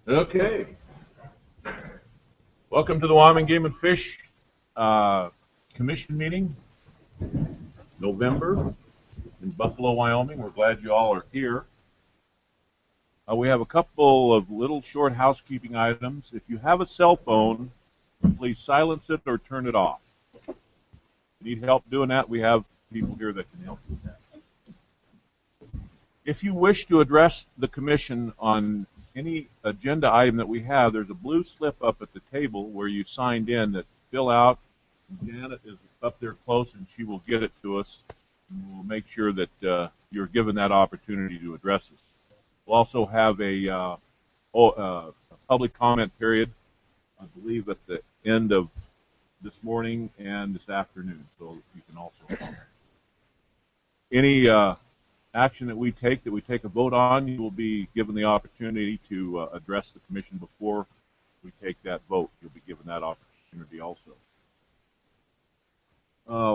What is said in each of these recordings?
Okay. Welcome to the Wyoming Game and Fish Commission meeting, November in Buffalo, Wyoming. We're glad you all are here. We have a couple of little short housekeeping items. If you have a cell phone, please silence it or turn it off. If you need help doing that, we have people here that can help you with that. If you wish to address the commission on any agenda item that we have, there's a blue slip up at the table where you signed in that fill out. Janet is up there close and she will get it to us. And we'll make sure that you're given that opportunity to address us. We'll also have a public comment period, I believe at the end of this morning and this afternoon, so you can also comment. Any action that we take a vote on, you will be given the opportunity to address the commission before we take that vote. You'll be given that opportunity also.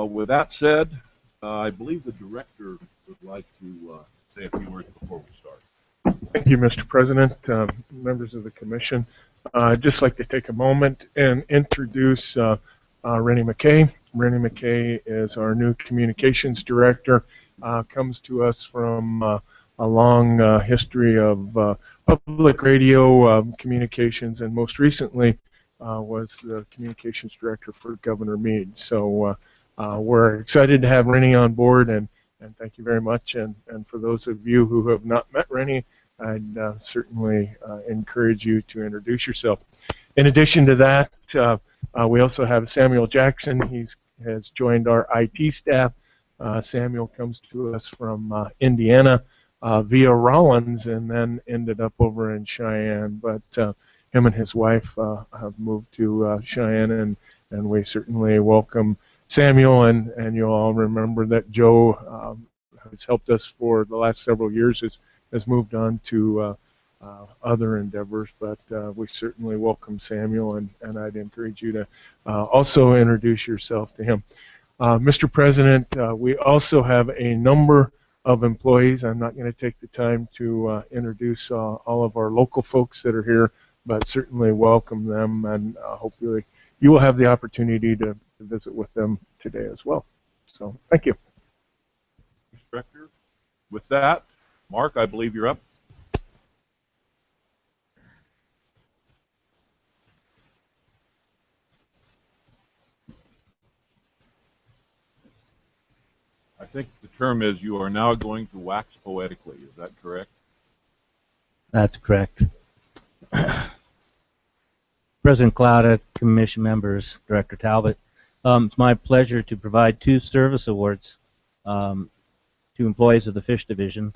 With that said, I believe the director would like to say a few words before we start. Thank you, Mr. President, members of the commission. I'd just like to take a moment and introduce Rennie McKay. Rennie McKay is our new communications director. Comes to us from a long history of public radio communications, and most recently was the communications director for Governor Meade. So we're excited to have Rennie on board, and thank you very much. And for those of you who have not met Rennie, I'd certainly encourage you to introduce yourself. In addition to that, we also have Samuel Jackson. He has joined our IT staff. Samuel comes to us from Indiana via Rollins and then ended up over in Cheyenne. But him and his wife have moved to Cheyenne, and we certainly welcome Samuel. And you'll all remember that Joe has helped us for the last several years, has moved on to other endeavors. But we certainly welcome Samuel, and I'd encourage you to also introduce yourself to him. Mr. President, we also have a number of employees. I'm not going to take the time to introduce all of our local folks that are here, but certainly welcome them, and hopefully you will have the opportunity to visit with them today as well. So thank you. Mr. Director, with that, Mark, I believe you're up. I think the term is you are now going to wax poetically. Is that correct? That's correct. President Clouda, Commission members, Director Talbot, it's my pleasure to provide 2 service awards to employees of the Fish Division.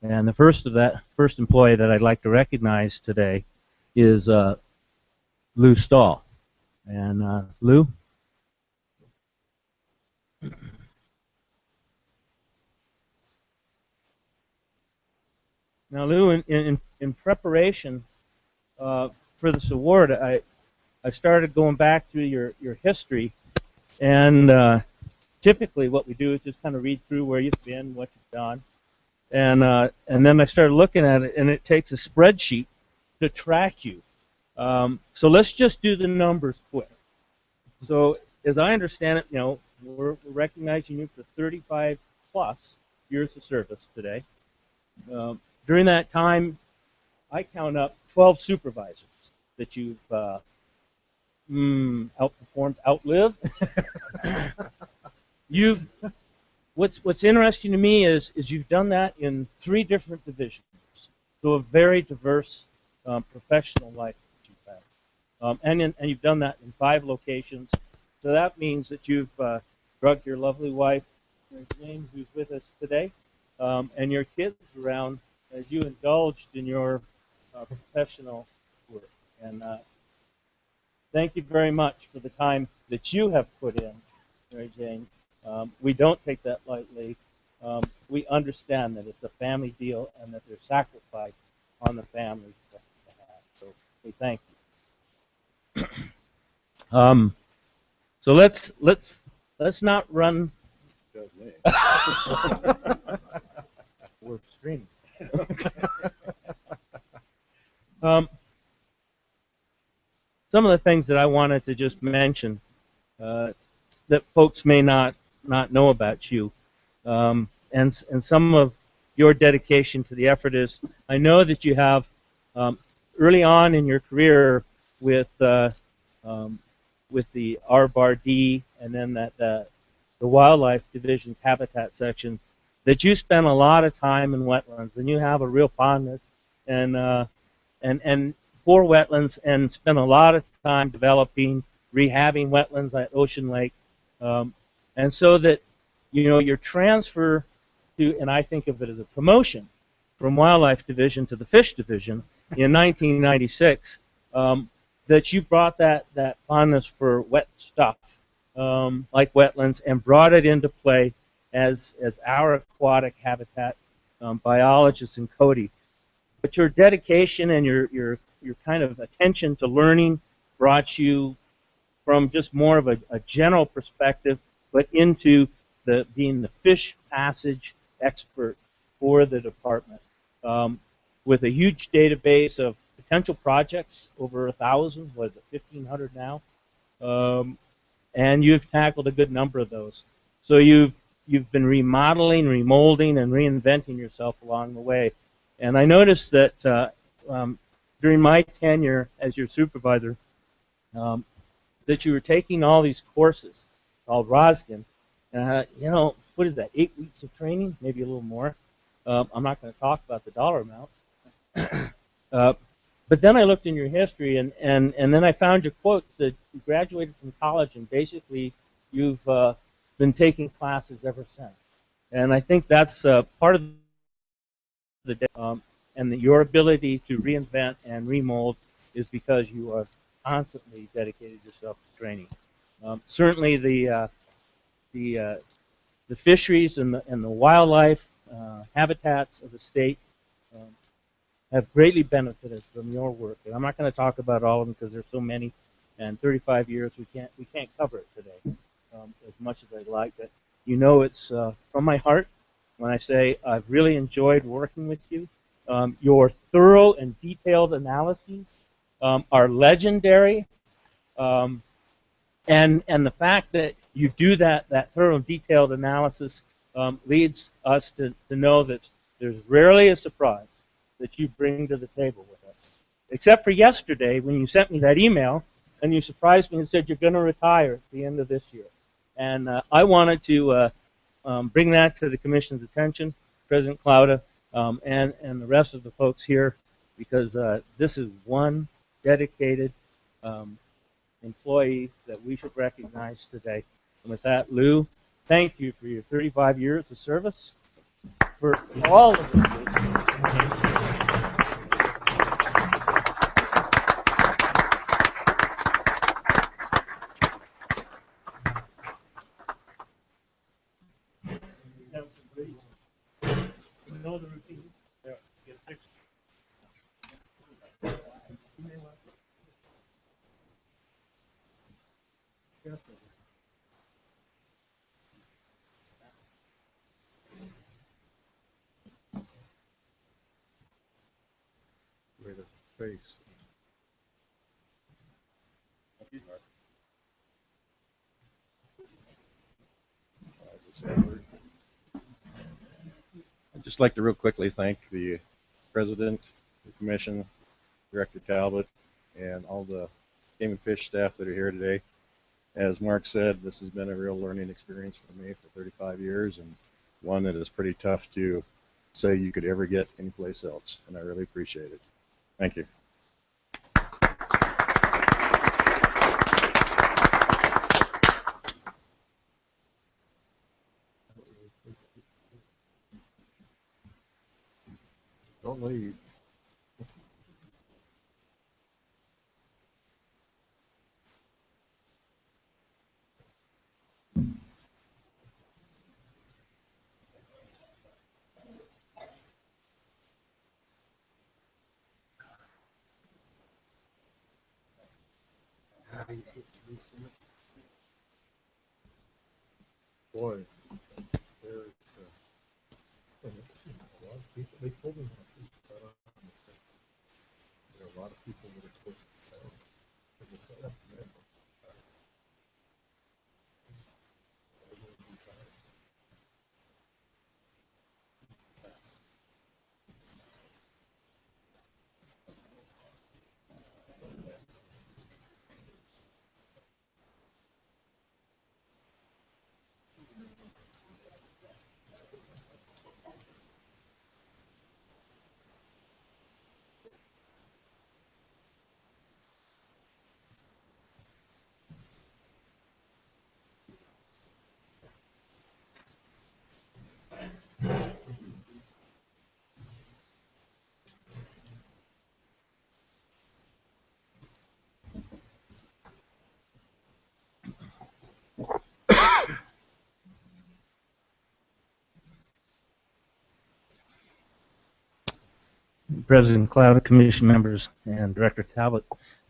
And the first employee that I'd like to recognize today is Lou Stahl. And Lou? Now, Lou, in preparation for this award, I started going back through your history, and typically what we do is just kind of read through where you've been, what you've done, and then I started looking at it, and it takes a spreadsheet to track you. So let's just do the numbers quick. So as I understand it, we're recognizing you for 35 plus years of service today. During that time, I count up 12 supervisors that you've outperformed, outlived. What's interesting to me is you've done that in 3 different divisions, so a very diverse professional life that you've had, and you've done that in 5 locations. So that means that you've drugged your lovely wife, Jane, who's with us today, and your kids around as you indulged in your professional work. And thank you very much for the time that you have put in, Mary Jane. We don't take that lightly. We understand that it's a family deal and that there's sacrifice on the family's behalf. So we thank you. So let's not run. We're streaming. some of the things that I wanted to just mention that folks may not know about you, and some of your dedication to the effort is. I know that you have early on in your career with um, the RBARD and then the Wildlife Division's Habitat section, that you spend a lot of time in wetlands, and you have a real fondness and for wetlands, and spend a lot of time developing, rehabbing wetlands at Ocean Lake, and so that your transfer to, and I think of it as a promotion from Wildlife Division to the Fish Division in 1996, that you brought that fondness for wet stuff, like wetlands, and brought it into play as our aquatic habitat biologist in Cody. But your dedication and your kind of attention to learning brought you from just more of a general perspective, but into being the fish passage expert for the department, with a huge database of potential projects, over 1,000, what is it, 1,500 now, and you've tackled a good number of those. So you've been remodeling, remolding, and reinventing yourself along the way. And I noticed that during my tenure as your supervisor, that you were taking all these courses called Roskin. What is that, 8 weeks of training, maybe a little more. I'm not going to talk about the dollar amount. But then I looked in your history, and then I found your quote that you graduated from college, and basically you've been taking classes ever since. And I think that's part of and that your ability to reinvent and remold is because you are constantly dedicated yourself to training. Certainly the fisheries and the wildlife habitats of the state have greatly benefited from your work, and I'm not going to talk about all of them because there's so many, and 35 years we can't cover it today as much as I'd like. But it's from my heart when I say I've really enjoyed working with you. Your thorough and detailed analyses are legendary, and the fact that you do that thorough and detailed analysis leads us to know that there's rarely a surprise that you bring to the table with us. Except for yesterday when you sent me that email and you surprised me and said you're going to retire at the end of this year. And I wanted to bring that to the Commission's attention, President Clauda, and the rest of the folks here, because this is one dedicated employee that we should recognize today. And with that, Lou, thank you for your 35 years of service for all of us. Know the routine. Yeah, get fixed. Way to face. I'd just like to real quickly thank the President, the Commission, Director Talbot, and all the Game and Fish staff that are here today. As Mark said, this has been a real learning experience for me for 35 years, and one that is pretty tough to say you could ever get anyplace else, and I really appreciate it. Thank you. Don't leave. Boy, there's a lot of people. They told me there are a lot of people that are supposed to President Cloud, Commission members, and Director Talbot.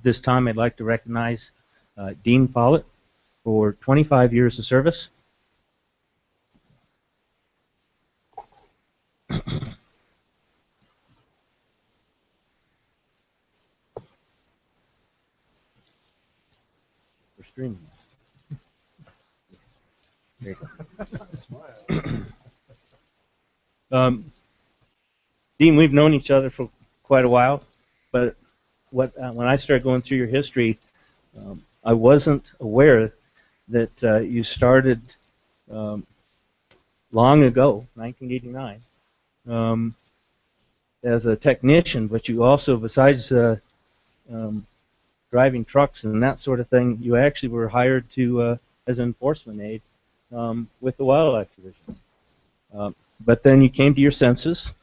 This time I'd like to recognize Dean Follett for 25 years of service. We're streaming. There you go. Dean, we've known each other for quite a while, but when I started going through your history, I wasn't aware that you started long ago, 1989, as a technician, but you also, besides driving trucks and that sort of thing, you actually were hired to as an enforcement aide with the Wildlife Division. But then you came to your senses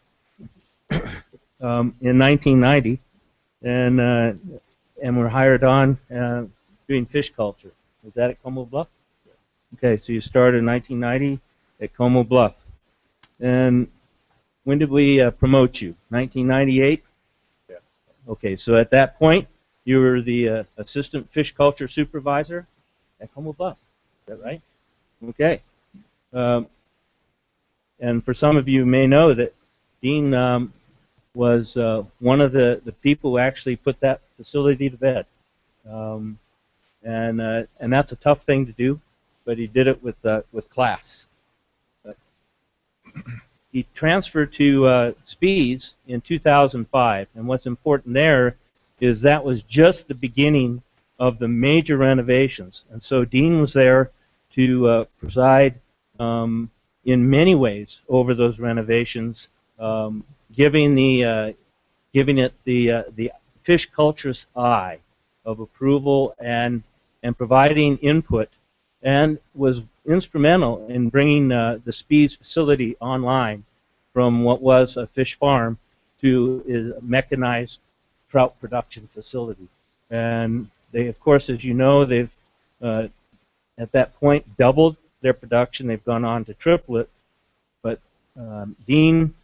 in 1990, and were hired on doing fish culture. Was that at Como Bluff? Okay, so you started in 1990 at Como Bluff. And when did we promote you? 1998? Yeah. Okay, so at that point, you were the assistant fish culture supervisor at Como Bluff. Is that right? Okay. And for some of you may know that Dean was one of the people who actually put that facility to bed. And that's a tough thing to do, but he did it with class. He transferred to Spies in 2005, and what's important there is that was just the beginning of the major renovations. And so Dean was there to preside in many ways over those renovations, giving it the fish culture's eye of approval and providing input, and was instrumental in bringing the Spies facility online from what was a fish farm to a mechanized trout production facility. And they, of course, as you know, they've at that point doubled their production. They've gone on to triple it. But Dean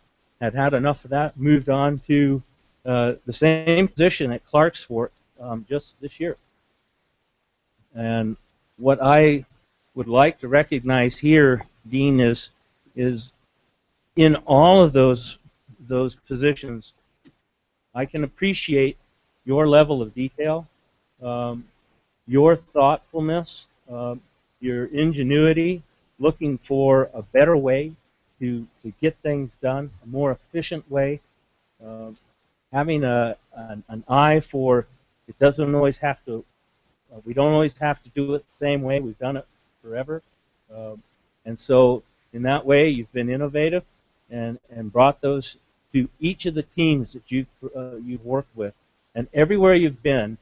had enough of that, moved on to the same position at Clark's Fort just this year. And what I would like to recognize here, Dean, is in all of those positions, I can appreciate your level of detail, your thoughtfulness, your ingenuity, looking for a better way to get things done, a more efficient way, having an eye for it doesn't always have to, we don't always have to do it the same way. We've done it forever. And so in that way, you've been innovative and brought those to each of the teams that you've worked with. And everywhere you've been,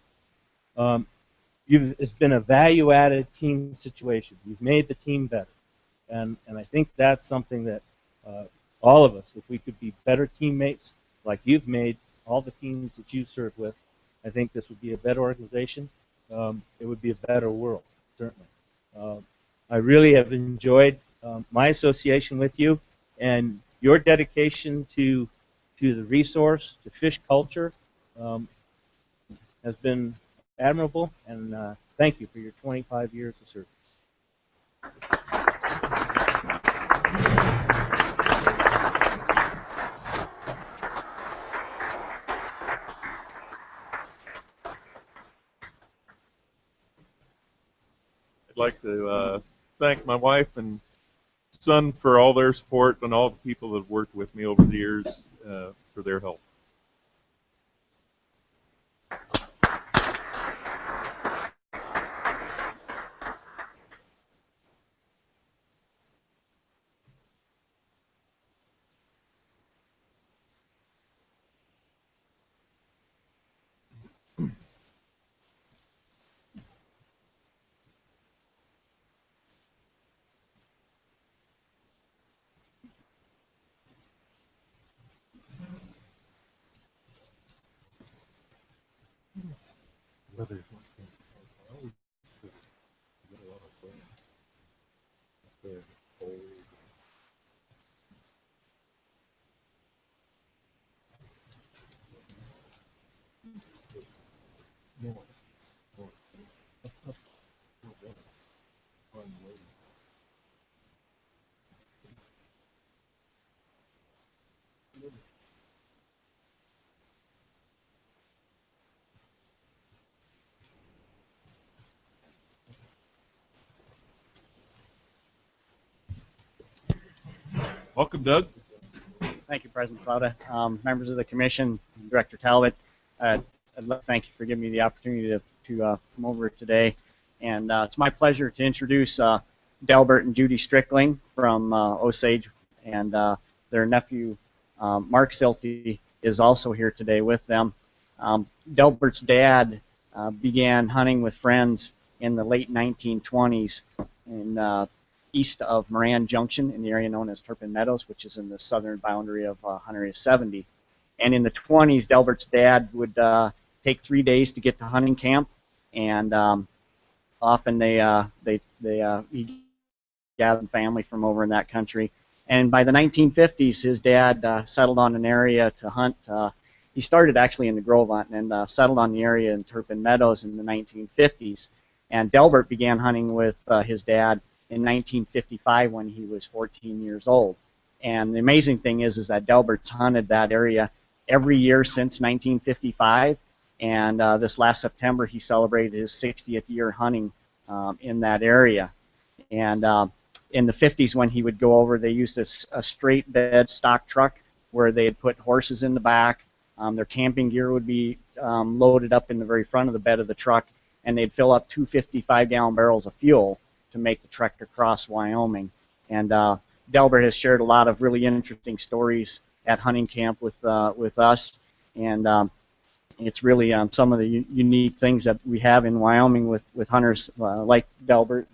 it's been a value-added team situation. You've made the team better. And I think that's something that all of us, if we could be better teammates like you've made all the teams that you've served with, I think this would be a better organization. It would be a better world, certainly. I really have enjoyed my association with you, and your dedication to the resource, to fish culture, has been admirable, and thank you for your 25 years of service. I'd like to thank my wife and son for all their support and all the people that have worked with me over the years for their help. Welcome, Doug. Thank you, President Clouda. Members of the Commission, Director Talbot, I'd like to thank you for giving me the opportunity to come over today. And it's my pleasure to introduce Delbert and Judy Strickling from Osage, and their nephew, Mark Silty, is also here today with them. Delbert's dad began hunting with friends in the late 1920s in east of Moran Junction in the area known as Turpin Meadows, which is in the southern boundary of Hunter 70. And in the 20s, Delbert's dad would take 3 days to get to hunting camp, and often he gathered family from over in that country. And by the 1950s, his dad settled on an area to hunt. He started actually in the Grove Hunt and settled on the area in Turpin Meadows in the 1950s. And Delbert began hunting with his dad in 1955 when he was 14 years old. And the amazing thing is that Delbert's hunted that area every year since 1955. And this last September, he celebrated his 60th year hunting in that area. And in the 50s, when he would go over, they used a straight bed stock truck where they had put horses in the back. Their camping gear would be loaded up in the very front of the bed of the truck, and they'd fill up 2 55-gallon barrels of fuel to make the trek across Wyoming. And Delbert has shared a lot of really interesting stories at hunting camp with us, and it's really some of the unique things that we have in Wyoming with hunters like Delbert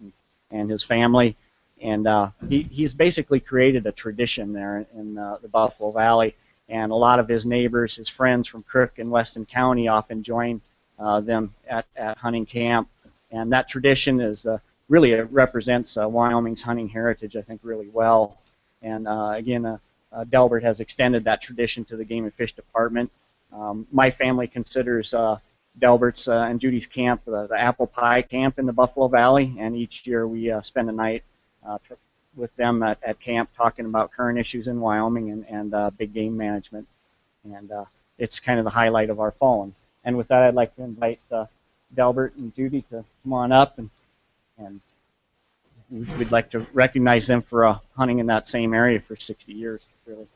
and his family. And he's basically created a tradition there in the Buffalo Valley, and a lot of his neighbors, his friends from Crook and Weston County often join them at hunting camp. And that tradition is really represents Wyoming's hunting heritage, I think, really well. And again, Delbert has extended that tradition to the Game and Fish Department. My family considers Delbert's and Judy's camp the apple pie camp in the Buffalo Valley, and each year we spend a night with them at camp talking about current issues in Wyoming and big game management. And it's kind of the highlight of our fall. And with that, I'd like to invite Delbert and Judy to come on up, and we'd like to recognize them for hunting in that same area for 60 years, really.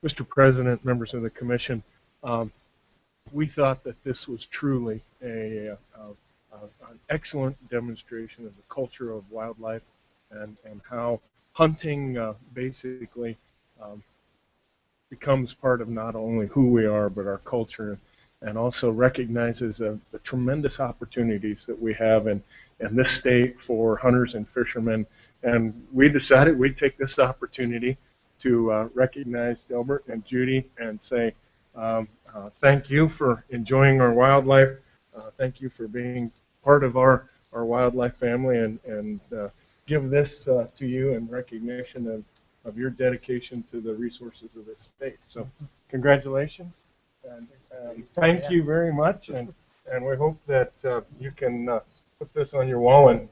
Mr. President, members of the Commission, we thought that this was truly an excellent demonstration of the culture of wildlife and how hunting basically becomes part of not only who we are but our culture, and also recognizes the tremendous opportunities that we have in this state for hunters and fishermen. And we decided we'd take this opportunity to recognize Delbert and Judy and say thank you for enjoying our wildlife. Thank you for being part of our wildlife family, and give this to you in recognition of your dedication to the resources of this state. So congratulations, and thank you very much, and we hope that you can put this on your wall, and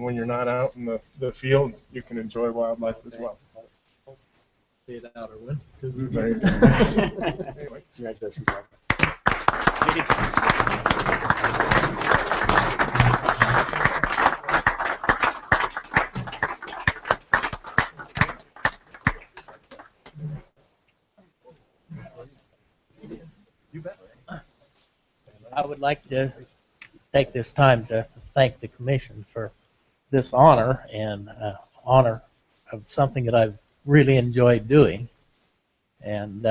when you're not out in the field, you can enjoy wildlife as well. See it out or win. Very good. Anyway, congratulations. I would like to take this time to thank the Commission for this honor, and honor of something that I've really enjoyed doing, and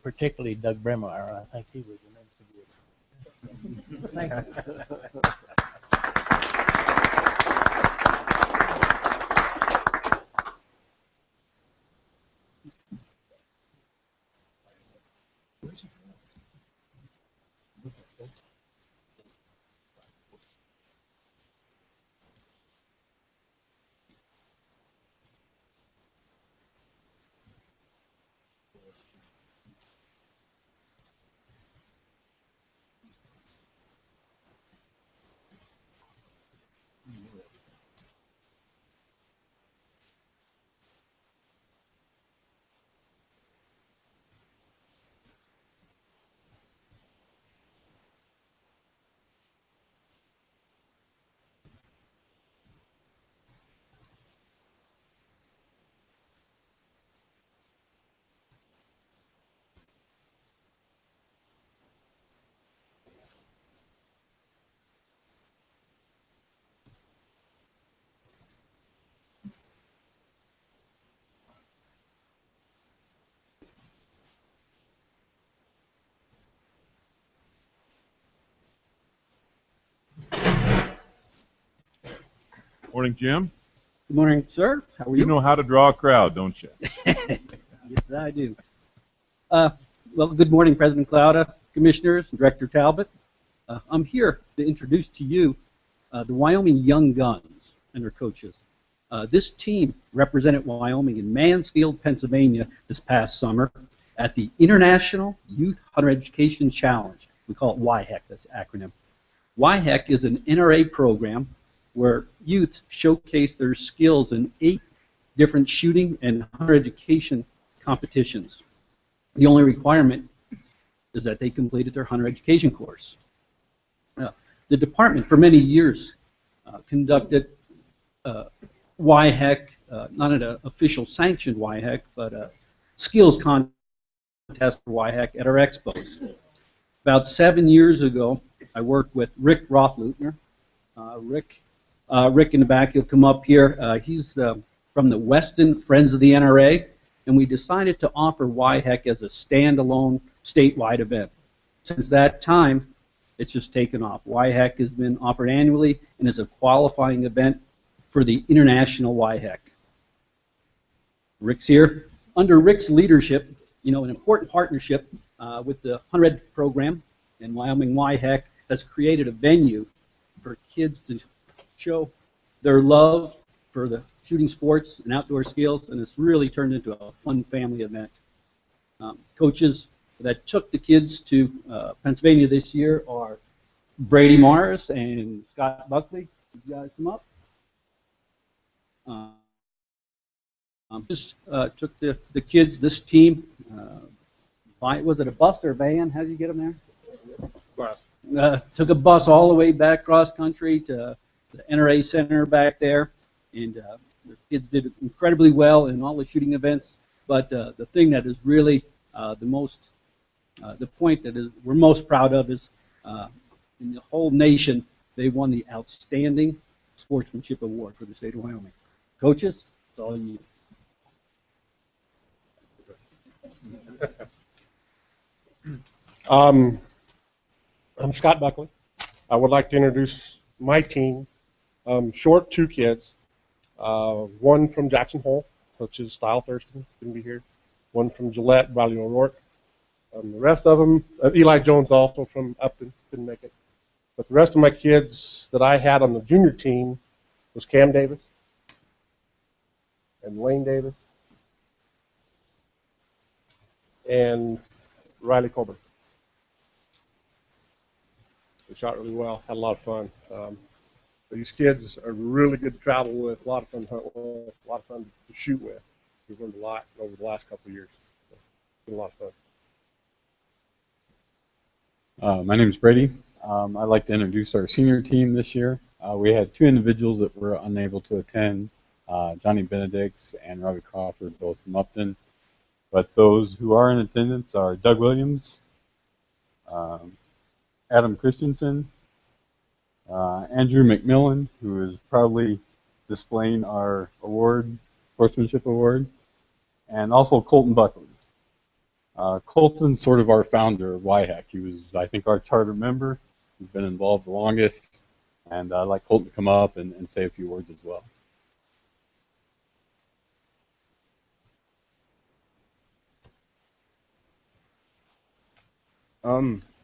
particularly Doug Bremeyer. I think he was immensely good. Thank you. Morning, Jim. Good morning, sir. How are You you? know how to draw a crowd, don't you? Yes, I do. Well, good morning, President Clouda, Commissioners, and Director Talbot. I'm here to introduce to you the Wyoming Young Guns and their coaches. This team represented Wyoming in Mansfield, Pennsylvania this past summer at the International Youth Hunter Education Challenge. We call it YHEC, that's the acronym. YHEC is an NRA program where youths showcase their skills in 8 different shooting and hunter education competitions. The only requirement is that they completed their hunter education course. The department for many years conducted YHEC, not an official sanctioned YHEC, but a skills contest for YHEC at our expos. About 7 years ago, I worked with Rick Rothleutner. Rick in the back, he'll come up here. He's from the Weston Friends of the NRA, and we decided to offer YHEC as a standalone statewide event. Since that time, it's just taken off. YHEC has been offered annually and is a qualifying event for the International YHEC. Rick's here. Under Rick's leadership, an important partnership with the Hunter Ed program and Wyoming YHEC has created a venue for kids to show their love for the shooting sports and outdoor skills, and it's really turned into a fun family event. Coaches that took the kids to Pennsylvania this year are Brady Morris and Scott Buckley. You guys come up. Just took the kids, this team, was it a bus or a van? How did you get them there? Bus. Took a bus all the way back cross country to the NRA Center back there, and the kids did incredibly well in all the shooting events. But the thing that is really the point that we're most proud of is in the whole nation, they won the Outstanding Sportsmanship Award for the state of Wyoming. Coaches, it's all you. I'm Scott Buckley. I would like to introduce my team. Short 2 kids. One from Jackson Hole, which is Style Thurston, couldn't be here. One from Gillette, Bradley O'Rourke. The rest of them, Eli Jones also from Upton, couldn't make it. But the rest of my kids that I had on the junior team was Cam Davis and Wayne Davis and Riley Colbert. They shot really well, had a lot of fun. These kids are really good to travel with, a lot of fun to hunt with, a lot of fun to shoot with. We've learned a lot over the last couple of years. It's been a lot of fun. My name is Brady. I'd like to introduce our senior team this year. We had 2 individuals that were unable to attend, Johnny Benedicts and Robbie Crawford, both from Upton. But those who are in attendance are Doug Williams, Adam Christensen, Andrew McMillan, who is proudly displaying our award, Sportsmanship Award, and also Colton Buckley. Colton's sort of our founder of YHEC. He was, I think, our charter member. He's been involved the longest, and I'd like Colton to come up and say a few words as well.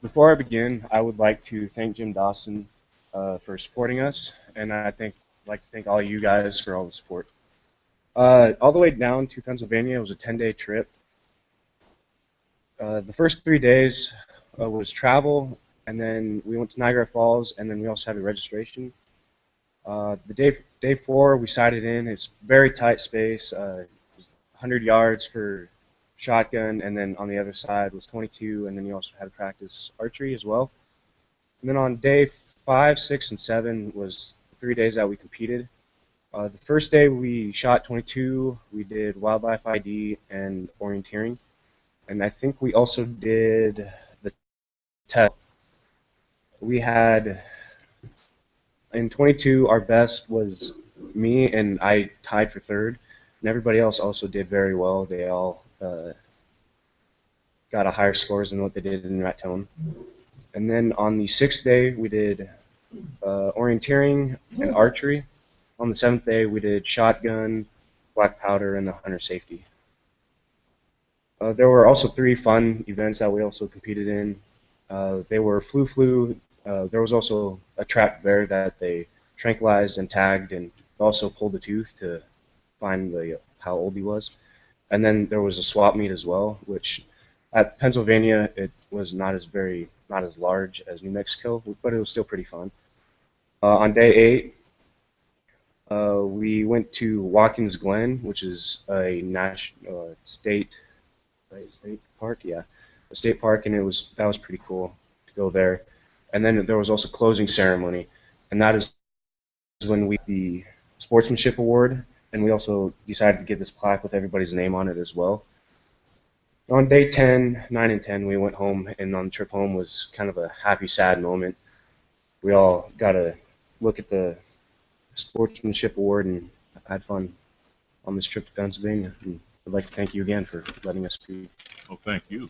Before I begin, I would like to thank Jim Dawson for supporting us, and I'd like to thank all you guys for all the support. All the way down to Pennsylvania, it was a 10-day trip. The first 3 days was travel, and then we went to Niagara Falls, and then we also had a registration. The day 4, we sighted in. It's very tight space, 100 yards for shotgun, and then on the other side was 22, and then you also had to practice archery as well. And then on day 5, 6, and 7 was 3 days that we competed. The first day we shot 22, we did wildlife ID and orienteering, and I think we also did the test. We had, in 22, our best was me, and I tied for 3rd, and everybody else also did very well. They all got a higher scores than what they did in Raton. And then on the 6th day, we did orienteering and archery. on the 7th day, we did shotgun, black powder, and the hunter safety. There were also 3 fun events that we also competed in. They were flu. There was also a trapped bear that they tranquilized and tagged, and also pulled the tooth to find how old he was. And then there was a swap meet as well, which at Pennsylvania it was not as large as New Mexico, but it was still pretty fun. On day 8, we went to Watkins Glen, which is a state park, yeah, a state park, and that was pretty cool to go there. And then there was also closing ceremony, and that is when we the sportsmanship award, and we also decided to get this plaque with everybody's name on it as well. On day 10, 9 and 10, we went home, and on the trip home was kind of a happy, sad moment. We all got to look at the sportsmanship award and had fun on this trip to Pennsylvania. And I'd like to thank you again for letting us speak. Well, thank you.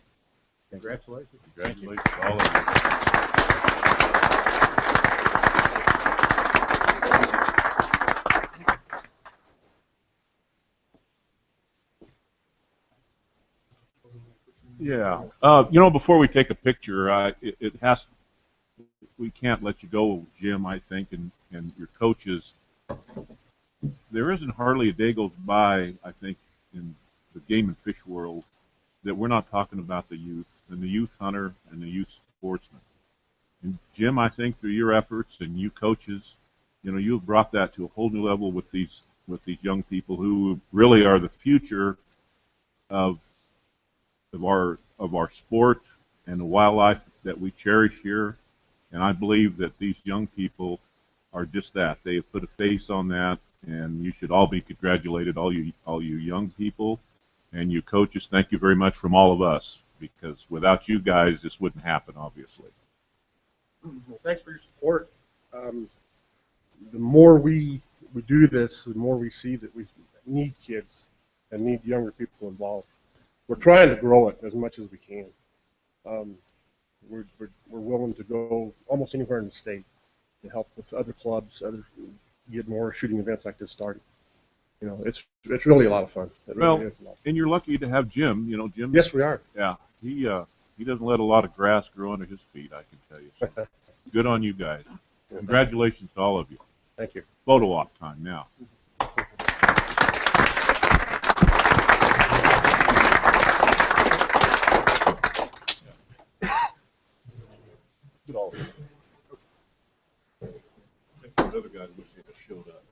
Congratulations. Congratulations to all of you. Yeah. Before we take a picture, we can't let you go, Jim, I think, and your coaches. There isn't hardly a day goes by, I think, in the game and fish world that we're not talking about the youth and the youth hunter and the youth sportsman. And Jim, I think through your efforts and you coaches, you've brought that to a whole new level with these young people who really are the future of our sport and the wildlife that we cherish here. And I believe that these young people are just that. They have put a face on that, and you should all be congratulated, all you young people and you coaches. Thank you very much from all of us, because without you guys, this wouldn't happen, obviously. Well, thanks for your support. The more we do this, the more we see that we need kids and need younger people involved. We're trying to grow it as much as we can. We're willing to go almost anywhere in the state to help with other clubs, get more shooting events like this started. It's really a lot of fun. It really is a lot of fun. And you're lucky to have Jim. Jim. Yes, we are. Yeah, he doesn't let a lot of grass grow under his feet, I can tell you. So good on you guys. Congratulations to all of you. Thank you. Photo op time now. Look at all this. I think the other guys wish they had showed up.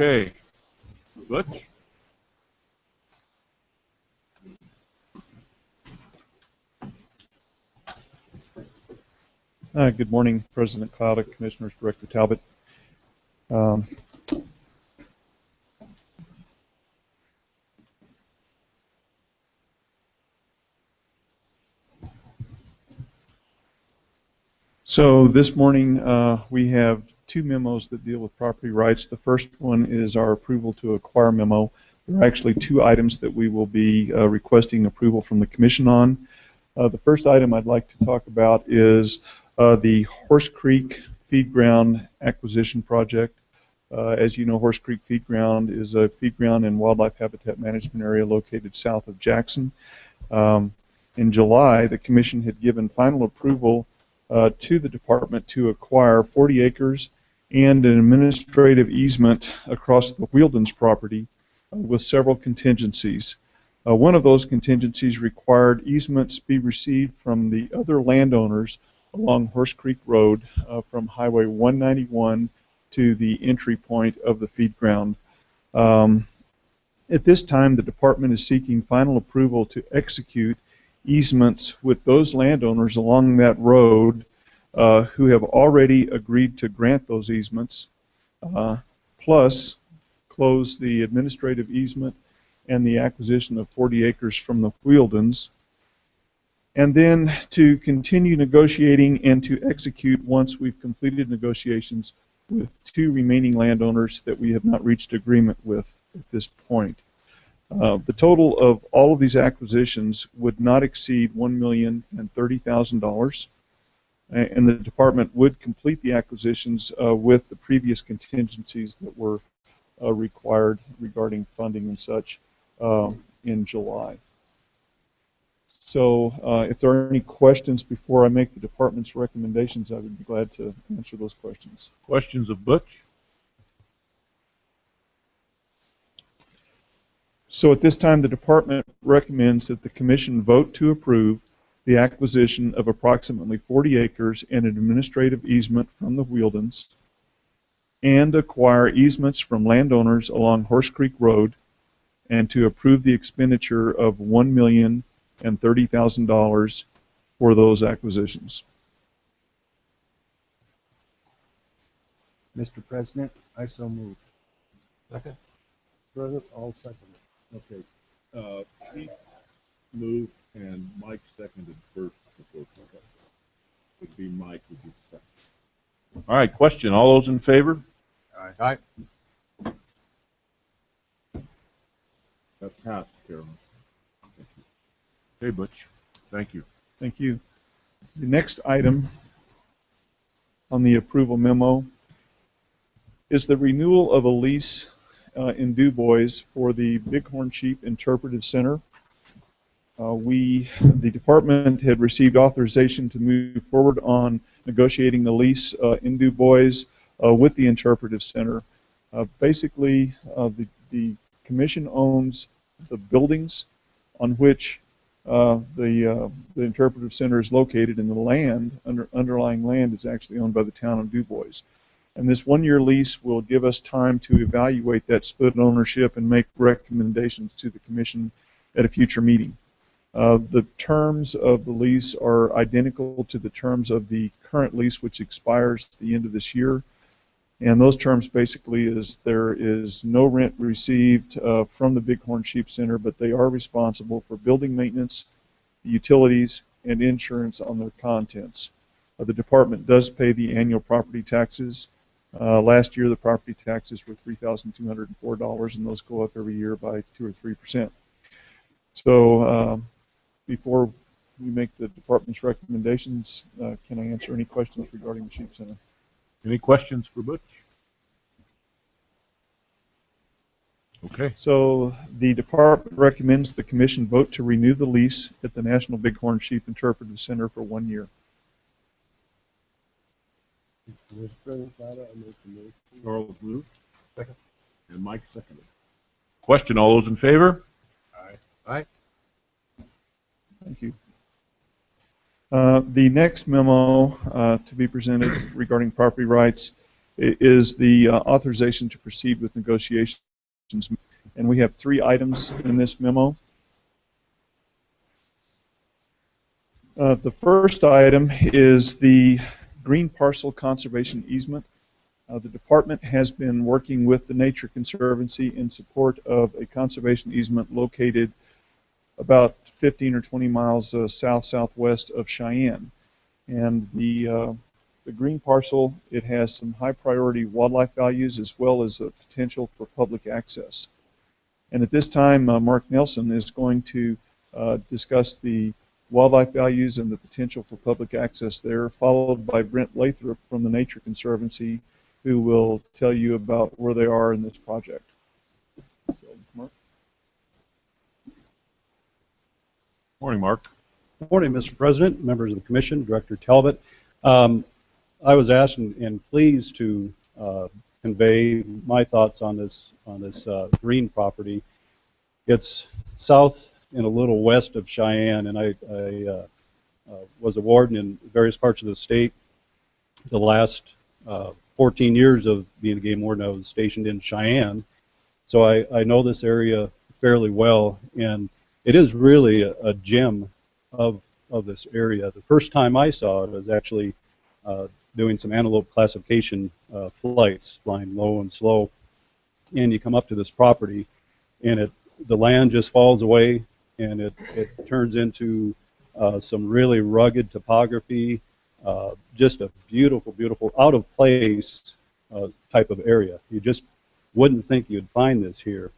Okay. Butch? Good morning, President Clouda, Commissioners, Director Talbot. Um, so this morning we have two memos that deal with property rights. The first one is our approval to acquire memo. There are actually two items that we will be requesting approval from the Commission on. The first item I'd like to talk about is the Horse Creek Feed Ground Acquisition Project. As you know, Horse Creek Feed Ground is a feed ground and wildlife habitat management area located south of Jackson. In July, the Commission had given final approval to the Department to acquire 40 acres and an administrative easement across the Wheeldens property with several contingencies. One of those contingencies required easements be received from the other landowners along Horse Creek Road from Highway 191 to the entry point of the feed ground. At this time, the Department is seeking final approval to execute easements with those landowners along that road who have already agreed to grant those easements, plus close the administrative easement and the acquisition of 40 acres from the Wheeldens, and then to continue negotiating and to execute once we've completed negotiations with two remaining landowners that we have not reached agreement with at this point. The total of all of these acquisitions would not exceed $1,030,000, and the Department would complete the acquisitions with the previous contingencies that were required regarding funding and such in July. So if there are any questions before I make the Department's recommendations, I would be glad to answer those questions. Questions of Butch? So at this time, the Department recommends that the Commission vote to approve the acquisition of approximately 40 acres and an administrative easement from the Wheeldens, and acquire easements from landowners along Horse Creek Road, and to approve the expenditure of $1,030,000 for those acquisitions. Mr. President, I so move. Second. President, I'll second it. Okay. Keith moved and Mike seconded first before. Okay. Would be Mike, would be second. All right, question. All those in favor? Aye. That passed, Carolyn. Thank you. Okay, Butch. Thank you. Thank you. The next item on the approval memo is the renewal of a lease in Du Bois for the Bighorn Sheep Interpretive Center. The Department had received authorization to move forward on negotiating the lease in Du Bois with the Interpretive Center. Basically, the Commission owns the buildings on which the Interpretive Center is located, and the land, underlying land, is actually owned by the town of Du Bois. And this one-year lease will give us time to evaluate that split ownership and make recommendations to the Commission at a future meeting. The terms of the lease are identical to the terms of the current lease, which expires at the end of this year. And those terms basically is there is no rent received from the Bighorn Sheep Center, but they are responsible for building maintenance, utilities, and insurance on their contents. The Department does pay the annual property taxes. Last year, the property taxes were $3,204, and those go up every year by 2 or 3%. So before we make the Department's recommendations, can I answer any questions regarding the Sheep Center? Any questions for Butch? Okay. So the Department recommends the Commission vote to renew the lease at the National Bighorn Sheep Interpretive Center for 1 year. Mr. President, I make the motion. Charles moved. Second. And Mike seconded. Question. All those in favor? Aye. Thank you. The next memo to be presented regarding property rights is the authorization to proceed with negotiations. And we have 3 items in this memo. The first item is the green parcel conservation easement. The department has been working with the Nature Conservancy in support of a conservation easement located about 15 or 20 miles south-southwest of Cheyenne. And the green parcel, it has some high priority wildlife values as well as the potential for public access. And at this time, Mark Nelson is going to discuss the wildlife values and the potential for public access there, followed by Brent Lathrop from the Nature Conservancy, who will tell you about where they are in this project. So, Mark. Morning, Mark. Good morning, Mr. President, members of the Commission, Director Talbot. I was asked and pleased to convey my thoughts on this green property. It's south and a little west of Cheyenne, and I was a warden in various parts of the state. The last 14 years of being a game warden, I was stationed in Cheyenne, so I know this area fairly well, and it is really a gem of this area. The first time I saw it was actually doing some antelope classification flights, flying low and slow, and you come up to this property, and the land just falls away, and it turns into some really rugged topography, just a beautiful, beautiful, out of place type of area. You just wouldn't think you'd find this here.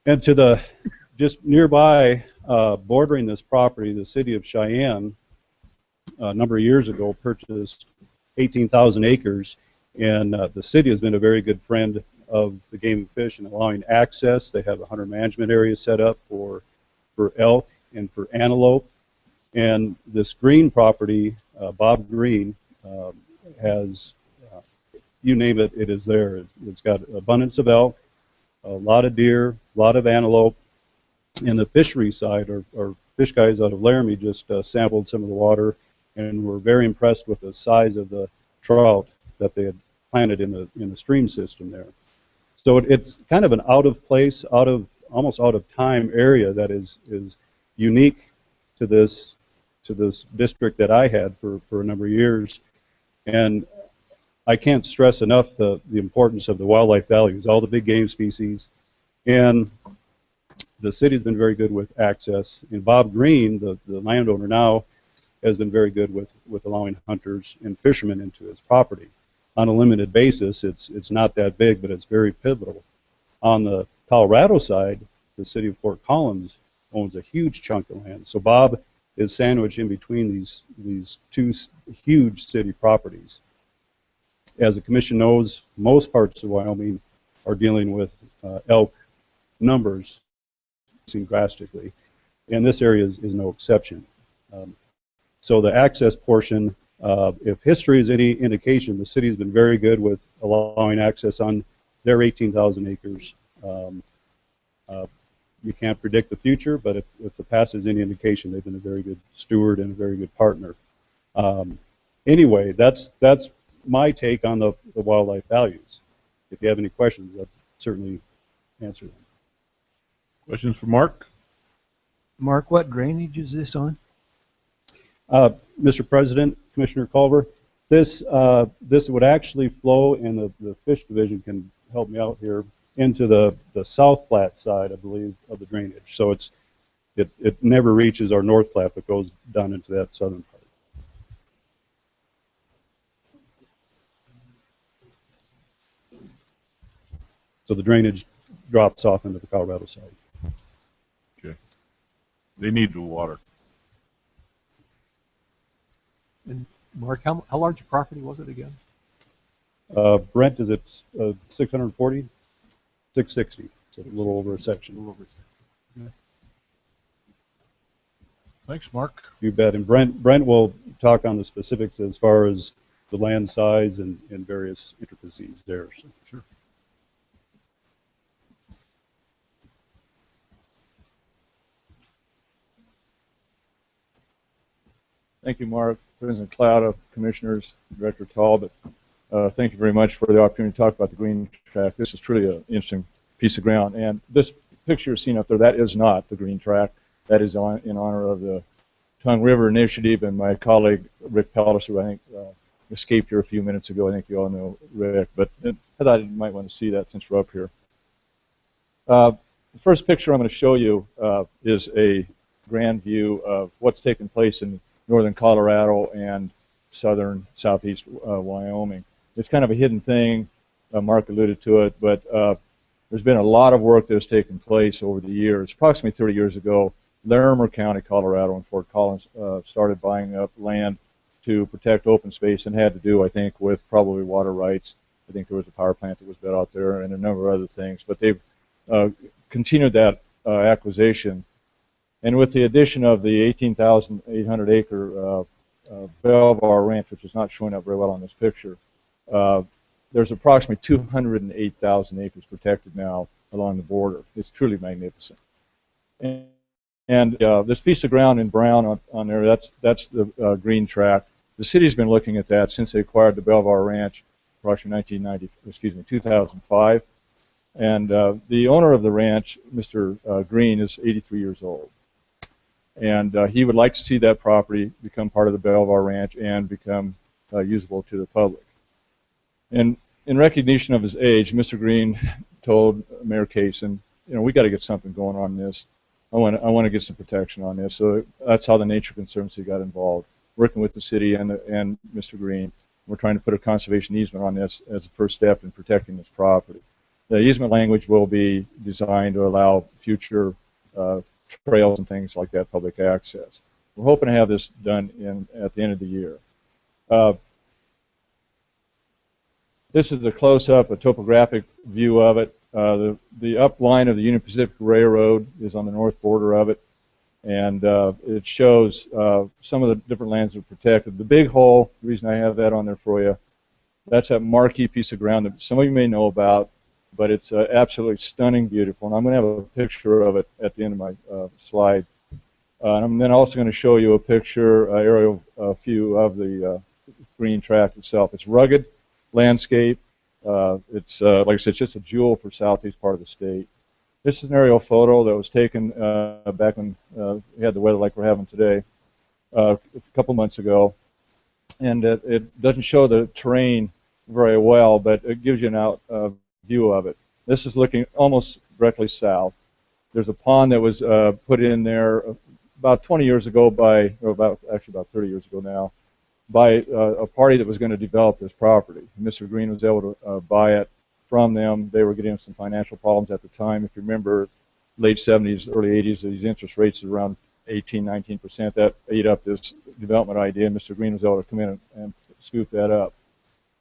And to the just nearby, bordering this property, the city of Cheyenne, a number of years ago, purchased 18,000 acres, and the city has been a very good friend of the game and fish and allowing access. They have a hunter management area set up for elk and for antelope. And this green property, Bob Green, has, you name it, it is there. It's got abundance of elk, a lot of deer, a lot of antelope. And the fishery side, our fish guys out of Laramie just sampled some of the water and were very impressed with the size of the trout that they had planted in the stream system there. So it's kind of an out of place, almost out of time area that is unique to this district that I had for a number of years. And I can't stress enough the importance of the wildlife values, all the big game species. And the city's been very good with access. And Bob Green, the landowner now, has been very good with allowing hunters and fishermen into his property. On a limited basis, it's not that big, but it's very pivotal. On the Colorado side, the city of Fort Collins owns a huge chunk of land. So Bob is sandwiched in between these two huge city properties. As the commission knows, most parts of Wyoming are dealing with elk numbers drastically, and this area is no exception. So the access portion, if history is any indication, the city has been very good with allowing access on their 18,000 acres. You can't predict the future, but if the past is any indication, they've been a very good steward and a very good partner. Anyway, that's my take on the wildlife values. If you have any questions, I'll certainly answer them. Questions for Mark? Mark, what drainage is this on? Mr. President, Commissioner Culver, this would actually flow, and the fish division can help me out here, into the South Platte side, I believe, of the drainage. So it never reaches our North Platte, but goes down into that southern part. So the drainage drops off into the Colorado side. Okay. They need the water. And Mark, how large a property was it again? Brent, is it 640? 660. So a little over a section. A little over a section. Okay. Thanks, Mark. You bet. And Brent will talk on the specifics as far as the land size and various intricacies there. So. Sure. Thank you, Mark, President Cloud, Commissioners, Director Talbot. thank you very much for the opportunity to talk about the green track. This is truly an interesting piece of ground. And this picture you're seeing up there, that is not the green track. That is in honor of the Tongue River Initiative and my colleague Rick Pellis, who I think escaped here a few minutes ago. I think you all know Rick, but I thought you might want to see that since we're up here. The first picture I'm going to show you is a grand view of what's taking place in northern Colorado and southeast Wyoming. It's kind of a hidden thing. Mark alluded to it, but there's been a lot of work that has taken place over the years. Approximately 30 years ago, Larimer County, Colorado, and Fort Collins started buying up land to protect open space, and had to do, I think, with probably water rights. I think there was a power plant that was built out there and a number of other things. But they've continued that acquisition. And with the addition of the 18,800 acre Belvoir Ranch, which is not showing up very well on this picture, there's approximately 208,000 acres protected now along the border. It's truly magnificent. And this piece of ground in brown on there, that's the green tract. The city's been looking at that since they acquired the Belvoir Ranch, approximately 2005. And the owner of the ranch, Mr. Green, is 83 years old. And he would like to see that property become part of the Belvoir Ranch and become usable to the public. And in recognition of his age, Mr. Green told Mayor Kaysen, we got to get something going on this. I want to get some protection on this. So that's how the Nature Conservancy got involved, working with the city and Mr. Green. We're trying to put a conservation easement on this as a first step in protecting this property. The easement language will be designed to allow future trails and things like that, public access. We're hoping to have this done at the end of the year. This is a close-up, a topographic view of it. The up line of the Union Pacific Railroad is on the north border of it, and it shows some of the different lands that are protected. The big hole, the reason I have that on there for you, that's a marquee piece of ground that some of you may know about, but it's absolutely stunning, beautiful. And I'm going to have a picture of it at the end of my slide. And I'm then also going to show you a picture, aerial view of the green tract itself. It's rugged landscape. It's, like I said, it's just a jewel for southeast part of the state. This is an aerial photo that was taken back when we had the weather like we're having today, a couple months ago. And it doesn't show the terrain very well, but it gives you an view of it. This is looking almost directly south. There's a pond that was put in there about 20 years ago actually about 30 years ago now, by a party that was going to develop this property. Mr. Green was able to buy it from them. They were getting some financial problems at the time. If you remember, late 70s, early 80s, these interest rates are around 18, 19%. That ate up this development idea, and Mr. Green was able to come in and scoop that up.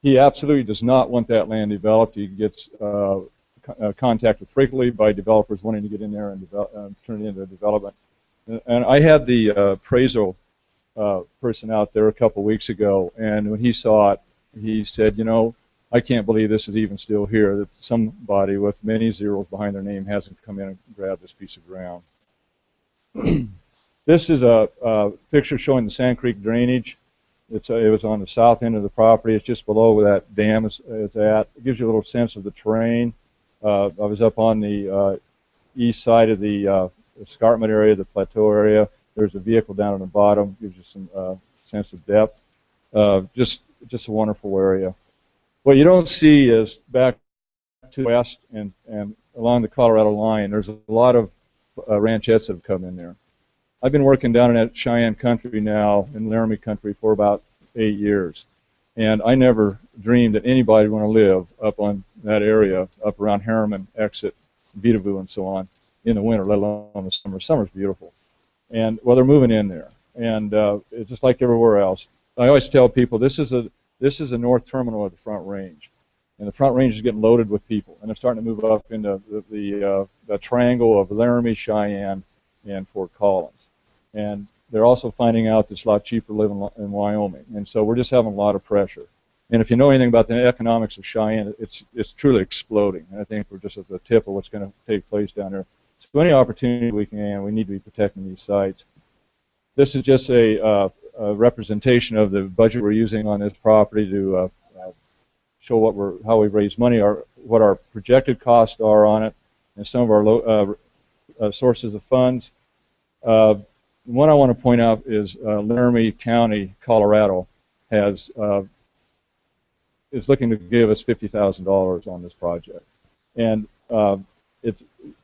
He absolutely does not want that land developed. He gets contacted frequently by developers wanting to get in there and turn it into development. And I had the appraisal person out there a couple weeks ago, and when he saw it, he said, I can't believe this is even still here, that somebody with many zeros behind their name hasn't come in and grabbed this piece of ground. This is a picture showing the Sand Creek drainage. It was on the south end of the property. It's just below where that dam is at. It gives you a little sense of the terrain. I was up on the east side of the escarpment area, the plateau area. There's a vehicle down on the bottom. Gives you some sense of depth. Just a wonderful area. What you don't see is back to the west and along the Colorado line, there's a lot of ranchettes that have come in there. I've been working down in that Cheyenne country now, in Laramie country, for about 8 years. And I never dreamed that anybody would want to live up on that area, up around Harriman, Exit, Beatavoo, and so on, in the winter, let alone the summer. Summer's beautiful. And, well, they're moving in there. And it's just like everywhere else. I always tell people this is a north terminal of the Front Range. And the Front Range is getting loaded with people. And they're starting to move up into the triangle of Laramie, Cheyenne, and Fort Collins. And they're also finding out that it's a lot cheaper living in Wyoming. And so we're just having a lot of pressure. And if you know anything about the economics of Cheyenne, it's truly exploding. And I think we're just at the tip of what's going to take place down there. So any opportunity we can, we need to be protecting these sites. This is just a representation of the budget we're using on this property to show how we raise money, what our projected costs are on it, and some of our sources of funds. One I want to point out is Laramie County, Colorado, is looking to give us $50,000 on this project. And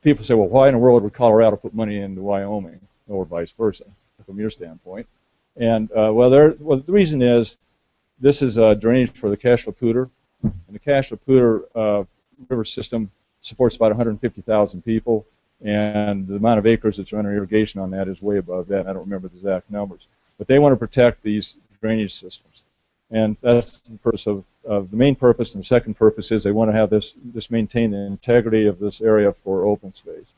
people say, well, why in the world would Colorado put money into Wyoming, or vice versa, from your standpoint? And the reason is this is drainage for the Cache-la-Poudre, and the Cache-la-Poudre river system supports about 150,000 people. And the amount of acres that's under irrigation on that is way above that. I don't remember the exact numbers. But they want to protect these drainage systems. And that's the purpose of the main purpose. And the second purpose is they want to have this maintain the integrity of this area for open space.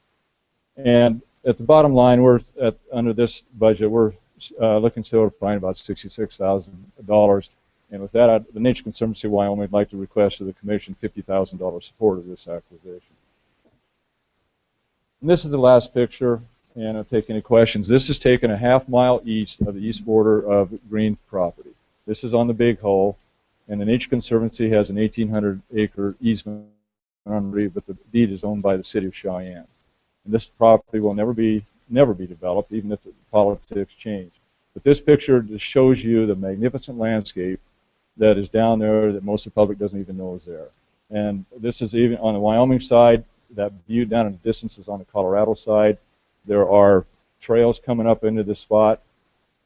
And at the bottom line, under this budget, we're looking still to find about $66,000. And with that, the Nature Conservancy of Wyoming would like to request to the Commission $50,000 support of this acquisition. And this is the last picture, and I'll take any questions. This is taken a half-mile east of the east border of Green property. This is on the Big Hole, and the Nature Conservancy has an 1,800-acre easement on the but the deed is owned by the city of Cheyenne. And this property will never be developed, even if the politics change. But this picture just shows you the magnificent landscape that is down there that most of the public doesn't even know is there. And this is even on the Wyoming side. That view down in the distance is on the Colorado side. There are trails coming up into this spot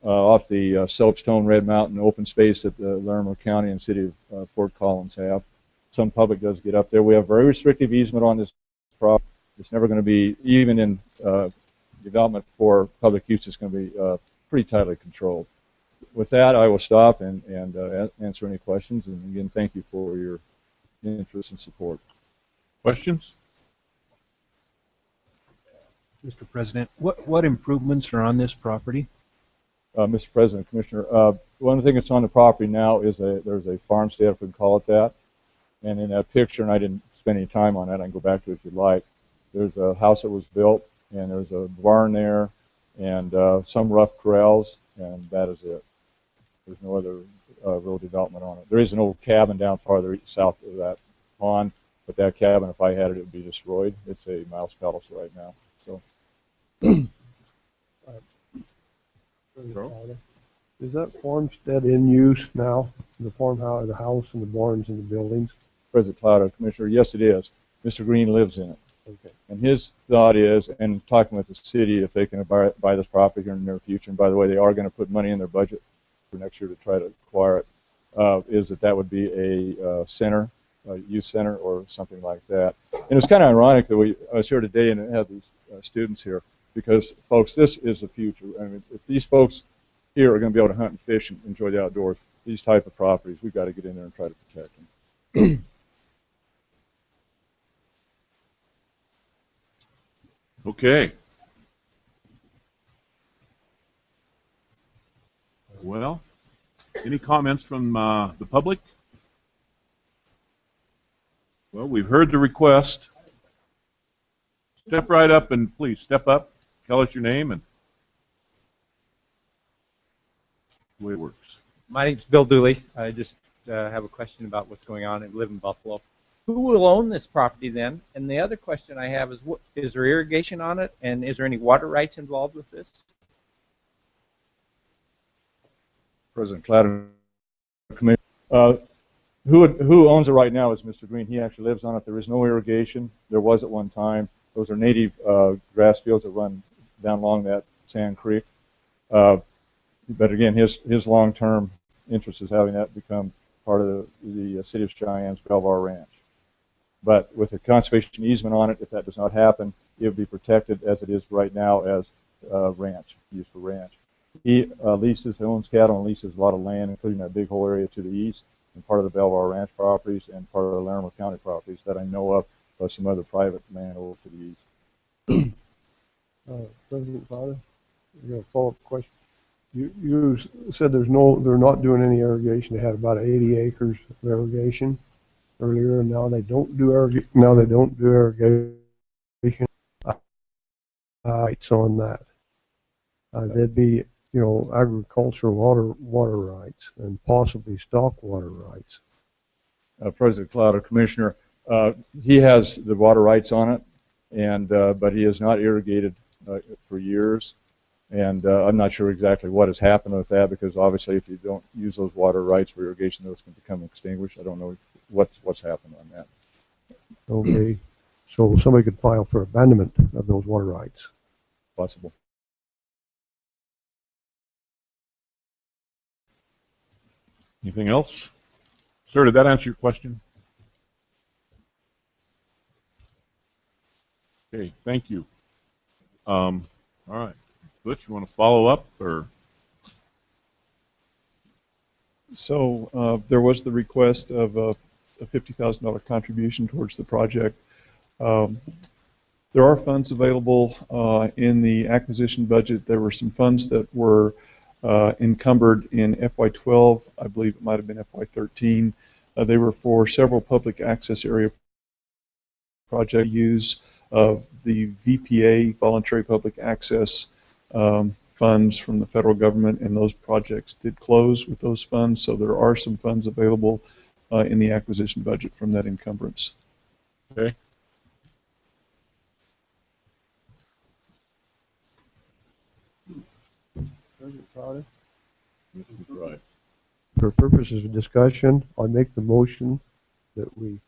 off the Soapstone Red Mountain open space that the Laramie County and City of Fort Collins have. Some public does get up there. We have very restrictive easement on this property. It's never going to be, even in development for public use, it's going to be pretty tightly controlled. With that, I will stop and answer any questions. And again, thank you for your interest and support. Questions? Mr. President, what improvements are on this property? Mr. President, Commissioner, one thing that's on the property now is there's a farmstead, if we can call it that. And in that picture, and I didn't spend any time on that, I can go back to it if you'd like, there's a house that was built, and there's a barn there, and some rough corrals, and that is it. There's no other real development on it. There is an old cabin down farther south of that pond, but that cabin, if I had it, it would be destroyed. It's a mouse palace right now. So. Is that farmstead in use now? The farmhouse, the house, and the barns and the buildings? President Cloud, Commissioner, yes, it is. Mr. Green lives in it. Okay. And his thought is, and talking with the city, if they can buy this property here in the near future, and by the way, they are going to put money in their budget for next year to try to acquire it, is that would be a center, a youth center, or something like that. And it's kind of ironic that I was here today and had these students here, because, folks, this is the future. I mean, if these folks here are going to be able to hunt and fish and enjoy the outdoors, these type of properties, we've got to get in there and try to protect them. Okay. Well, any comments from the public? Well, we've heard the request. Step right up and please step up. Tell us your name and the way it works. My name's Bill Dooley. I just have a question about what's going on. I live in Buffalo. Who will own this property then? And the other question I have is, is there irrigation on it, and is there any water rights involved with this? President Cloud, who owns it right now is Mr. Green. He actually lives on it. There is no irrigation. There was at one time. Those are native grass fields that run down along that Sand Creek. But again, his long-term interest is having that become part of the City of Cheyenne's Belvoir Ranch. But with a conservation easement on it, if that does not happen, it would be protected as it is right now as ranch, used for ranch. He owns cattle and leases a lot of land, including that Big Hole area to the east, and part of the Belvoir Ranch properties and part of the Laramie County properties that I know of, plus some other private land over to the east. President Fowler, you have a follow-up question. You said they're not doing any irrigation. They had about 80 acres of irrigation earlier, and now they don't do irrigation. Rights on that. There'd be, agricultural water rights and possibly stock water rights. President Cloud, Commissioner, he has the water rights on it, and but he has not irrigated for years. And I'm not sure exactly what has happened with that, because obviously if you don't use those water rights for irrigation, those can become extinguished. I don't know what's happened on that. Okay, so somebody could file for abandonment of those water rights. Possible. Anything else? Sir, did that answer your question? Okay, thank you. All right. Butch, you want to follow up, or? So there was the request of a $50,000 contribution towards the project. There are funds available in the acquisition budget. There were some funds that were encumbered in FY12. I believe it might have been FY13. They were for several public access area project use of the VPA, Voluntary Public Access funds from the federal government, and those projects did close with those funds, so there are some funds available in the acquisition budget from that encumbrance. Okay. Right. For purposes of discussion, I'll make the motion that we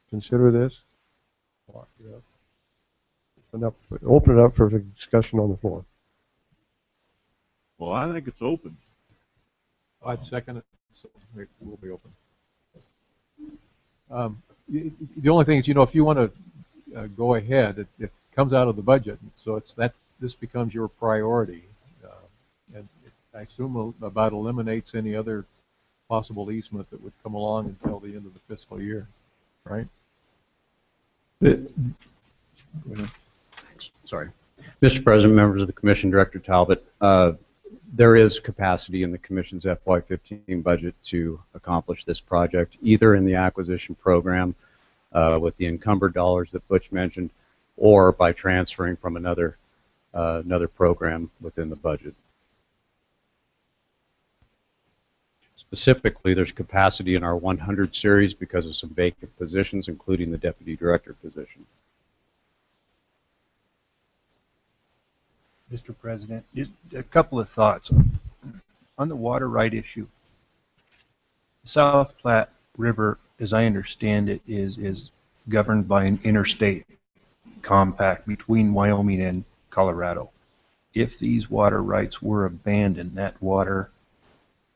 consider this. Open it up for discussion on the floor. Well, I think it's open. I'd second it, so it will be open. The only thing is, if you want to go ahead, it comes out of the budget, so it's that this becomes your priority, and I assume about eliminates any other possible easement that would come along until the end of the fiscal year, right? Sorry. Mr. President, members of the Commission, Director Talbot, there is capacity in the Commission's FY15 budget to accomplish this project, either in the acquisition program with the encumbered dollars that Butch mentioned, or by transferring from another program within the budget. Specifically, there's capacity in our 100 series because of some vacant positions, including the Deputy Director position. Mr. President, a couple of thoughts on the water right issue. South Platte River, as I understand it, is governed by an interstate compact between Wyoming and Colorado. If these water rights were abandoned, that water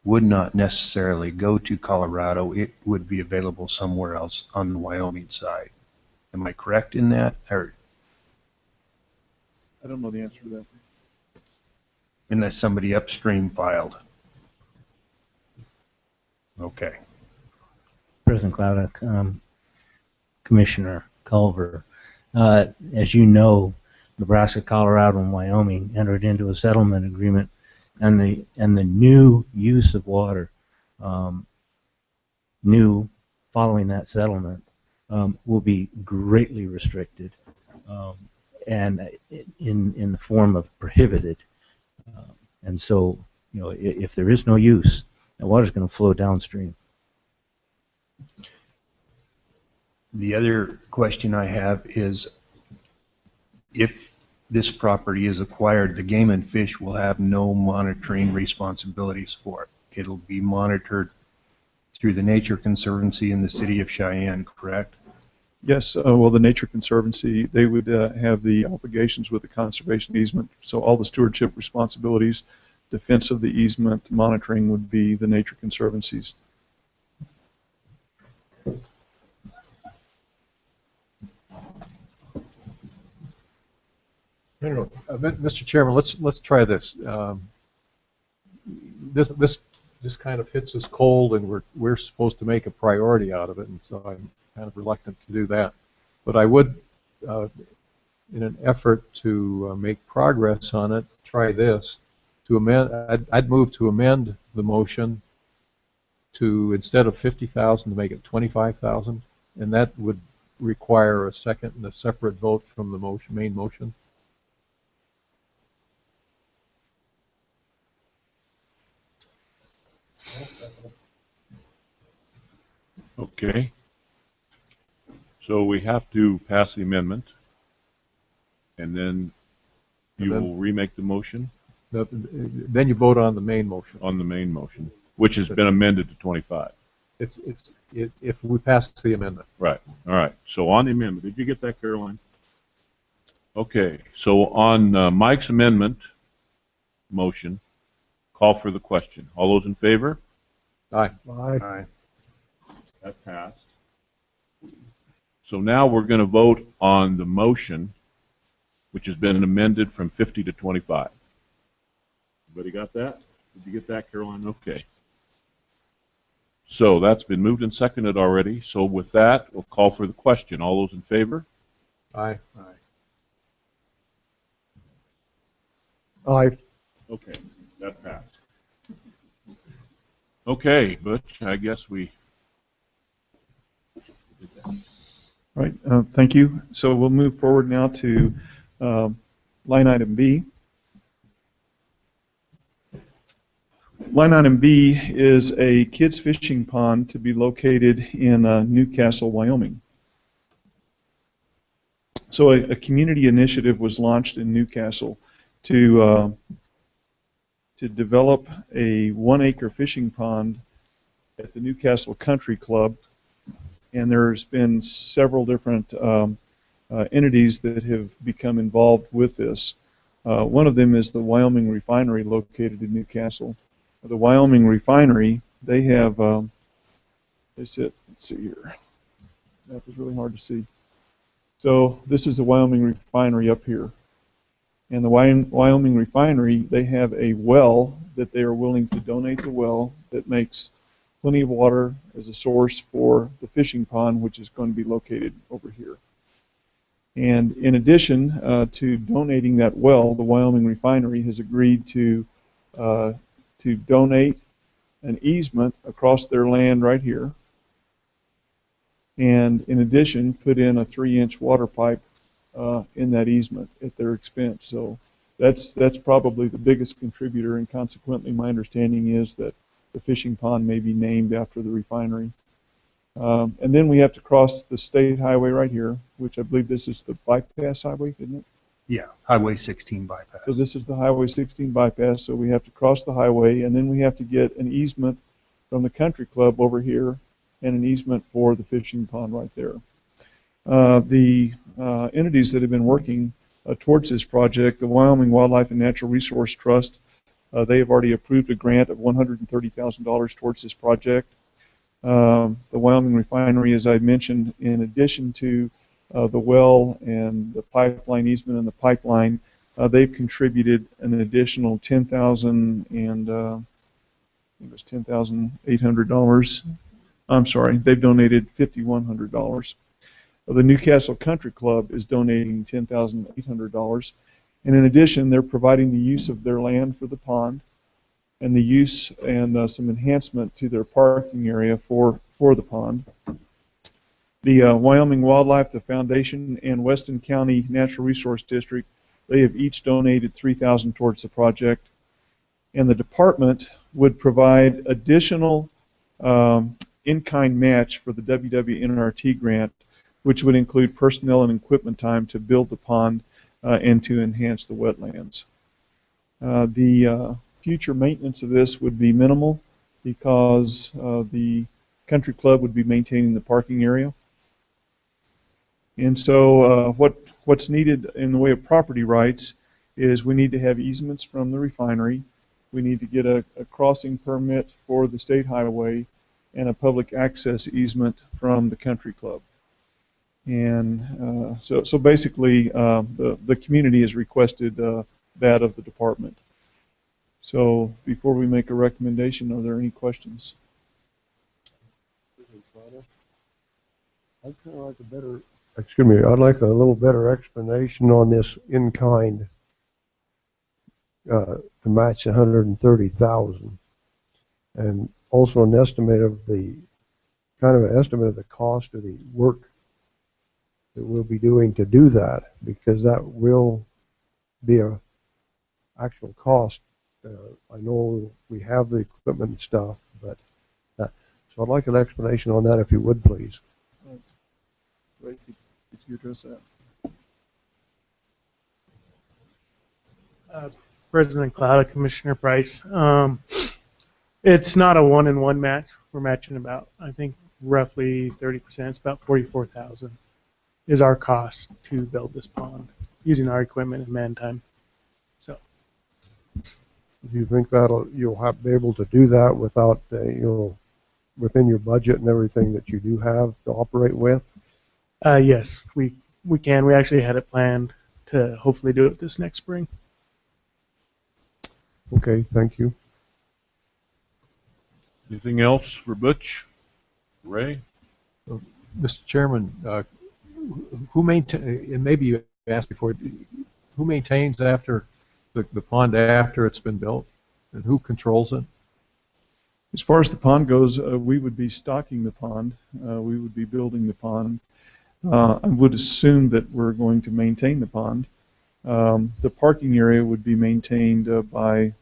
would not necessarily go to Colorado. It would be available somewhere else on the Wyoming side. Am I correct in that? Or I don't know the answer to that. unless somebody upstream filed. Okay. President Cloud, Commissioner Culver, as you know, Nebraska, Colorado, and Wyoming entered into a settlement agreement, and the new use of water, following that settlement, will be greatly restricted, and in the form of prohibited. And so, if there is no use, the water is going to flow downstream. The other question I have is, if this property is acquired, the Game and Fish will have no monitoring responsibilities for it. It'll be monitored through the Nature Conservancy in the city of Cheyenne, correct? Yes, well, the Nature Conservancy, they would have the obligations with the conservation easement, so all the stewardship responsibilities, defense of the easement, monitoring would be the Nature Conservancy's. Mr. Chairman, let's try this. This kind of hits us cold, and we're supposed to make a priority out of it, and so I'm kind of reluctant to do that. But I would, in an effort to make progress on it, try this. To amend, I'd move to amend the motion to, instead of 50,000, to make it 25,000, and that would require a second and a separate vote from the main motion. Okay. So we have to pass the amendment, and then you will remake the motion Then you vote on the main motion. on the main motion, which has been amended to 25. If we pass the amendment. Right. All right. So on the amendment, did you get that, Caroline? Okay. So on Mike's amendment motion, call for the question. All those in favor? Aye. Aye. That passed. So now we're going to vote on the motion, which has been amended from 50 to 25. Everybody got that? Did you get that, Caroline? Okay. So that's been moved and seconded already. So with that, we'll call for the question. All those in favor? Aye. Aye. Okay, that passed. Okay, Butch, I guess we did that. Right, thank you. So we'll move forward now to line item B. Line item B is a kids fishing pond to be located in Newcastle, Wyoming. So a community initiative was launched in Newcastle to develop a 1-acre fishing pond at the Newcastle Country Club, and there's been several different entities that have become involved with this. One of them is the Wyoming Refinery located in Newcastle. The Wyoming Refinery, they have, let's see here, that was really hard to see. So this is the Wyoming Refinery up here. And the Wyoming Refinery, they have a well that they are willing to donate the well that makes plenty of water as a source for the fishing pond, which is going to be located over here. And in addition to donating that well, the Wyoming Refinery has agreed to donate an easement across their land right here, and in addition put in a 3-inch water pipe in that easement at their expense. So that's probably the biggest contributor, and consequently my understanding is that the fishing pond may be named after the refinery. And then we have to cross the state highway right here, which I believe this is the bypass highway, isn't it? Yeah, Highway 16 bypass. So this is the Highway 16 bypass, so we have to cross the highway, and then we have to get an easement from the country club over here and an easement for the fishing pond right there. The entities that have been working towards this project, the Wyoming Wildlife and Natural Resource Trust, they have already approved a grant of $130,000 towards this project. The Wyoming Refinery, as I mentioned, in addition to the well and the pipeline easement and the pipeline, they've contributed an additional $10,000 and it was $10,800. I'm sorry, they've donated $5,100. The Newcastle Country Club is donating $10,800, and in addition, they're providing the use of their land for the pond and the use and some enhancement to their parking area for the pond. The Wyoming Wildlife, the Foundation, and Weston County Natural Resource District, they have each donated $3,000 towards the project, and the department would provide additional in-kind match for the WWNRT grant, which would include personnel and equipment time to build the pond and to enhance the wetlands. The future maintenance of this would be minimal because the country club would be maintaining the parking area. And so what's needed in the way of property rights is we need to have easements from the refinery, we need to get a crossing permit for the state highway, and a public access easement from the country club. And so basically the community has requested that of the department. So before we make a recommendation, are there any questions? I'd kind of like a better, excuse me, I'd like a little better explanation on this in-kind to match 130,000, and also an estimate of the cost of the work that we'll be doing to do that, because that will be a actual cost. I know we have the equipment and stuff, but So I'd like an explanation on that if you would, please. Ray, could you address that? President Cloud, Commissioner Price. It's not a one-in-one match. We're matching about, I think, roughly 30%. It's about 44,000 is our cost to build this pond using our equipment and man time. So, Do you think you'll be able to do that without within your budget and everything that you do have to operate with? yes, we can. We actually had it planned to hopefully do it this next spring. Okay, thank you. Anything else for Butch? Ray? Mr. Chairman, who maintain, and maybe you asked before, who maintains after the pond after it's been built, and who controls it? As far as the pond goes, we would be stocking the pond. We would be building the pond. I would assume that we're going to maintain the pond. The parking area would be maintained by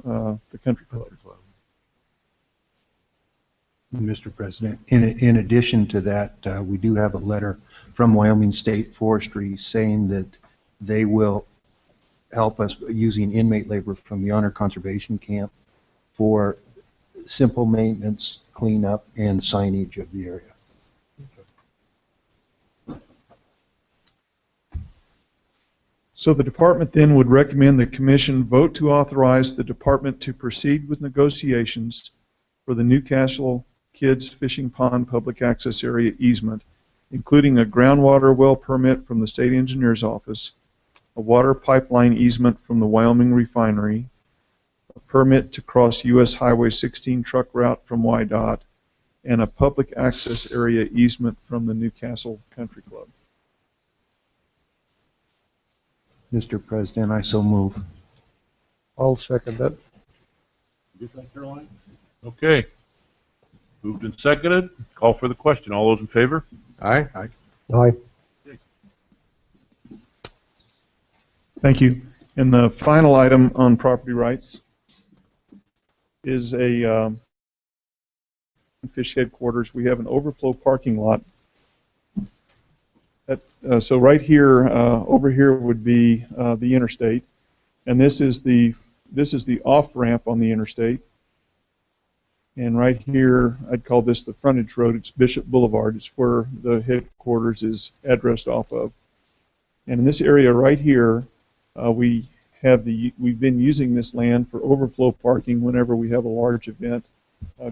the country club. Mr. President, in addition to that, we do have a letter from Wyoming State Forestry saying that they will help us using inmate labor from the Honor Conservation Camp for simple maintenance, cleanup, and signage of the area. So the department then would recommend the commission vote to authorize the department to proceed with negotiations for the Newcastle Kids Fishing Pond Public Access Area easement, including a groundwater well permit from the State Engineer's Office, a water pipeline easement from the Wyoming Refinery, a permit to cross U.S. Highway 16 truck route from WYDOT, and a public access area easement from the Newcastle Country Club. Mr. President, I so move. I'll second that. Get that, Caroline? Okay. Moved and seconded. Call for the question. All those in favor? Aye. Aye. Thank you. And the final item on property rights is a fish headquarters. We have an overflow parking lot. So right here, over here would be the interstate, and this is the off ramp on the interstate. And right here, I'd call this the frontage road. It's Bishop Boulevard. It's where the headquarters is addressed off of. And in this area right here, we've been using this land for overflow parking whenever we have a large event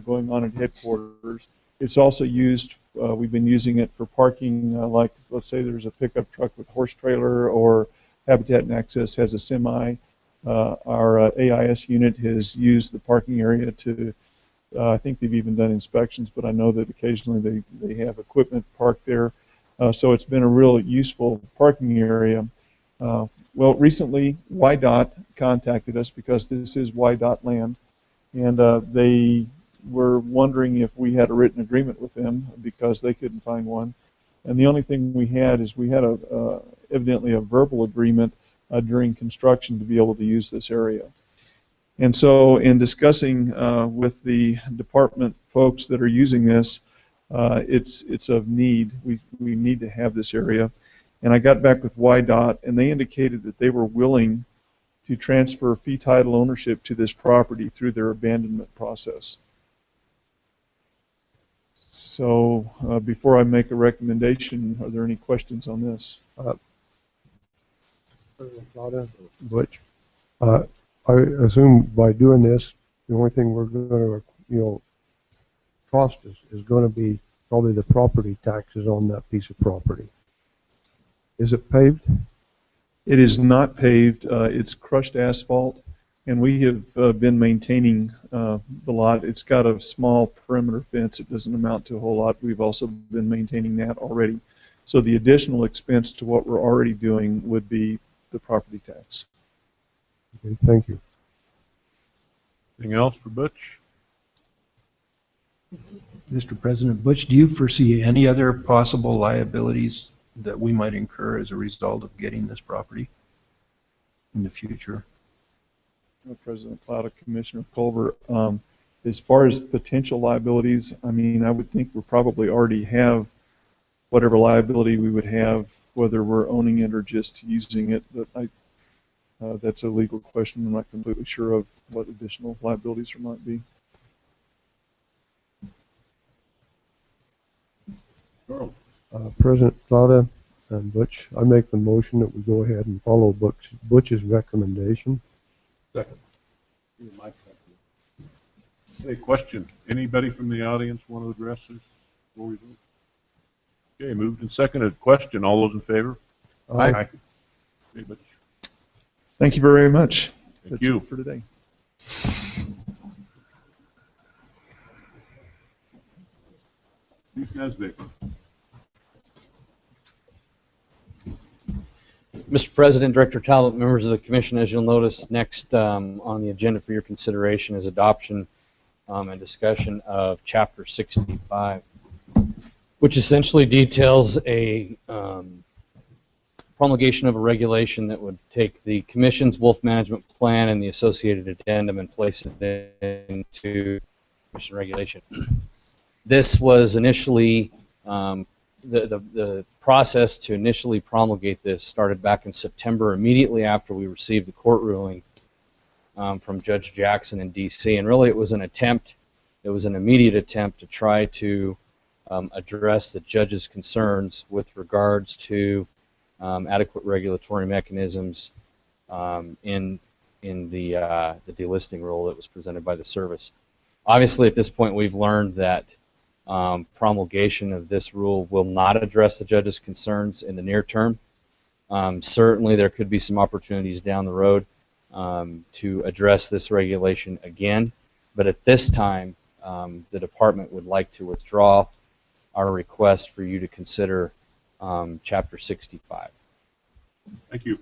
going on at headquarters. It's also used, we've been using it for parking, like let's say there's a pickup truck with horse trailer, or Habitat and Access has a semi. Our AIS unit has used the parking area to, I think they've even done inspections, but I know that occasionally they have equipment parked there. So it's been a real useful parking area. Well, recently, WYDOT contacted us because this is WYDOT land, and they were wondering if we had a written agreement with them because they couldn't find one. And the only thing we had is we had evidently a verbal agreement during construction to be able to use this area. And so in discussing with the department folks that are using this, it's of need. We need to have this area. And I got back with WYDOT, and they indicated that they were willing to transfer fee title ownership to this property through their abandonment process. So before I make a recommendation, are there any questions on this? Butch, I assume by doing this, the only thing we're going to, cost is going to be probably the property taxes on that piece of property. Is it paved? It is not paved. It's crushed asphalt, and we have been maintaining the lot. It's got a small perimeter fence. It doesn't amount to a whole lot. We've also been maintaining that already. So the additional expense to what we're already doing would be the property tax. Okay, thank you. Anything else for Butch? Mr. President, Butch, do you foresee any other possible liabilities that we might incur as a result of getting this property in the future? President Cloud, Commissioner Culver, As far as potential liabilities, I mean, I would think we probably already have whatever liability we would have, whether we're owning it or just using it. But that's a legal question. I'm not completely sure of what additional liabilities there might be. President Claudia and Butch, I make the motion that we go ahead and follow Butch's recommendation. Second. Any question? Anybody from the audience want to address this before we vote? Okay, moved and seconded. Question. All those in favor? Aye. Okay, Butch. Thank you very much. Thank That's you. it for today. Chief Nesbitt. Mr. President, Director Talbot, members of the Commission, as you'll notice, next on the agenda for your consideration is adoption and discussion of Chapter 65, which essentially details a promulgation of a regulation that would take the Commission's wolf management plan and the associated addendum and place it into Commission regulation. This was initially the process to initially promulgate this started back in September, immediately after we received the court ruling from Judge Jackson in D.C. And really, it was an immediate attempt to try to address the judge's concerns with regards to adequate regulatory mechanisms in the delisting rule that was presented by the service. Obviously, at this point, we've learned that promulgation of this rule will not address the judge's concerns in the near term. Certainly, there could be some opportunities down the road to address this regulation again, but at this time, the department would like to withdraw our request for you to consider Chapter 65. Thank you.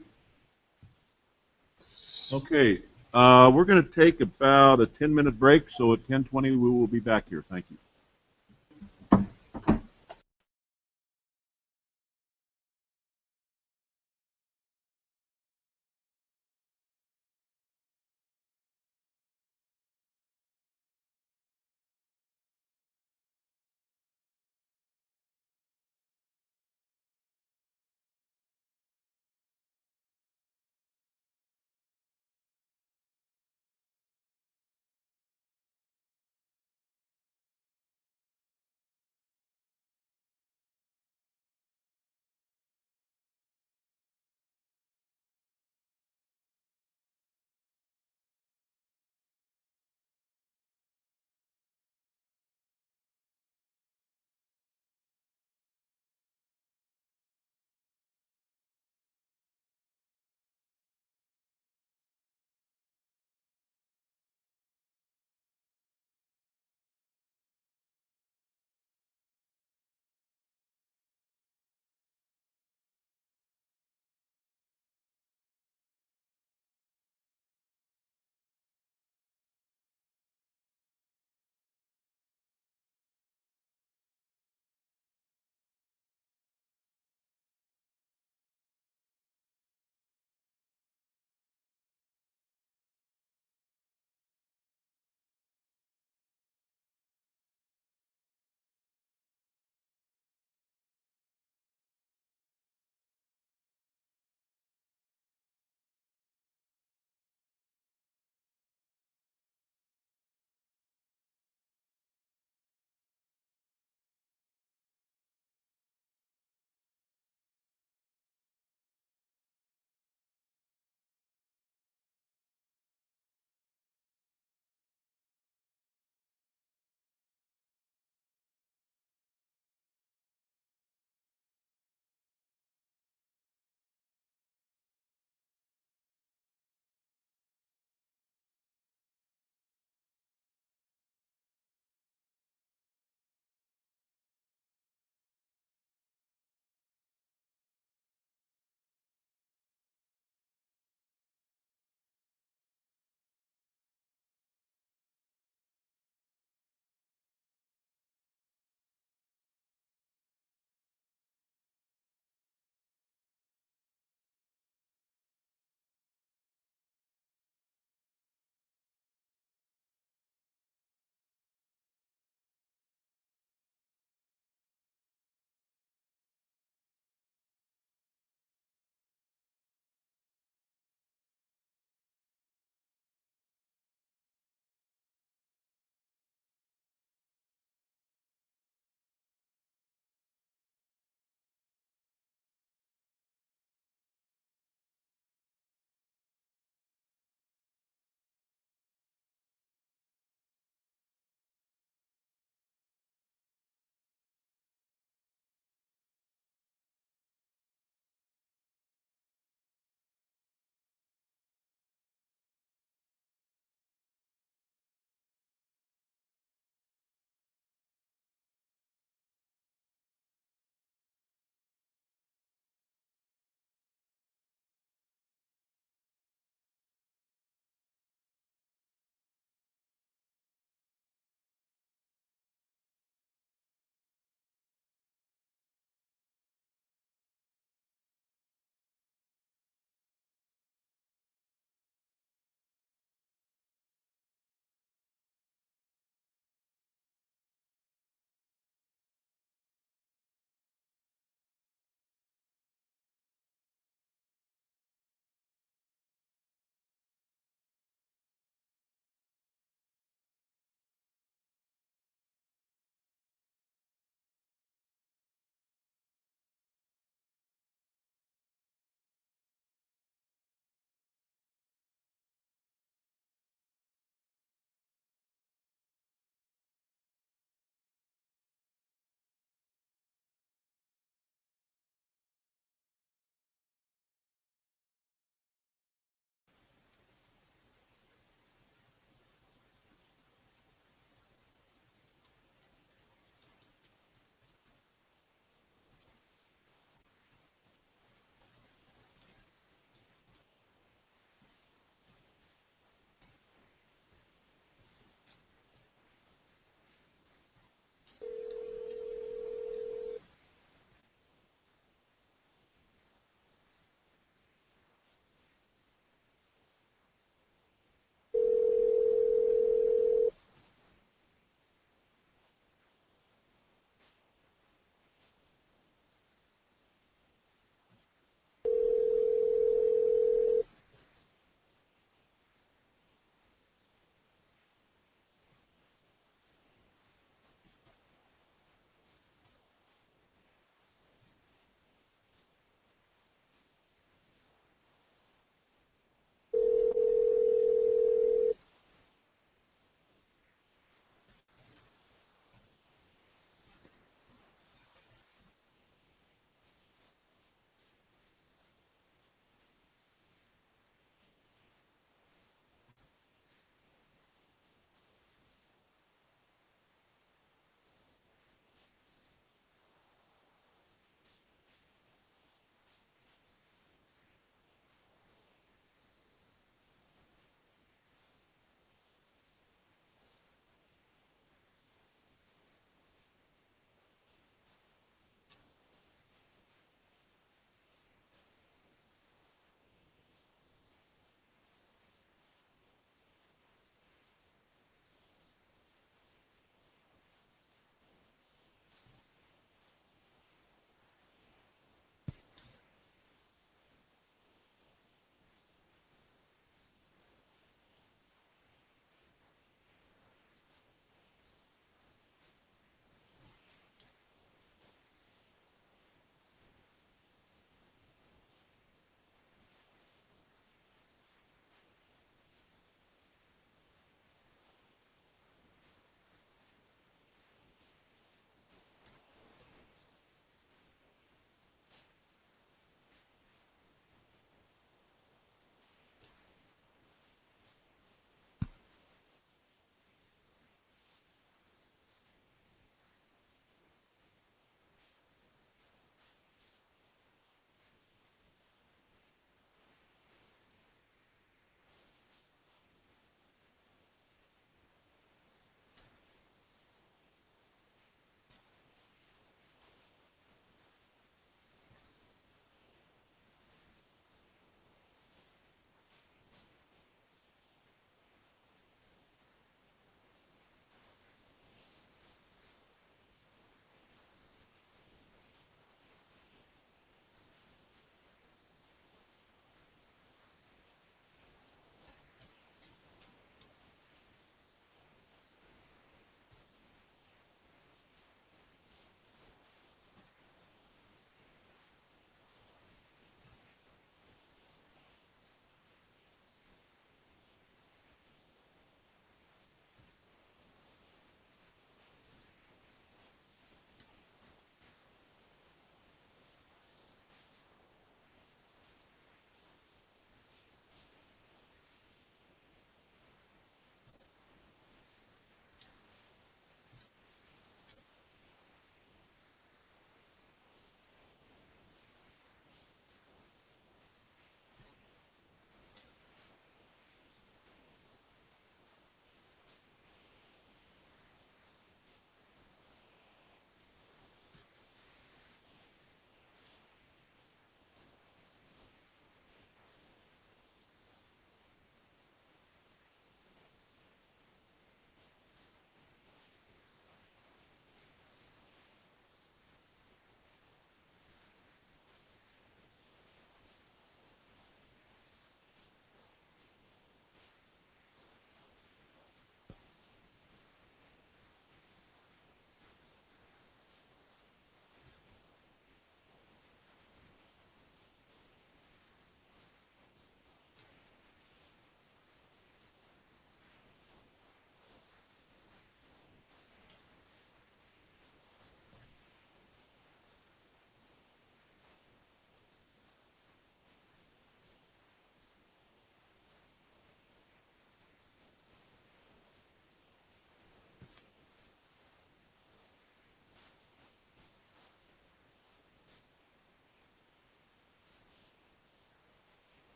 Okay, we're going to take about a 10-minute break, so at 10:20 we will be back here. Thank you.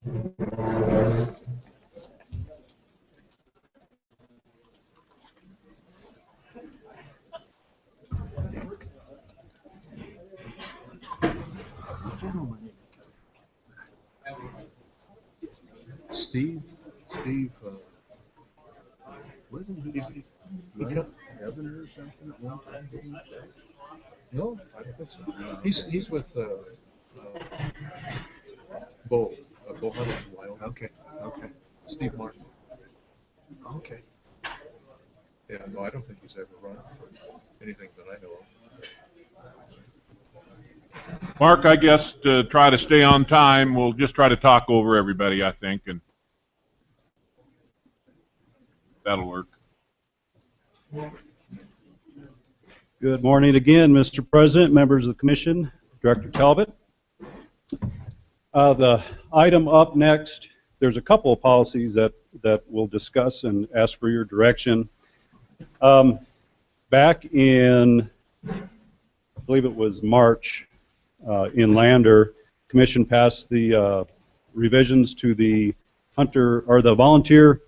Steve, wasn't he governor or something at one time? No, I don't think so. He's with Bo Hunters in Wyoming. Okay. Steve Martin. Okay. Yeah, no, I don't think he's ever run for anything that I know of. Mark, I guess to try to stay on time, we'll just try to talk over everybody, I think, and that'll work. Good morning again, Mr. President, members of the Commission, Director Talbot. The item up next, there's a couple of policies that we'll discuss and ask for your direction. Back in, I believe it was March, in Lander, Commission passed the revisions to the volunteer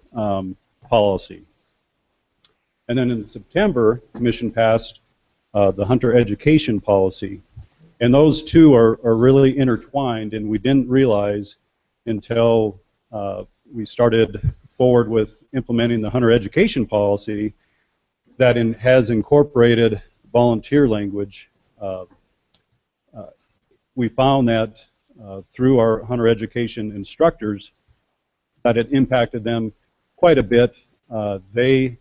policy. And then in September, Commission passed the hunter education policy. And those two are really intertwined, and we didn't realize until we started forward with implementing the hunter education policy that has incorporated volunteer language. We found that through our hunter education instructors that it impacted them quite a bit. They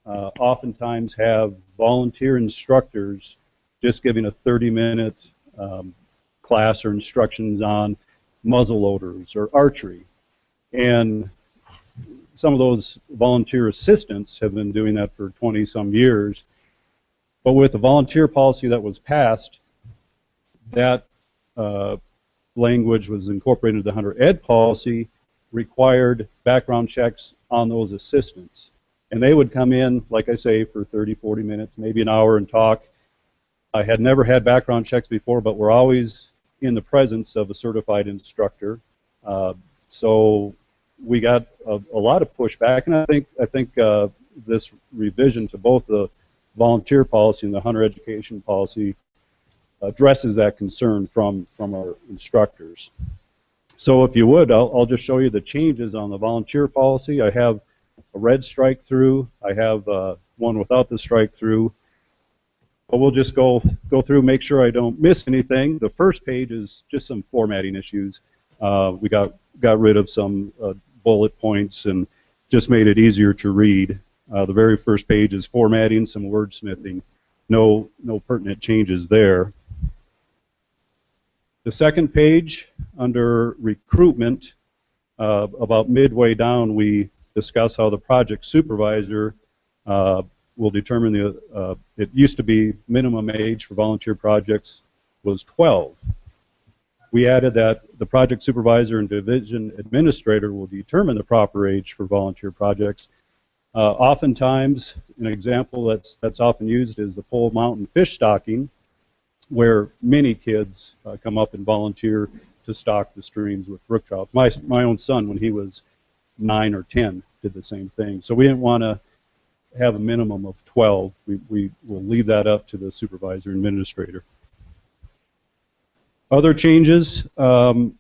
oftentimes have volunteer instructors just giving a 30-minute class or instructions on muzzle loaders or archery. And some of those volunteer assistants have been doing that for 20-some years. But with the volunteer policy that was passed, that language was incorporated into the hunter ed policy, required background checks on those assistants. And they would come in, like I say, for 30, 40 minutes, maybe an hour and talk. I had never had background checks before, but we're always in the presence of a certified instructor. So we got a lot of pushback, and I think this revision to both the volunteer policy and the hunter education policy addresses that concern from our instructors. So if you would, I'll just show you the changes on the volunteer policy. I have a red strike through. I have one without the strike through. But we'll just go through, make sure I don't miss anything. The first page is just some formatting issues. We got rid of some bullet points and just made it easier to read. The very first page is formatting, some wordsmithing. No pertinent changes there. The second page, under recruitment, about midway down, we discuss how the project supervisor will determine it used to be minimum age for volunteer projects was 12. We added that the project supervisor and division administrator will determine the proper age for volunteer projects. Oftentimes, an example that's often used is the Pole Mountain fish stocking, where many kids come up and volunteer to stock the streams with brook trout. My own son, when he was 9 or 10, did the same thing. So we didn't want to have a minimum of 12. We will leave that up to the supervisor and administrator. Other changes, in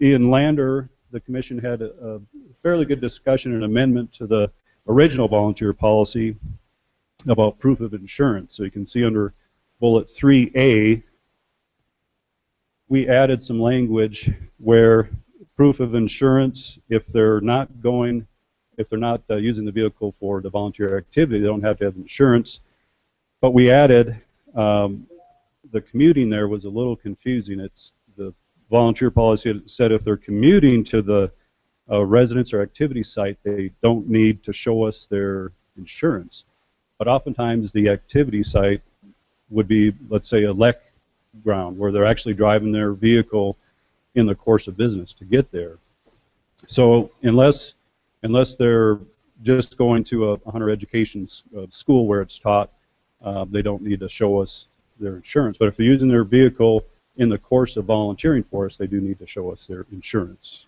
Lander, the Commission had a fairly good discussion and amendment to the original volunteer policy about proof of insurance. So you can see under bullet 3A, we added some language where proof of insurance, if they're not using the vehicle for the volunteer activity, they don't have to have insurance. But we added the commuting there was a little confusing. It's the volunteer policy said if they're commuting to the residence or activity site, they don't need to show us their insurance. But oftentimes the activity site would be, let's say, a lek ground where they're actually driving their vehicle in the course of business to get there. So unless they're just going to a hunter education school where it's taught, they don't need to show us their insurance. But if they're using their vehicle in the course of volunteering for us, they do need to show us their insurance.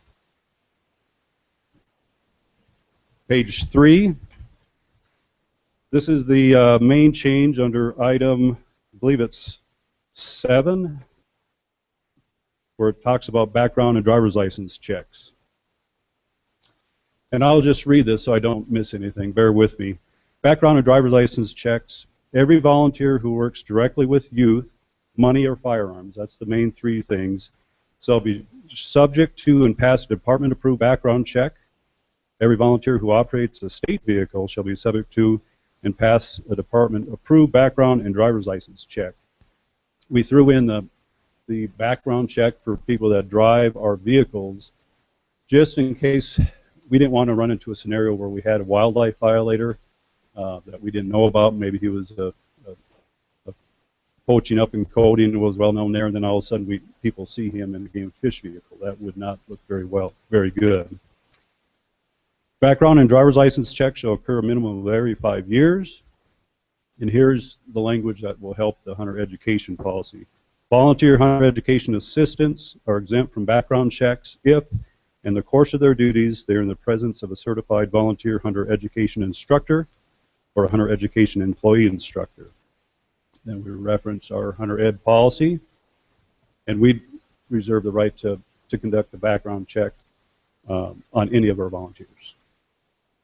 Page 3. This is the main change under item, I believe it's 7, where it talks about background and driver's license checks. And I'll just read this so I don't miss anything. Bear with me. Background and driver's license checks. Every volunteer who works directly with youth, money, or firearms, that's the main 3 things, shall be subject to and pass a department-approved background check. Every volunteer who operates a state vehicle shall be subject to and pass a department-approved background and driver's license check. We threw in the background check for people that drive our vehicles just in case we didn't want to run into a scenario where we had a wildlife violator that we didn't know about. Maybe he was poaching up and coding and was well known there, and then all of a sudden people see him in a game fish vehicle. That would not look very good. Background and driver's license check shall occur a minimum of every 5 years. And here's the language that will help the hunter education policy. Volunteer hunter education assistants are exempt from background checks if, in the course of their duties, they are in the presence of a certified volunteer hunter education instructor or a hunter education employee instructor. Then we reference our hunter ed policy, and we reserve the right to conduct a background check on any of our volunteers.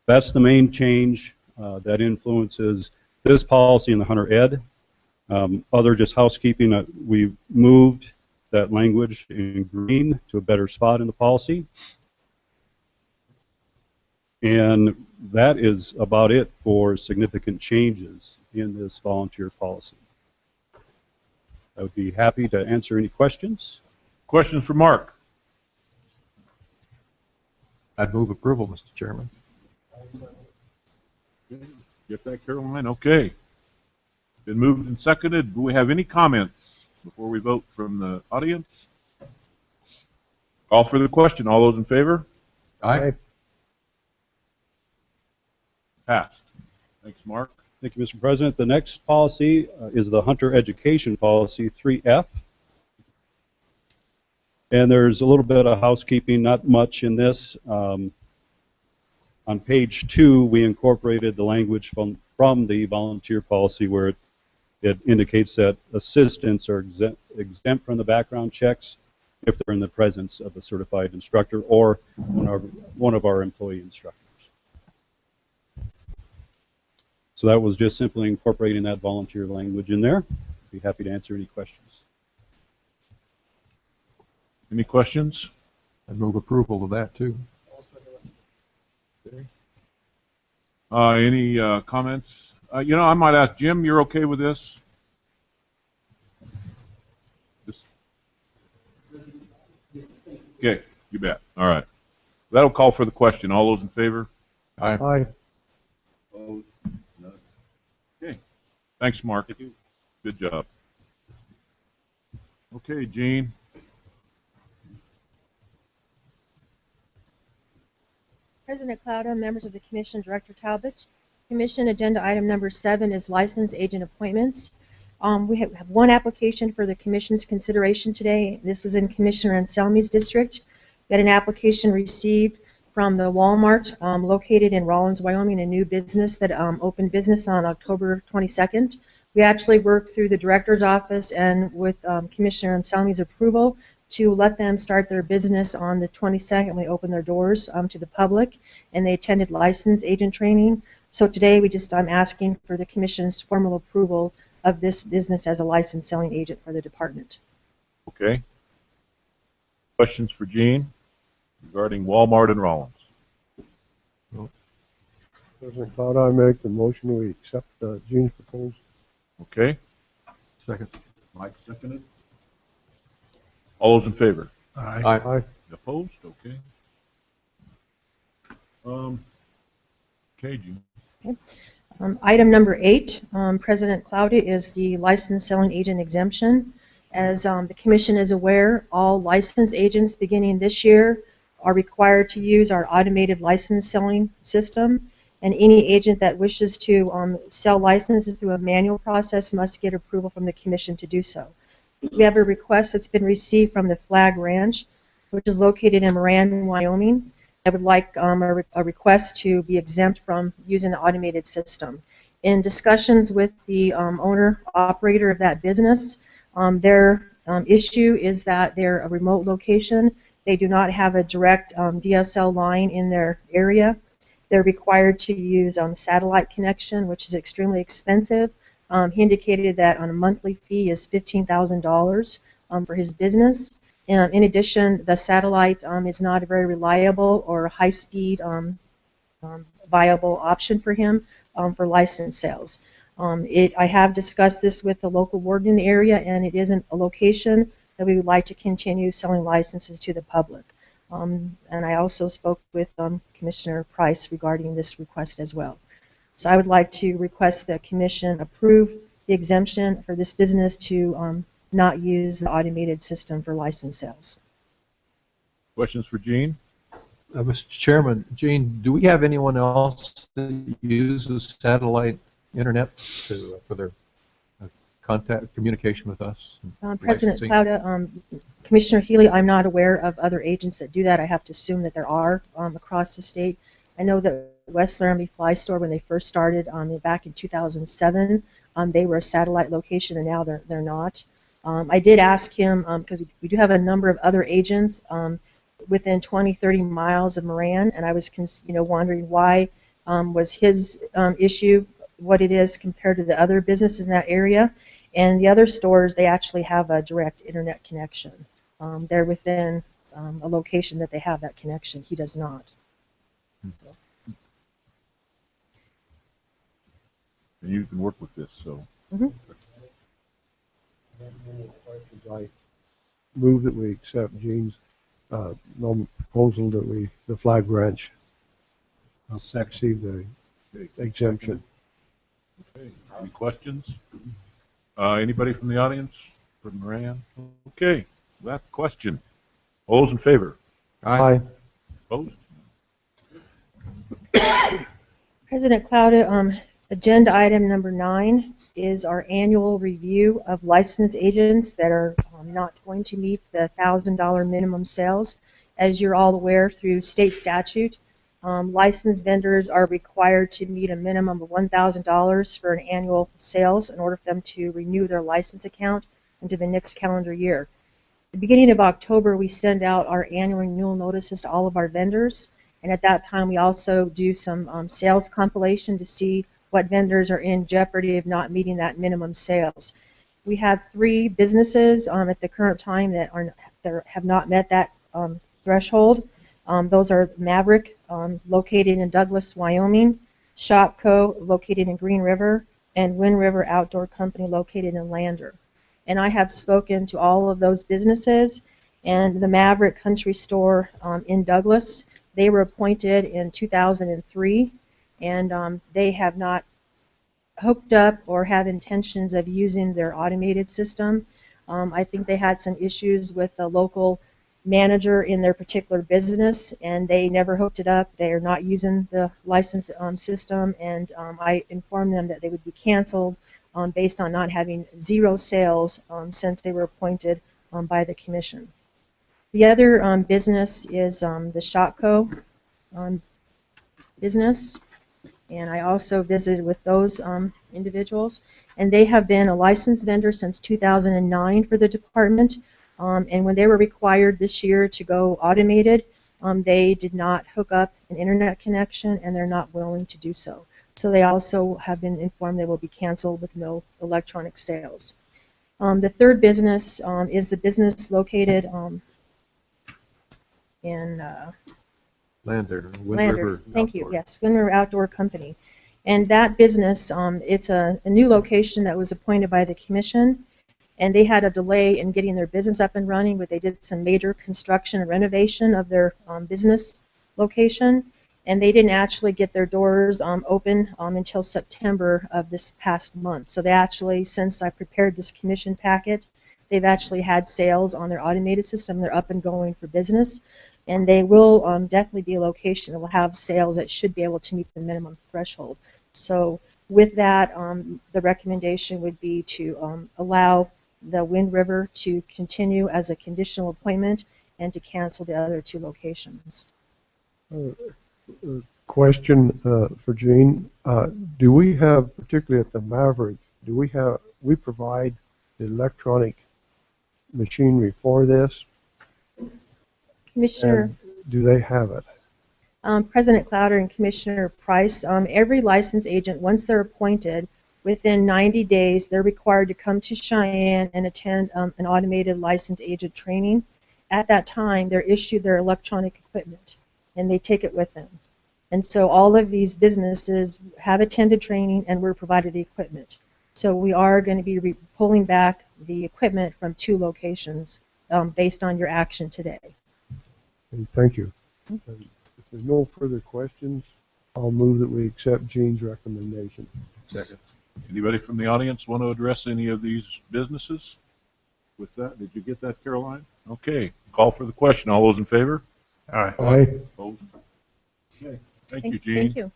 That's the main change that influences this policy in the hunter ed. Other just housekeeping, we moved that language in green to a better spot in the policy. And that is about it for significant changes in this volunteer policy. I would be happy to answer any questions. Questions for Mark? I'd move approval, Mr. Chairman. Get that, Caroline? Okay. Been moved and seconded. Do we have any comments before we vote from the audience? Call for the question. All those in favor? Aye. Passed. Thanks, Mark. Thank you, Mr. President. The next policy is the Hunter Education Policy 3F. And there's a little bit of housekeeping, not much in this. On page 2, we incorporated the language from the volunteer policy where it indicates that assistants are exempt from the background checks if they're in the presence of a certified instructor or one of our employee instructors. So that was just simply incorporating that volunteer language in there. Be happy to answer any questions. Any questions? I'd move approval of that too. Okay. Any comments? You know, I might ask Jim, you're okay with this? Okay, you bet. All right. That'll call for the question. All those in favor? Aye. Aye. Opposed? None. Okay. Thanks, Mark. Good job. Okay, Gene. President Clouda, members of the Commission, Director Talbot. Commission agenda item number 7 is license agent appointments. We have one application for the Commission's consideration today. This was in Commissioner Anselmi's district. We had an application received from the Walmart located in Rawlins, Wyoming, a new business that opened business on October 22nd. We actually worked through the director's office and with Commissioner Anselmi's approval to let them start their business on the 22nd. We opened their doors to the public, and they attended license agent training. So today I'm asking for the Commission's formal approval of this business as a licensed selling agent for the department. Okay. Questions for Gene regarding Walmart and Rollins? President Cloud, I make the motion we accept Gene's proposal. Okay. Second. Mike seconded. All those in favor? Aye. Aye. Opposed? Okay. Okay, Gene. Okay. Item number 8, President Cloudy, is the licensed selling agent exemption. As the Commission is aware, all licensed agents beginning this year are required to use our automated license selling system, and any agent that wishes to sell licenses through a manual process must get approval from the Commission to do so. We have a request that's been received from the Flag Ranch, which is located in Moran, Wyoming. I would like a request to be exempt from using the automated system. In discussions with the owner-operator of that business, their issue is that they're a remote location. They do not have a direct DSL line in their area. They're required to use satellite connection, which is extremely expensive. He indicated that on a monthly fee is $15,000 for his business. In addition, the satellite is not a very reliable or high-speed viable option for him for license sales. I have discussed this with the local warden in the area, and it isn't a location that we would like to continue selling licenses to the public. And I also spoke with Commissioner Price regarding this request as well. So I would like to request that Commission approve the exemption for this business to not use the automated system for license sales. Questions for Gene? Mr. Chairman, Gene, do we have anyone else that uses satellite internet for their contact communication with us? President licensing? Clouda, Commissioner Healy, I'm not aware of other agents that do that. I have to assume that there are across the state. I know that West Laramie Fly Store, when they first started back in 2007, they were a satellite location, and now they're not. I did ask him, because we do have a number of other agents within 20, 30 miles of Moran, and I was wondering why was his issue what it is compared to the other businesses in that area. And the other stores, they actually have a direct internet connection. They're within a location that they have that connection. He does not. And you can work with this, so. I move that we accept Gene's proposal that the Flag Ranch receive the exemption. Okay. Any questions? Anybody from the audience? For Moran? Okay. That question. All those in favor? Aye. Opposed? President Clouda, agenda item number 9 is our annual review of licensed agents that are not going to meet the $1,000 minimum sales. As you're all aware, through state statute, licensed vendors are required to meet a minimum of $1,000 for an annual sales in order for them to renew their license account into the next calendar year. At the beginning of October, we send out our annual renewal notices to all of our vendors, and at that time we also do some sales compilation to see what vendors are in jeopardy of not meeting that minimum sales. We have 3 businesses at the current time that have not met that threshold. Those are Maverick, located in Douglas, Wyoming, Shopco, located in Green River, and Wind River Outdoor Company, located in Lander. And I have spoken to all of those businesses, and the Maverick Country Store in Douglas, they were appointed in 2003, and they have not hooked up or have intentions of using their automated system. I think they had some issues with the local manager in their particular business, and they never hooked it up. They are not using the license system, and I informed them that they would be canceled based on not having 0 sales since they were appointed by the commission. The other business is the Shopco business, and I also visited with those individuals, and they have been a licensed vendor since 2009 for the department. And when they were required this year to go automated, they did not hook up an internet connection, and they're not willing to do so. So they also have been informed they will be canceled with no electronic sales. The third business is the business located in Lander, Wind Lander. River. Thank you. Yes, Wind River Outdoor Company. And that business, it's a new location that was appointed by the commission. And they had a delay in getting their business up and running, but they did some major construction and renovation of their business location, and they didn't actually get their doors open until September of this past month. So they actually, since I prepared this commission packet, they've actually had sales on their automated system. They're up and going for business, and they will definitely be a location that will have sales that should be able to meet the minimum threshold. So with that, the recommendation would be to allow the Wind River to continue as a conditional appointment and to cancel the other 2 locations. Question for Gene. Do we have, particularly at the Maverick, we provide the electronic machinery for this? Commissioner, And do they have it? President Clouder and Commissioner Price, every license agent, once they're appointed, within 90 days, they're required to come to Cheyenne and attend an automated license agent training. At that time, they're issued their electronic equipment, and they take it with them. And so all of these businesses have attended training, and we're provided the equipment. So we are going to be pulling back the equipment from 2 locations based on your action today. Okay, thank you. And if there's no further questions, I'll move that we accept Gene's recommendation. Second. Anybody from the audience want to address any of these businesses? With that, did you get that, Caroline? Okay, call for the question. All those in favor? Aye. Opposed? Okay, thank you, Gene. Thank you.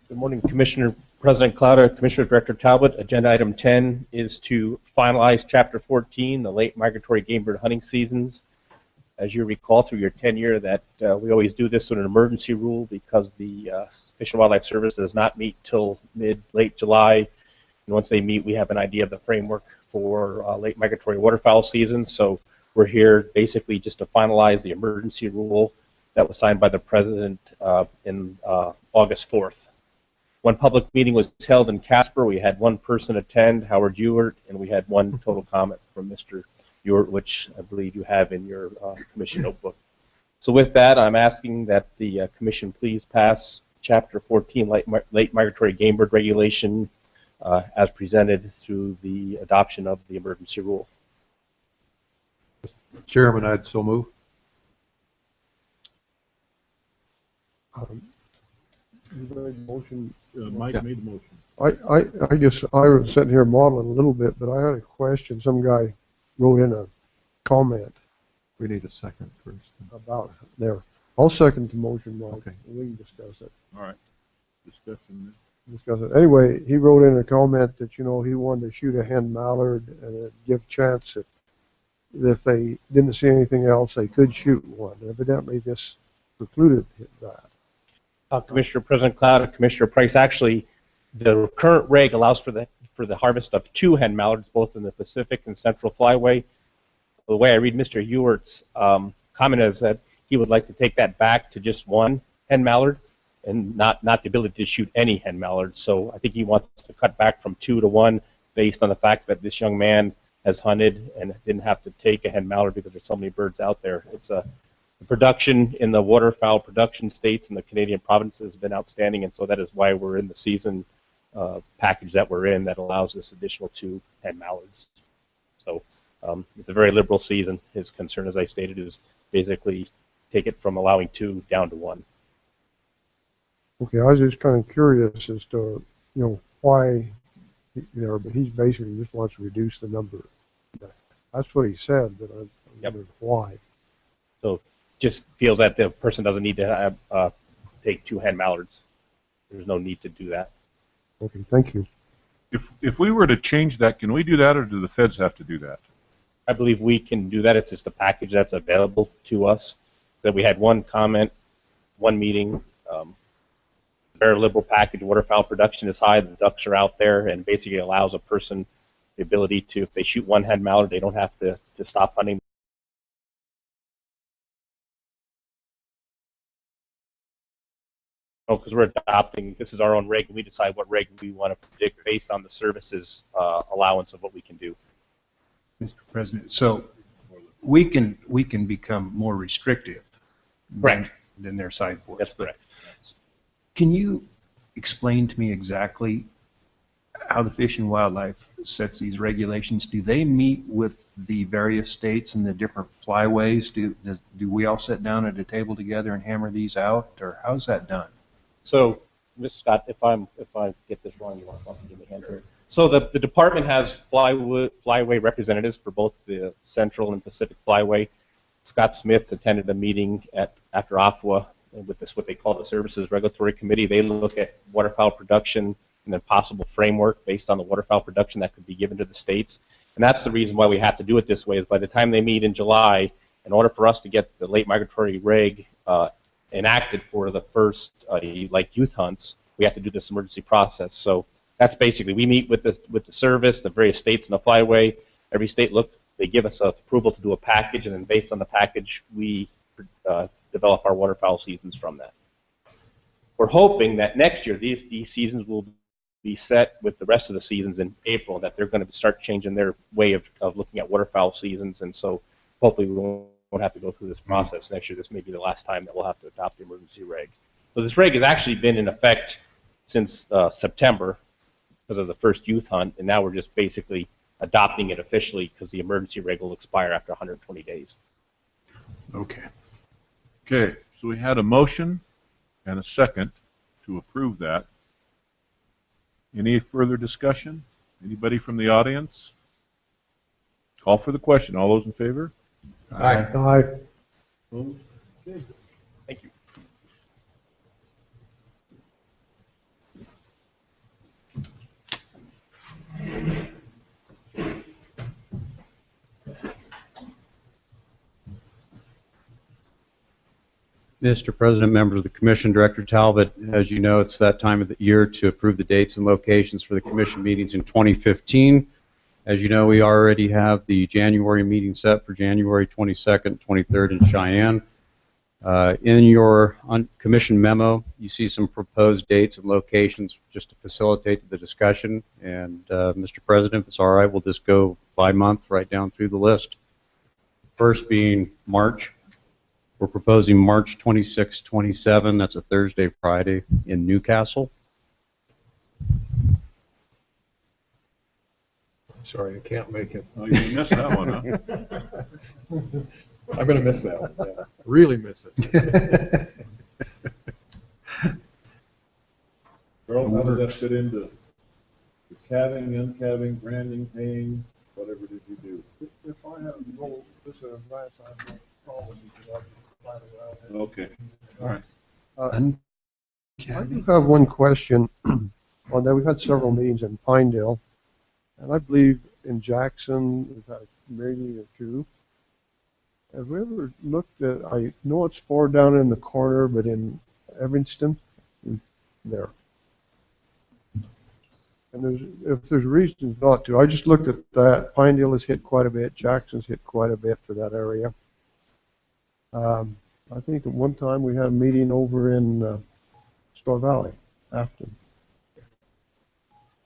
Good morning, Commissioner President Clouder, Commissioner Director Talbot. Agenda item 10 is to finalize Chapter 14, the late migratory game bird hunting seasons. As you recall through your tenure that we always do this on an emergency rule because the Fish and Wildlife Service does not meet till late July. And once they meet, we have an idea of the framework for late migratory waterfowl season. So we're here basically just to finalize the emergency rule that was signed by the President in August 4th. One public meeting was held in Casper. We had 1 person attend, Howard Ewart, and we had 1 total comment from Mr. Ewart, which I believe you have in your commission notebook. So with that, I'm asking that the commission please pass Chapter 14, late migratory game bird regulation, as presented through the adoption of the emergency rule. Chairman, I'd so move. You made a motion. Mike made the motion. I was sitting here modeling a little bit, but I had a question. Some guy wrote in a comment. We need a second first. About there. I'll second the motion, Mike. Okay. We can discuss it. All right. Discussion. Discuss it. Anyway, he wrote in a comment that, he wanted to shoot a hen mallard and give chance that if they didn't see anything else, they could shoot one. Evidently, this precluded that. Commissioner President Cloud and Commissioner Price, actually, the current reg allows for the harvest of 2 hen mallards, both in the Pacific and Central Flyway. The way I read Mr. Ewart's comment is that he would like to take that back to just 1 hen mallard and not the ability to shoot any hen mallards. So I think he wants to cut back from 2 to 1 based on the fact that this young man has hunted and didn't have to take a hen mallard because there's so many birds out there. It's the production in the waterfowl production states and the Canadian provinces has been outstanding, and so that is why we're in the season package that we're in that allows this additional 2 hen mallards. So it's a very liberal season. His concern, as I stated, is basically take it from allowing 2 down to 1. Okay, I was just kind of curious as to, why, but he basically just wants to reduce the number. That's what he said, but I wondered why. So just feels that the person doesn't need to have, take 2 hen mallards. There's no need to do that. Okay, thank you. If we were to change that, can we do that, or do the feds have to do that? I believe we can do that. It's just a package that's available to us. That we had 1 comment, 1 meeting. Very liberal package. Waterfowl production is high. The ducks are out there, and basically allows a person the ability to, if they shoot 1 hen mallard, they don't have to stop hunting. Because we're adopting, this is our own reg, and we decide what reg we want to predict based on the services allowance of what we can do. Mr. President, so we can become more restrictive than their side force. That's correct. Can you explain to me exactly how the Fish and Wildlife sets these regulations? Do they meet with the various states and the different flyways? Do we all sit down at a table together and hammer these out, or how's that done? So, Ms. Scott, if I get this wrong, you want to give me a hand here. So the department has flyway representatives for both the Central and Pacific Flyway. Scott Smith attended a meeting after AFWA with this what they call the Services Regulatory Committee. They look at waterfowl production and then possible framework based on the waterfowl production that could be given to the states. And that's the reason why we have to do it this way, is by the time they meet in July, in order for us to get the late migratory reg enacted for the first like youth hunts, we have to do this emergency process. So that's basically, we meet with the service, the various states in the flyway. Every state they give us approval to do a package, and then based on the package, we develop our waterfowl seasons from that. We're hoping that next year these seasons will be set with the rest of the seasons in April, that they're going to start changing their way of looking at waterfowl seasons, and so hopefully we won't have to go through this process next year. This may be the last time that we'll have to adopt the emergency reg. So this reg has actually been in effect since September because of the first youth hunt, and now we're just basically adopting it officially because the emergency reg will expire after 120 days. Okay. Okay, so we had a motion and a second to approve that. Any further discussion? Anybody from the audience? Call for the question. All those in favor? Aye. Aye. Opposed? Okay. Thank you. Mr. President, members of the Commission, Director Talbot, as you know, it's that time of the year to approve the dates and locations for the Commission meetings in 2015. As you know, we already have the January meeting set for January 22nd, 23rd in Cheyenne. In your Commission memo, you see some proposed dates and locations just to facilitate the discussion. And Mr. President, if it's all right, we'll just go by month right down through the list. First being March. We're proposing March 26, 27. That's a Thursday, Friday in Newcastle. Sorry, I can't make it. Oh, you missed that one, huh? I'm going to miss that one. Yeah. Really miss it. Earl, how did that fit into the calving, uncalving, branding, haying, whatever did you do? If I have to go this at a glance, I have no problem because I can find it out. Okay. All right. I do have one question on that. We've had several meetings in Pinedale, and I believe in Jackson we've had maybe or two. Have we ever looked at, I know it's far down in the corner, but in Evanston, there. And if there's reasons not to, I just looked at that. Pinedale has hit quite a bit. Jackson's hit quite a bit for that area. I think at one time we had a meeting over in Store Valley, Afton.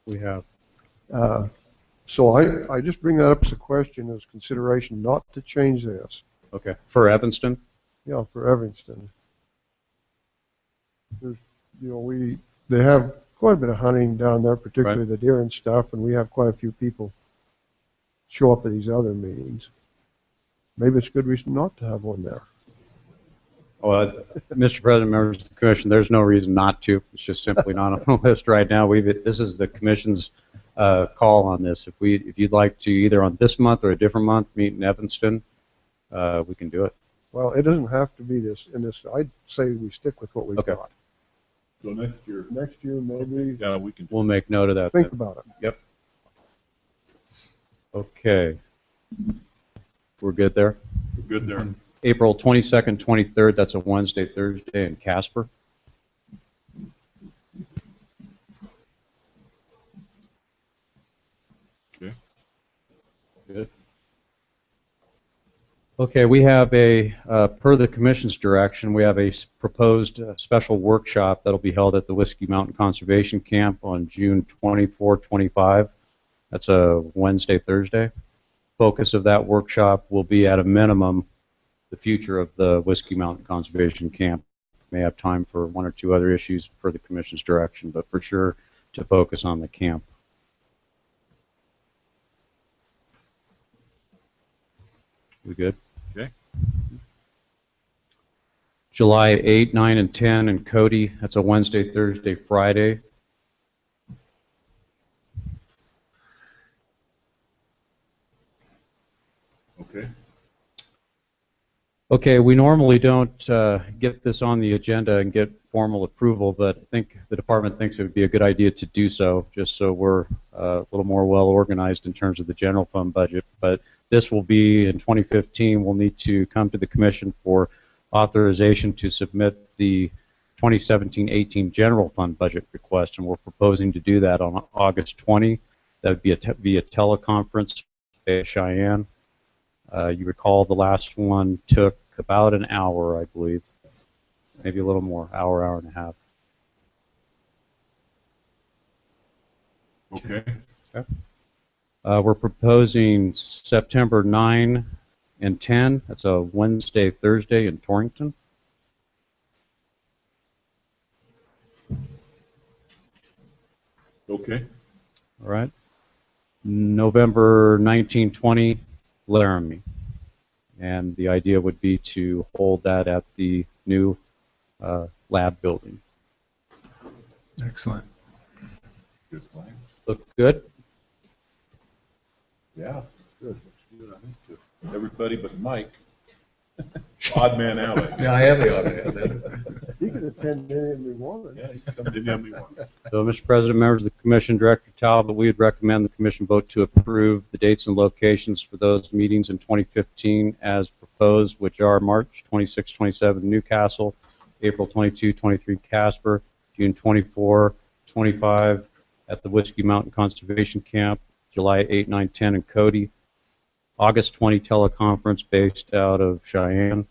We have. So I just bring that up as a question, as consideration, not to change this. Okay. For Evanston? Yeah, for Evanston. There's, they have quite a bit of hunting down there, particularly the deer and stuff, and we have quite a few people show up at these other meetings. Maybe it's a good reason not to have one there. Well, Mr. President, members of the Commission, there's no reason not to. It's just simply not on the list right now. This is the Commission's call on this. If you'd like to, either on this month or a different month, meet in Evanston, we can do it. Well, it doesn't have to be this. I'd say we stick with what we've got. So next year. Next year, maybe. Yeah, we can. We'll make note of that. Think about it. Yep. Okay. We're good there? We're good there. April 22nd, 23rd, that's a Wednesday, Thursday in Casper. Okay. Good. Okay, we have per the Commission's direction, we have a proposed special workshop that'll be held at the Whiskey Mountain Conservation Camp on June 24, 25. That's a Wednesday, Thursday. Focus of that workshop will be, at a minimum, the future of the Whiskey Mountain Conservation Camp. May have time for one or two other issues per the Commission's direction, but for sure to focus on the camp. We good? Okay. July 8, 9, and 10 in Cody. That's a Wednesday, Thursday, Friday. Okay. Okay, we normally don't get this on the agenda and get formal approval, but I think the department thinks it would be a good idea to do so, just so we're a little more well organized in terms of the general fund budget. But this will be in 2015. We'll need to come to the commission for authorization to submit the 2017-18 general fund budget request, and we're proposing to do that on August 20. That would be via teleconference via Cheyenne. You recall the last one took about an hour, I believe, maybe a little more, hour and a half. Okay. Okay. We're proposing September 9 and 10. That's a Wednesday, Thursday in Torrington. Okay. All right. November 19, 20, Laramie. And the idea would be to hold that at the new lab building. Excellent. Good plan. Look good? Yeah, good. Looks good, I think, to everybody but Mike. Odd man out. Yeah, I am the odd man. He could attend any we wanted. Yeah, he could come to any we wanted. So, Mr. President, members of the Commission, Director Talbot, we would recommend the Commission vote to approve the dates and locations for those meetings in 2015 as proposed, which are March 26, 27, Newcastle, April 22, 23, Casper, June 24, 25 at the Whiskey Mountain Conservation Camp, July 8, 9, 10 in Cody, August 20 teleconference based out of Cheyenne,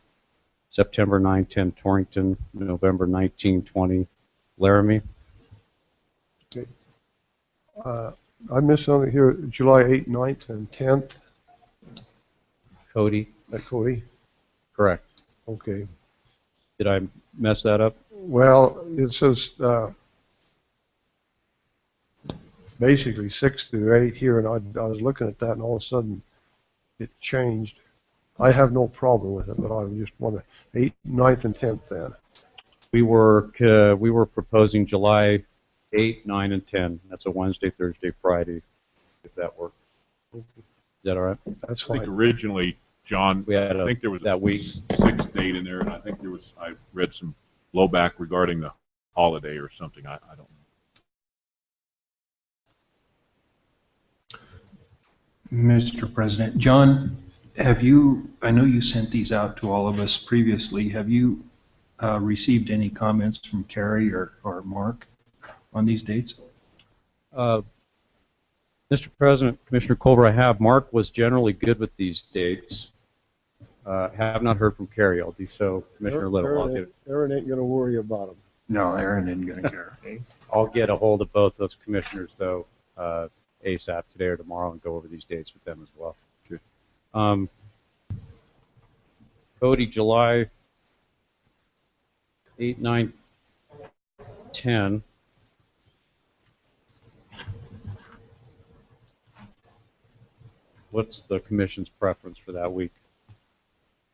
September 9, 10 Torrington, November 19, 20 Laramie. Okay. I missed something here, July 8th, 9th, and 10th. Cody. At Cody? Correct. Okay. Did I mess that up? Well, it says basically 6 to 8 here, and I was looking at that, and all of a sudden it changed. I have no problem with it, but I just want to 8th, 9th, and 10th then. We were proposing July 8, 9, and 10. That's a Wednesday, Thursday, Friday, if that works. Is that all right? That's I think fine. originally, John, We had I think there was that a week. 6th date in there, and I think I read some blowback regarding the holiday or something. I don't know. Mr. President, John, I know you sent these out to all of us previously. Have you received any comments from Carrie or Mark on these dates? Mr. President, Commissioner Culver, I have. Mark was generally good with these dates. Have not heard from Carrie. I'll do so. Commissioner Little. Aaron ain't going to worry about them. No, Aaron isn't going to care. I'll get a hold of both those commissioners, though, ASAP today or tomorrow and go over these dates with them as well. Sure. Cody, July 8, 9, 10. What's the commission's preference for that week?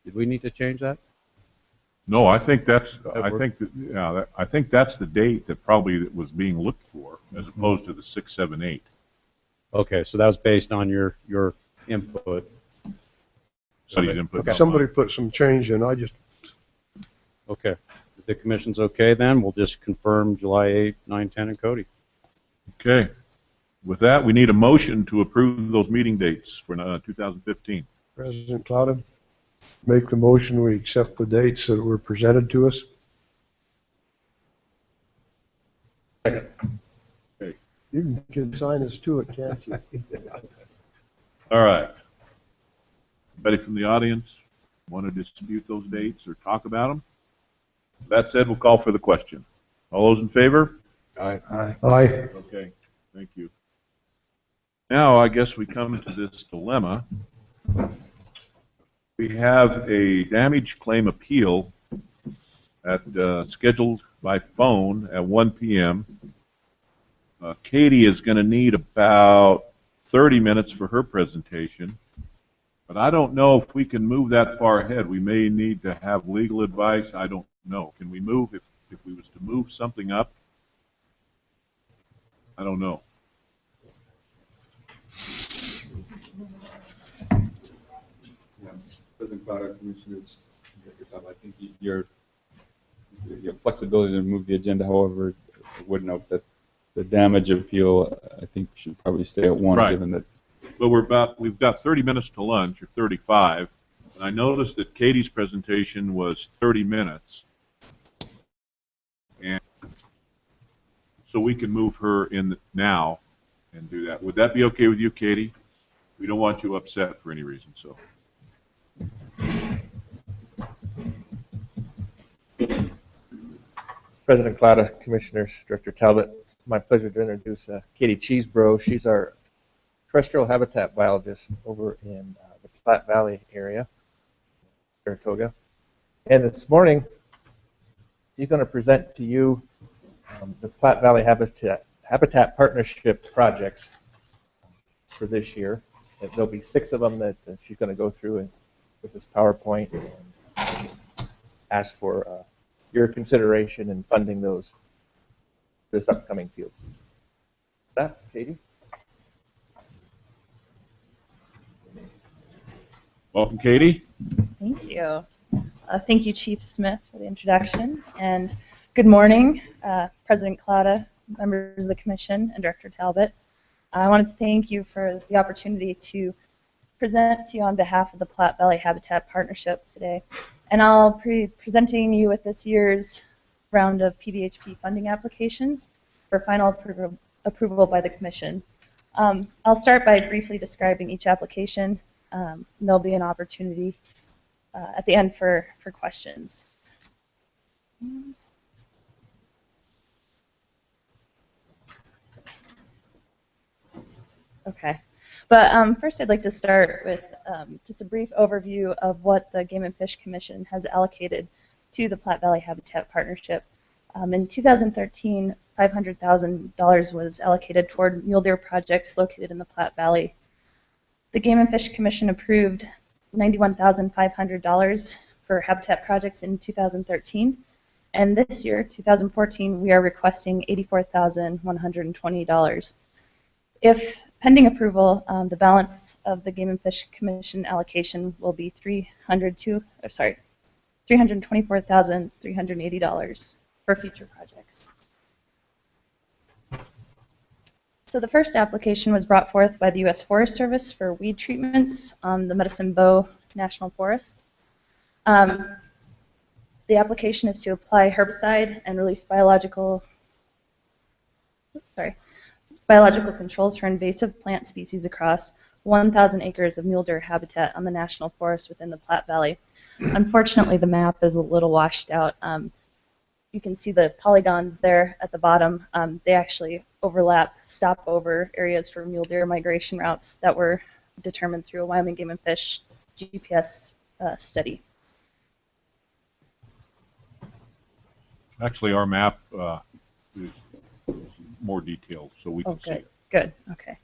Did we need to change that? No, I think that's the date that probably was being looked for, as opposed to the 6, 7, 8. Okay, so that was based on your input. Somebody's input. Okay. Somebody put some change in. Okay. If the commission's okay, then we'll just confirm July 8, 9, 10, and Cody. Okay. With that, we need a motion to approve those meeting dates for 2015. President Clouden, make the motion we accept the dates that were presented to us. Okay. You can sign us to it, can't you? All right. Anybody from the audience want to dispute those dates or talk about them? That said, we'll call for the question. All those in favor? Aye. Aye. Okay. Thank you. Now, I guess we come to this dilemma. We have a damage claim appeal scheduled by phone at 1 p.m. Katie is going to need about 30 minutes for her presentation, but I don't know if we can move that far ahead. We may need to have legal advice. I don't know. Can we move, if we was to move something up? I don't know. President Cloud, Commissioners, I think your flexibility to move the agenda, however, I would note that the damage appeal, I think, should probably stay at 1, Right. given that. But we've got 30 minutes to lunch, or 35, and I noticed that Katie's presentation was 30 minutes. And so we can move her in now and do that. Would that be okay with you, Katie? We don't want you upset for any reason, so. President Cloutta, Commissioners, Director Talbot, it's my pleasure to introduce Katie Cheesebro. She's our terrestrial habitat biologist over in the Platte Valley area, Saratoga. And this morning, she's going to present to you the Platte Valley Habitat Partnership projects for this year. And there'll be 6 of them that she's going to go through with this PowerPoint and ask for your consideration in funding those this upcoming field season. With that, Katie. Welcome, Katie. Thank you. Thank you, Chief Smith, for the introduction. And good morning, President Cloutta, members of the Commission, and Director Talbot. I wanted to thank you for the opportunity to present to you on behalf of the Platte Valley Habitat Partnership today. And I'll be presenting you with this year's round of PVHP funding applications for final approval by the Commission. I'll start by briefly describing each application. There'll be an opportunity at the end for questions. Okay. But first I'd like to start with just a brief overview of what the Game and Fish Commission has allocated to the Platte Valley Habitat Partnership. In 2013, $500,000 was allocated toward mule deer projects located in the Platte Valley. The Game and Fish Commission approved $91,500 for habitat projects in 2013, and this year, 2014, we are requesting $84,120. If pending approval, the balance of the Game and Fish Commission allocation will be $324,380 for future projects. So the first application was brought forth by the U.S. Forest Service for weed treatments on the Medicine Bow National Forest. The application is to apply herbicide and release biological controls for invasive plant species across 1,000 acres of mule deer habitat on the national forest within the Platte Valley. Unfortunately, the map is a little washed out. You can see the polygons there at the bottom. They actually overlap stopover areas for mule deer migration routes that were determined through a Wyoming Game and Fish GPS study. Actually, our map is more detailed, so we can see it. Good. Okay.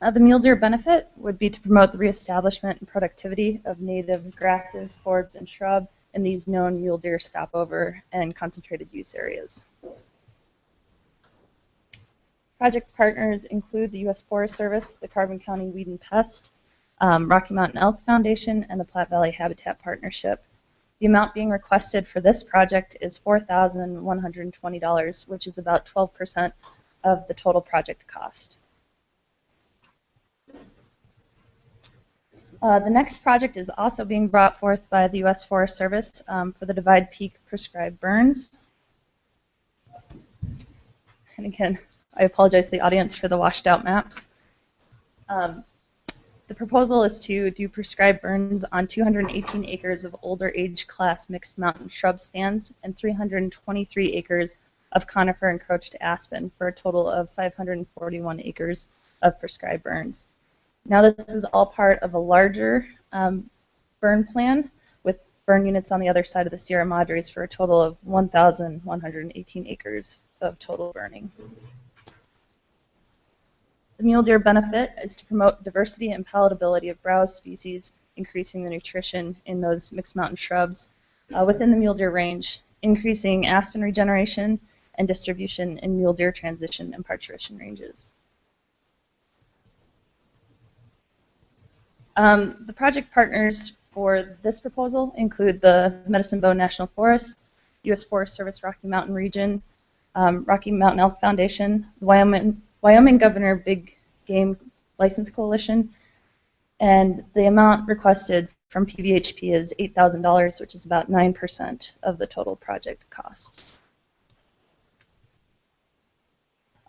The mule deer benefit would be to promote the reestablishment and productivity of native grasses, forbs, and shrub in these known mule deer stopover and concentrated use areas. Project partners include the U.S. Forest Service, the Carbon County Weed and Pest, Rocky Mountain Elk Foundation, and the Platte Valley Habitat Partnership. The amount being requested for this project is $4,120, which is about 12% of the total project cost. The next project is also being brought forth by the U.S. Forest Service for the Divide Peak prescribed burns. And again, I apologize to the audience for the washed out maps. The proposal is to do prescribed burns on 218 acres of older age class mixed mountain shrub stands and 323 acres of conifer encroached aspen for a total of 541 acres of prescribed burns. Now this is all part of a larger burn plan with burn units on the other side of the Sierra Madres for a total of 1,118 acres of total burning. The mule deer benefit is to promote diversity and palatability of browse species, increasing the nutrition in those mixed mountain shrubs within the mule deer range, increasing aspen regeneration and distribution in mule deer transition and parturition ranges. The project partners for this proposal include the Medicine Bow National Forest, U.S. Forest Service Rocky Mountain Region, Rocky Mountain Elk Foundation, the Wyoming Governor Big Game License Coalition, and the amount requested from PVHP is $8,000, which is about 9% of the total project cost.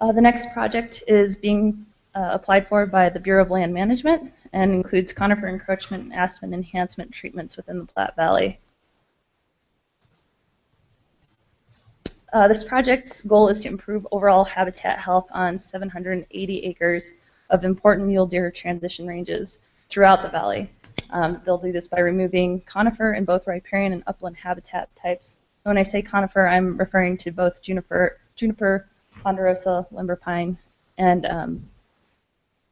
The next project is being applied for by the Bureau of Land Management and includes conifer encroachment and aspen enhancement treatments within the Platte Valley. This project's goal is to improve overall habitat health on 780 acres of important mule deer transition ranges throughout the valley. They'll do this by removing conifer in both riparian and upland habitat types. When I say conifer, I'm referring to both juniper, ponderosa, limber pine, and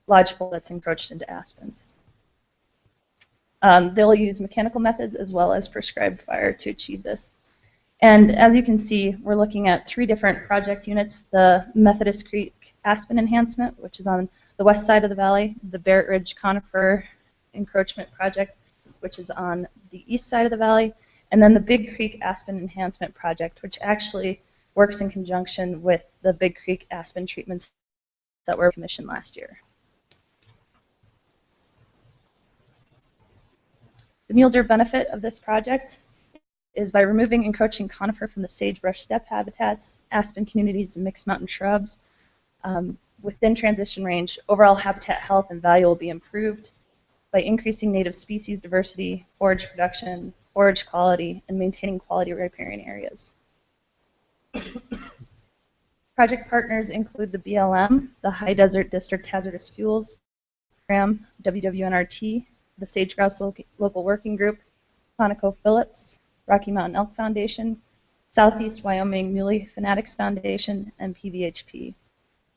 lodgepole that's encroached into aspens. They'll use mechanical methods as well as prescribed fire to achieve this. And as you can see, we're looking at 3 different project units: the Methodist Creek Aspen Enhancement, which is on the west side of the valley, the Barrett Ridge Conifer Encroachment Project, which is on the east side of the valley, and then the Big Creek Aspen Enhancement Project, which actually works in conjunction with the Big Creek Aspen treatments that were commissioned last year. The mule deer benefit of this project is by removing encroaching conifer from the sagebrush steppe habitats, aspen communities, and mixed mountain shrubs. Within transition range, overall habitat health and value will be improved by increasing native species diversity, forage production, forage quality, and maintaining quality riparian areas. Project partners include the BLM, the High Desert District Hazardous Fuels Program, WWNRT, the Sage Grouse Local Working Group, ConocoPhillips, Rocky Mountain Elk Foundation, Southeast Wyoming Muley Fanatics Foundation, and PVHP.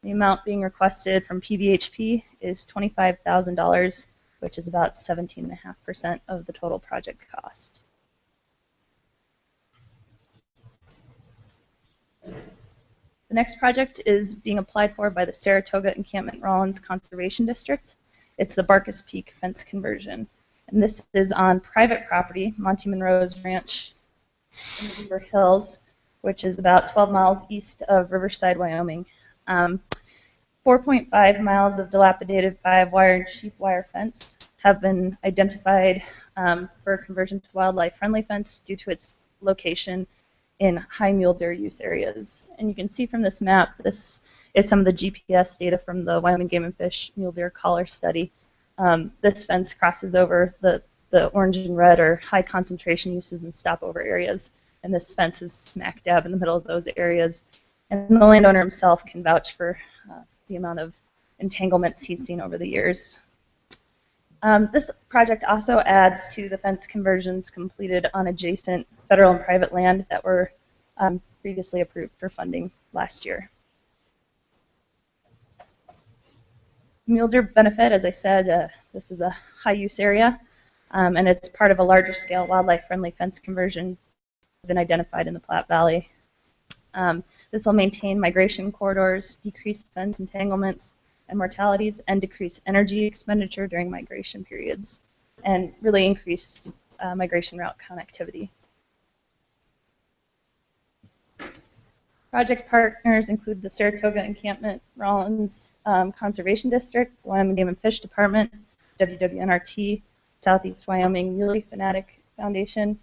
The amount being requested from PVHP is $25,000, which is about 17.5% of the total project cost. The next project is being applied for by the Saratoga Encampment Rawlins Conservation District. It's the Barkus Peak fence conversion. And this is on private property, Monty Monroe's Ranch in the Beaver Hills, which is about 12 miles east of Riverside, Wyoming. 4.5 miles of dilapidated 5-wire and sheep wire fence have been identified for conversion to wildlife-friendly fence due to its location in high mule deer use areas. And you can see from this map, this is some of the GPS data from the Wyoming Game and Fish Mule Deer Collar Study. This fence crosses over the orange and red or high concentration uses and stopover areas. And this fence is smack dab in the middle of those areas. And the landowner himself can vouch for the amount of entanglements he's seen over the years. This project also adds to the fence conversions completed on adjacent federal and private land that were previously approved for funding last year. Mule deer benefit, as I said, this is a high use area, and it's part of a larger scale wildlife friendly fence conversions that have been identified in the Platte Valley. This will maintain migration corridors, decrease fence entanglements and mortalities, and decrease energy expenditure during migration periods, and really increase migration route connectivity. Project partners include the Saratoga Encampment Rawlins Conservation District, the Wyoming Game and Fish Department, WWNRT, Southeast Wyoming Muley Fanatic Foundation,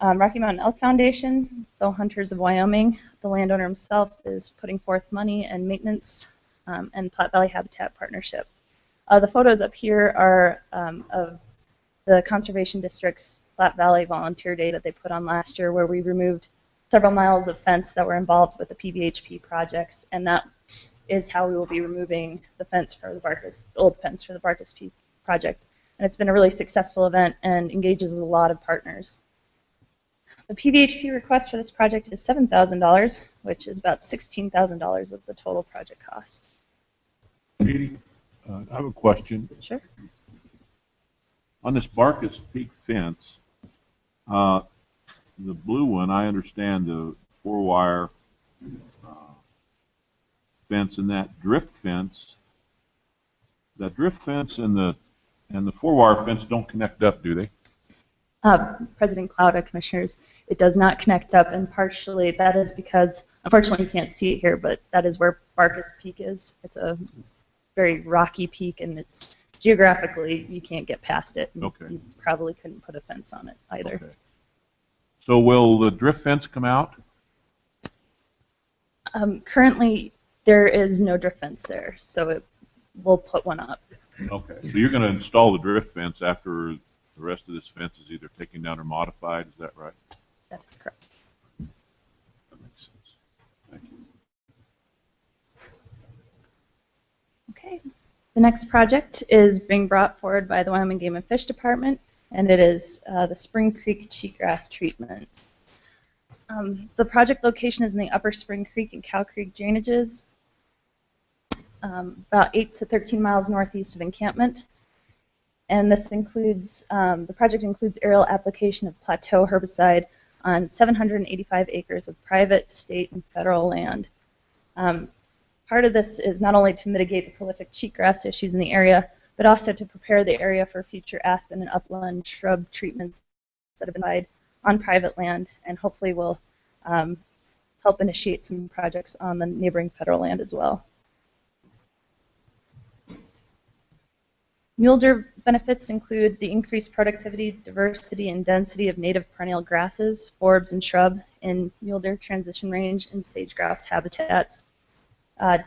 Rocky Mountain Elk Foundation, Bow Hunters of Wyoming. The landowner himself is putting forth money and maintenance, and Platte Valley Habitat Partnership. The photos up here are of the Conservation District's Platte Valley Volunteer Day that they put on last year, where we removed several miles of fence that were involved with the PVHP projects, and that is how we will be removing the fence for the Barkus, the old fence for the Barkus Peak project. And it's been a really successful event and engages a lot of partners. The PVHP request for this project is $7,000, which is about $16,000 of the total project cost. Katie, I have a question. Sure. On this Barkus Peak fence, the blue one, I understand the 4-wire fence and that drift fence. That drift fence and the 4-wire fence don't connect up, do they? President Clouda, Commissioners, it does not connect up, and partially that is because, unfortunately you can't see it here, but that is where Barkus Peak is. It's a very rocky peak, and it's geographically you can't get past it. Okay. You probably couldn't put a fence on it either. Okay. So will the drift fence come out? Currently, there is no drift fence there, so we'll put one up. Okay. So you're going to install the drift fence after the rest of this fence is either taken down or modified, is that right? That is correct. That makes sense. Thank you. Okay. The next project is being brought forward by the Wyoming Game and Fish Department, and it is the Spring Creek cheatgrass treatments. The project location is in the Upper Spring Creek and Cow Creek drainages, about 8 to 13 miles northeast of encampment. And this includes, the project includes aerial application of plateau herbicide on 785 acres of private, state, and federal land. Part of this is not only to mitigate the prolific cheatgrass issues in the area, but also to prepare the area for future aspen and upland shrub treatments that have been made on private land, and hopefully will help initiate some projects on the neighboring federal land as well. Mule deer benefits include the increased productivity, diversity, and density of native perennial grasses, forbs, and shrub in mule deer transition range and sage-grouse habitats,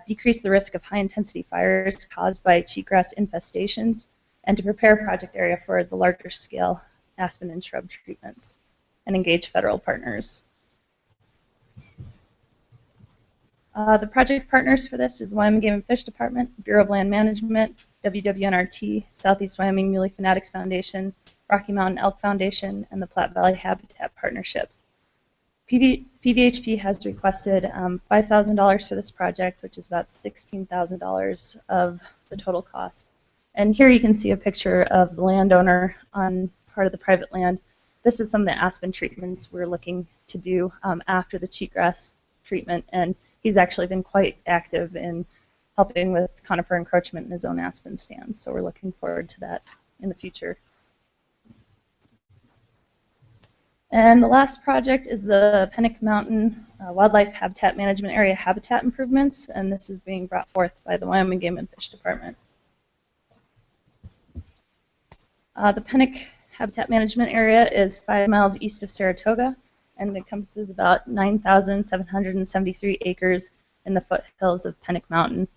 decrease the risk of high-intensity fires caused by cheatgrass infestations, and to prepare project area for the larger scale aspen and shrub treatments, and engage federal partners. The project partners for this is the Wyoming Game and Fish Department, Bureau of Land Management, WWNRT, Southeast Wyoming Muley Fanatics Foundation, Rocky Mountain Elk Foundation, and the Platte Valley Habitat Partnership. PVHP has requested $5,000 for this project, which is about $16,000 of the total cost. And here you can see a picture of the landowner on part of the private land. This is some of the aspen treatments we're looking to do after the cheatgrass treatment, and he's actually been quite active in helping with conifer encroachment in his own aspen stands, so we're looking forward to that in the future. And the last project is the Pennock Mountain Wildlife Habitat Management Area habitat improvements, and this is being brought forth by the Wyoming Game and Fish Department. The Pennock Habitat Management Area is 5 miles east of Saratoga, and encompasses about 9,773 acres in the foothills of Pennock Mountain.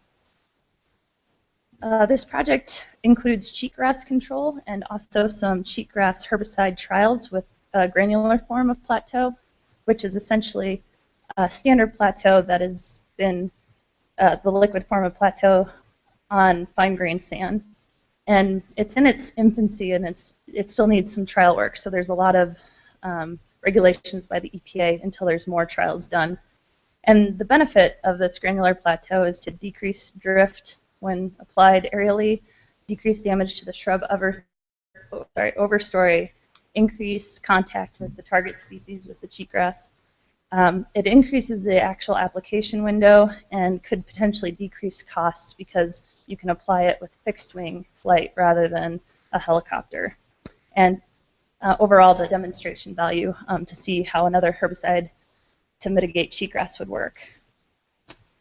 This project includes cheatgrass control and also some cheatgrass herbicide trials with a granular form of plateau, which is essentially a standard plateau that has been the liquid form of plateau on fine-grained sand. And it's in its infancy, and it still needs some trial work, so there's a lot of regulations by the EPA until there's more trials done. And the benefit of this granular plateau is to decrease drift when applied aerially, decrease damage to the shrub overstory, increase contact with the target species with the cheatgrass. It increases the actual application window and could potentially decrease costs because you can apply it with fixed wing flight rather than a helicopter. And overall, the demonstration value to see how another herbicide to mitigate cheatgrass would work.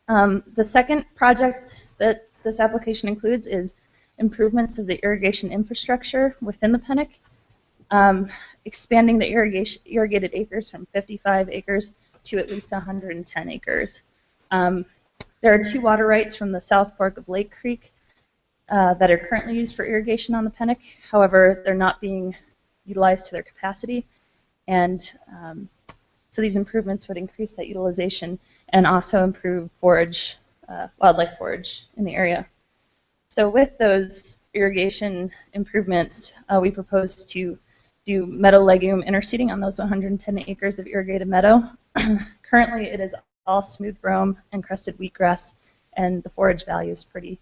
The second project that this application includes is improvements of the irrigation infrastructure within the Pennock, expanding the irrigated acres from 55 acres to at least 110 acres. There are 2 water rights from the South Fork of Lake Creek that are currently used for irrigation on the Pennock. However, they're not being utilized to their capacity, and so these improvements would increase that utilization and also improve forage, wildlife forage in the area. So with those irrigation improvements, we propose to do meadow legume interseeding on those 110 acres of irrigated meadow. Currently it is all smooth brome and crested wheatgrass, and the forage value is pretty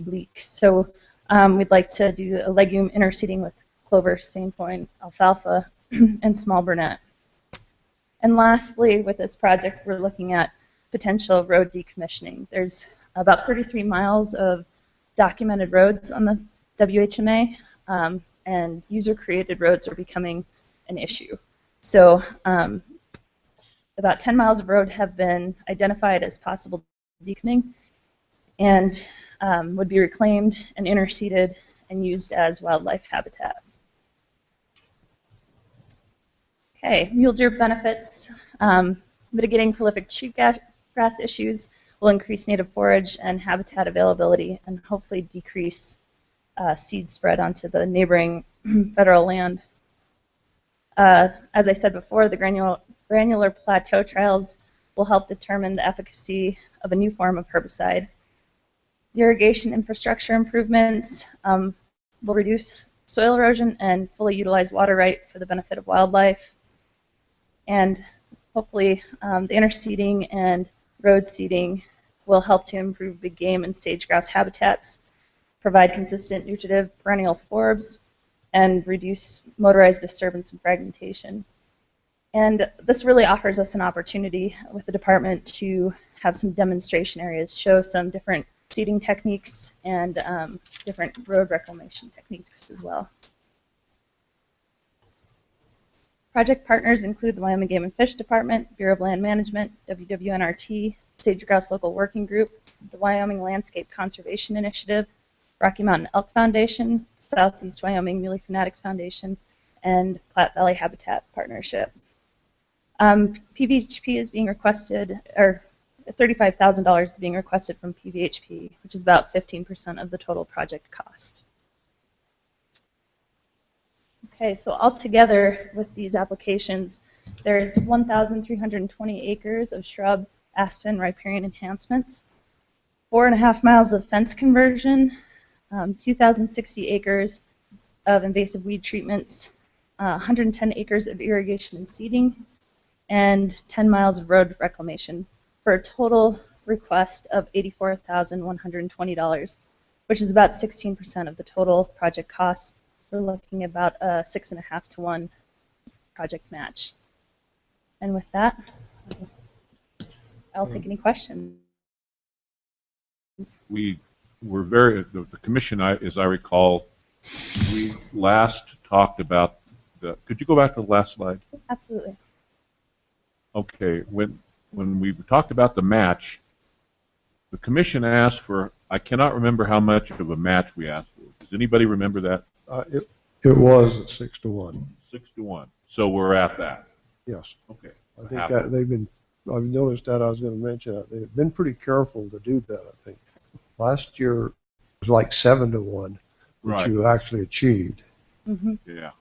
bleak. So we'd like to do a legume interseeding with clover, sainfoin, alfalfa, and small burnet. And lastly, with this project, we're looking at potential road decommissioning. There's about 33 miles of documented roads on the WHMA, and user-created roads are becoming an issue. So about 10 miles of road have been identified as possible deepening and would be reclaimed and interseeded and used as wildlife habitat. Okay, mule deer benefits. Mitigating prolific cheatgrass issues will increase native forage and habitat availability and hopefully decrease seed spread onto the neighboring federal land. As I said before, the granular plateau trials will help determine the efficacy of a new form of herbicide. The irrigation infrastructure improvements will reduce soil erosion and fully utilize water right for the benefit of wildlife. And hopefully the interseeding and road seeding will help to improve big game and sage-grouse habitats, provide consistent nutritive perennial forbs, and reduce motorized disturbance and fragmentation. And this really offers us an opportunity with the department to have some demonstration areas, show some different seeding techniques and different road reclamation techniques as well. Project partners include the Wyoming Game and Fish Department, Bureau of Land Management, WWNRT, Sage Grouse Local Working Group, the Wyoming Landscape Conservation Initiative, Rocky Mountain Elk Foundation, Southeast Wyoming Muley Fanatics Foundation, and Platte Valley Habitat Partnership. PVHP is being requested, or $35,000 is being requested from PVHP, which is about 15% of the total project cost. Okay, so altogether with these applications, there's 1,320 acres of shrub, aspen, riparian enhancements, 4.5 miles of fence conversion, 2,060 acres of invasive weed treatments, 110 acres of irrigation and seeding, and 10 miles of road reclamation for a total request of $84,120, which is about 16% of the total project cost. We're looking at about a 6.5 to 1 project match. And with that, I'll take any questions. We were the commission, as I recall, we last talked about could you go back to the last slide? Absolutely. Okay, when we talked about the match, the commission asked for, I cannot remember how much of a match we asked for. Does anybody remember that? It was at 6 to 1. 6 to 1. So we're at that. Yes. Okay. I think that I've noticed that. I was going to mention that. They've been pretty careful to do that, I think. Last year it was like 7 to 1 that you actually achieved. Mm-hmm. Yeah.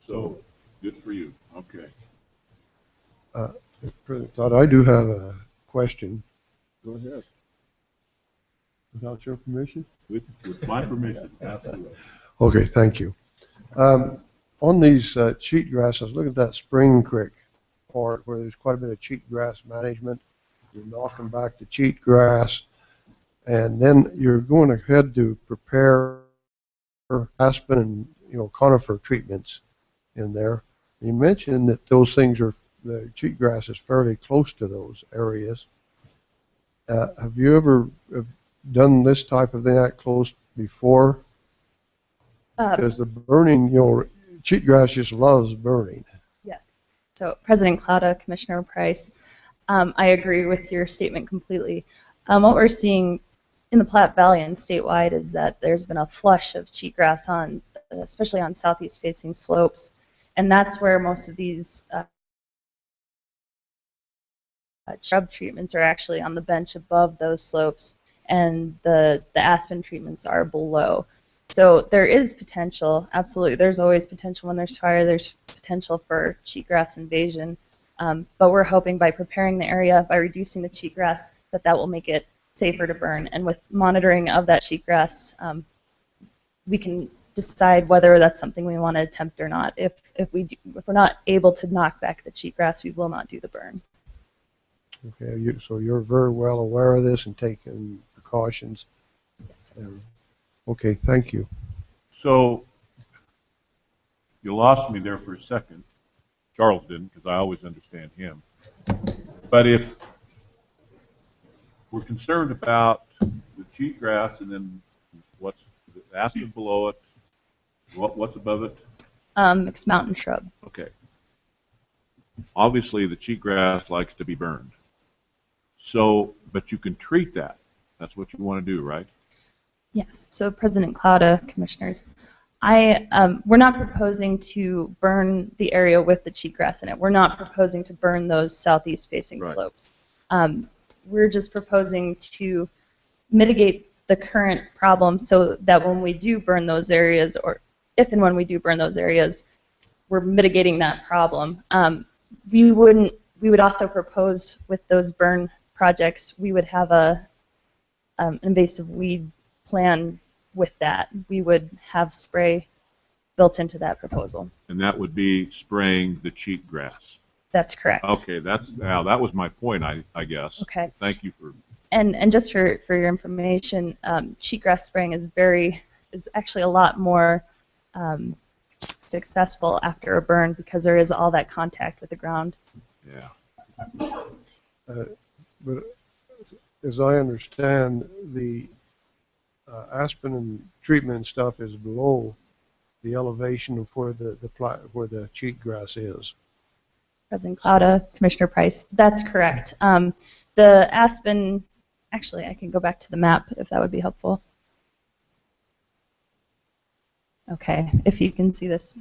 So good for you. Okay. President Todd, I do have a question. Go ahead. Without your permission? With my permission, absolutely. Okay, thank you. On these cheatgrass, I was looking at that Spring Creek part where there's quite a bit of cheatgrass management. You're knocking back the cheatgrass, and then you're going ahead to prepare aspen and conifer treatments in there. You mentioned that those things are, the cheatgrass is fairly close to those areas. Have you ever done this type of thing that close before? Because the burning, cheatgrass just loves burning. Yes. So President Clouda, Commissioner Price, I agree with your statement completely. What we're seeing in the Platte Valley and statewide is that there's been a flush of cheatgrass on, especially on southeast facing slopes, and that's where most of these shrub treatments are actually on the bench above those slopes, and the aspen treatments are below. So there is potential, absolutely. There's always potential when there's fire. There's potential for cheatgrass invasion, but we're hoping by preparing the area, by reducing the cheatgrass, that will make it safer to burn. And with monitoring of that cheatgrass, we can decide whether that's something we want to attempt or not. If we're not able to knock back the cheatgrass, we will not do the burn. Okay, so you're very well aware of this and taking precautions. Yes, sir. Okay, thank you. So you lost me there for a second. Charles didn't, because I always understand him. But if we're concerned about the cheatgrass and then what's the aspen below it, what's above it? mixed mountain shrub. Okay. Obviously, the cheatgrass likes to be burned. So, but you can treat that. That's what you want to do, right? Yes. So President Claudia, commissioners, we're not proposing to burn the area with the cheatgrass in it. We're not proposing to burn those southeast-facing slopes. We're just proposing to mitigate the current problem so that when we do burn those areas, or if and when we do burn those areas, we're mitigating that problem. We would also propose with those burn projects, we would have an invasive weed plan with that. We would have spray built into that proposal. And that would be spraying the cheatgrass. That's correct. Okay, that was my point, I guess. Okay. Thank you for. And just for your information, cheatgrass spraying is actually a lot more successful after a burn because there is all that contact with the ground. Yeah. But as I understand, the aspen and treatment and stuff is below the elevation of where the cheatgrass is. President Claudia, Commissioner Price, that's correct. The aspen, actually, I can go back to the map if that would be helpful. Okay, if you can see this.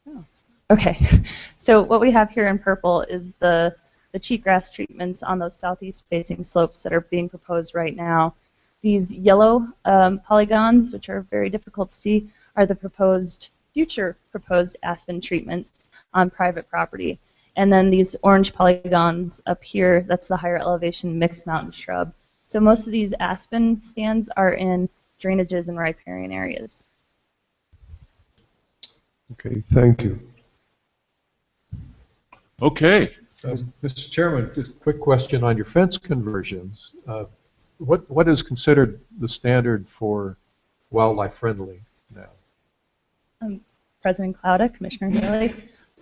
Oh. Okay, so what we have here in purple is the cheatgrass treatments on those southeast-facing slopes that are being proposed right now. These yellow polygons, which are very difficult to see, are the future proposed aspen treatments on private property. And then these orange polygons up here, that's the higher elevation mixed mountain shrub. So most of these aspen stands are in drainages and riparian areas. Okay, thank you. Okay. Mr. Chairman, just a quick question on your fence conversions. What is considered the standard for wildlife friendly now? President Claudia, Commissioner Haley,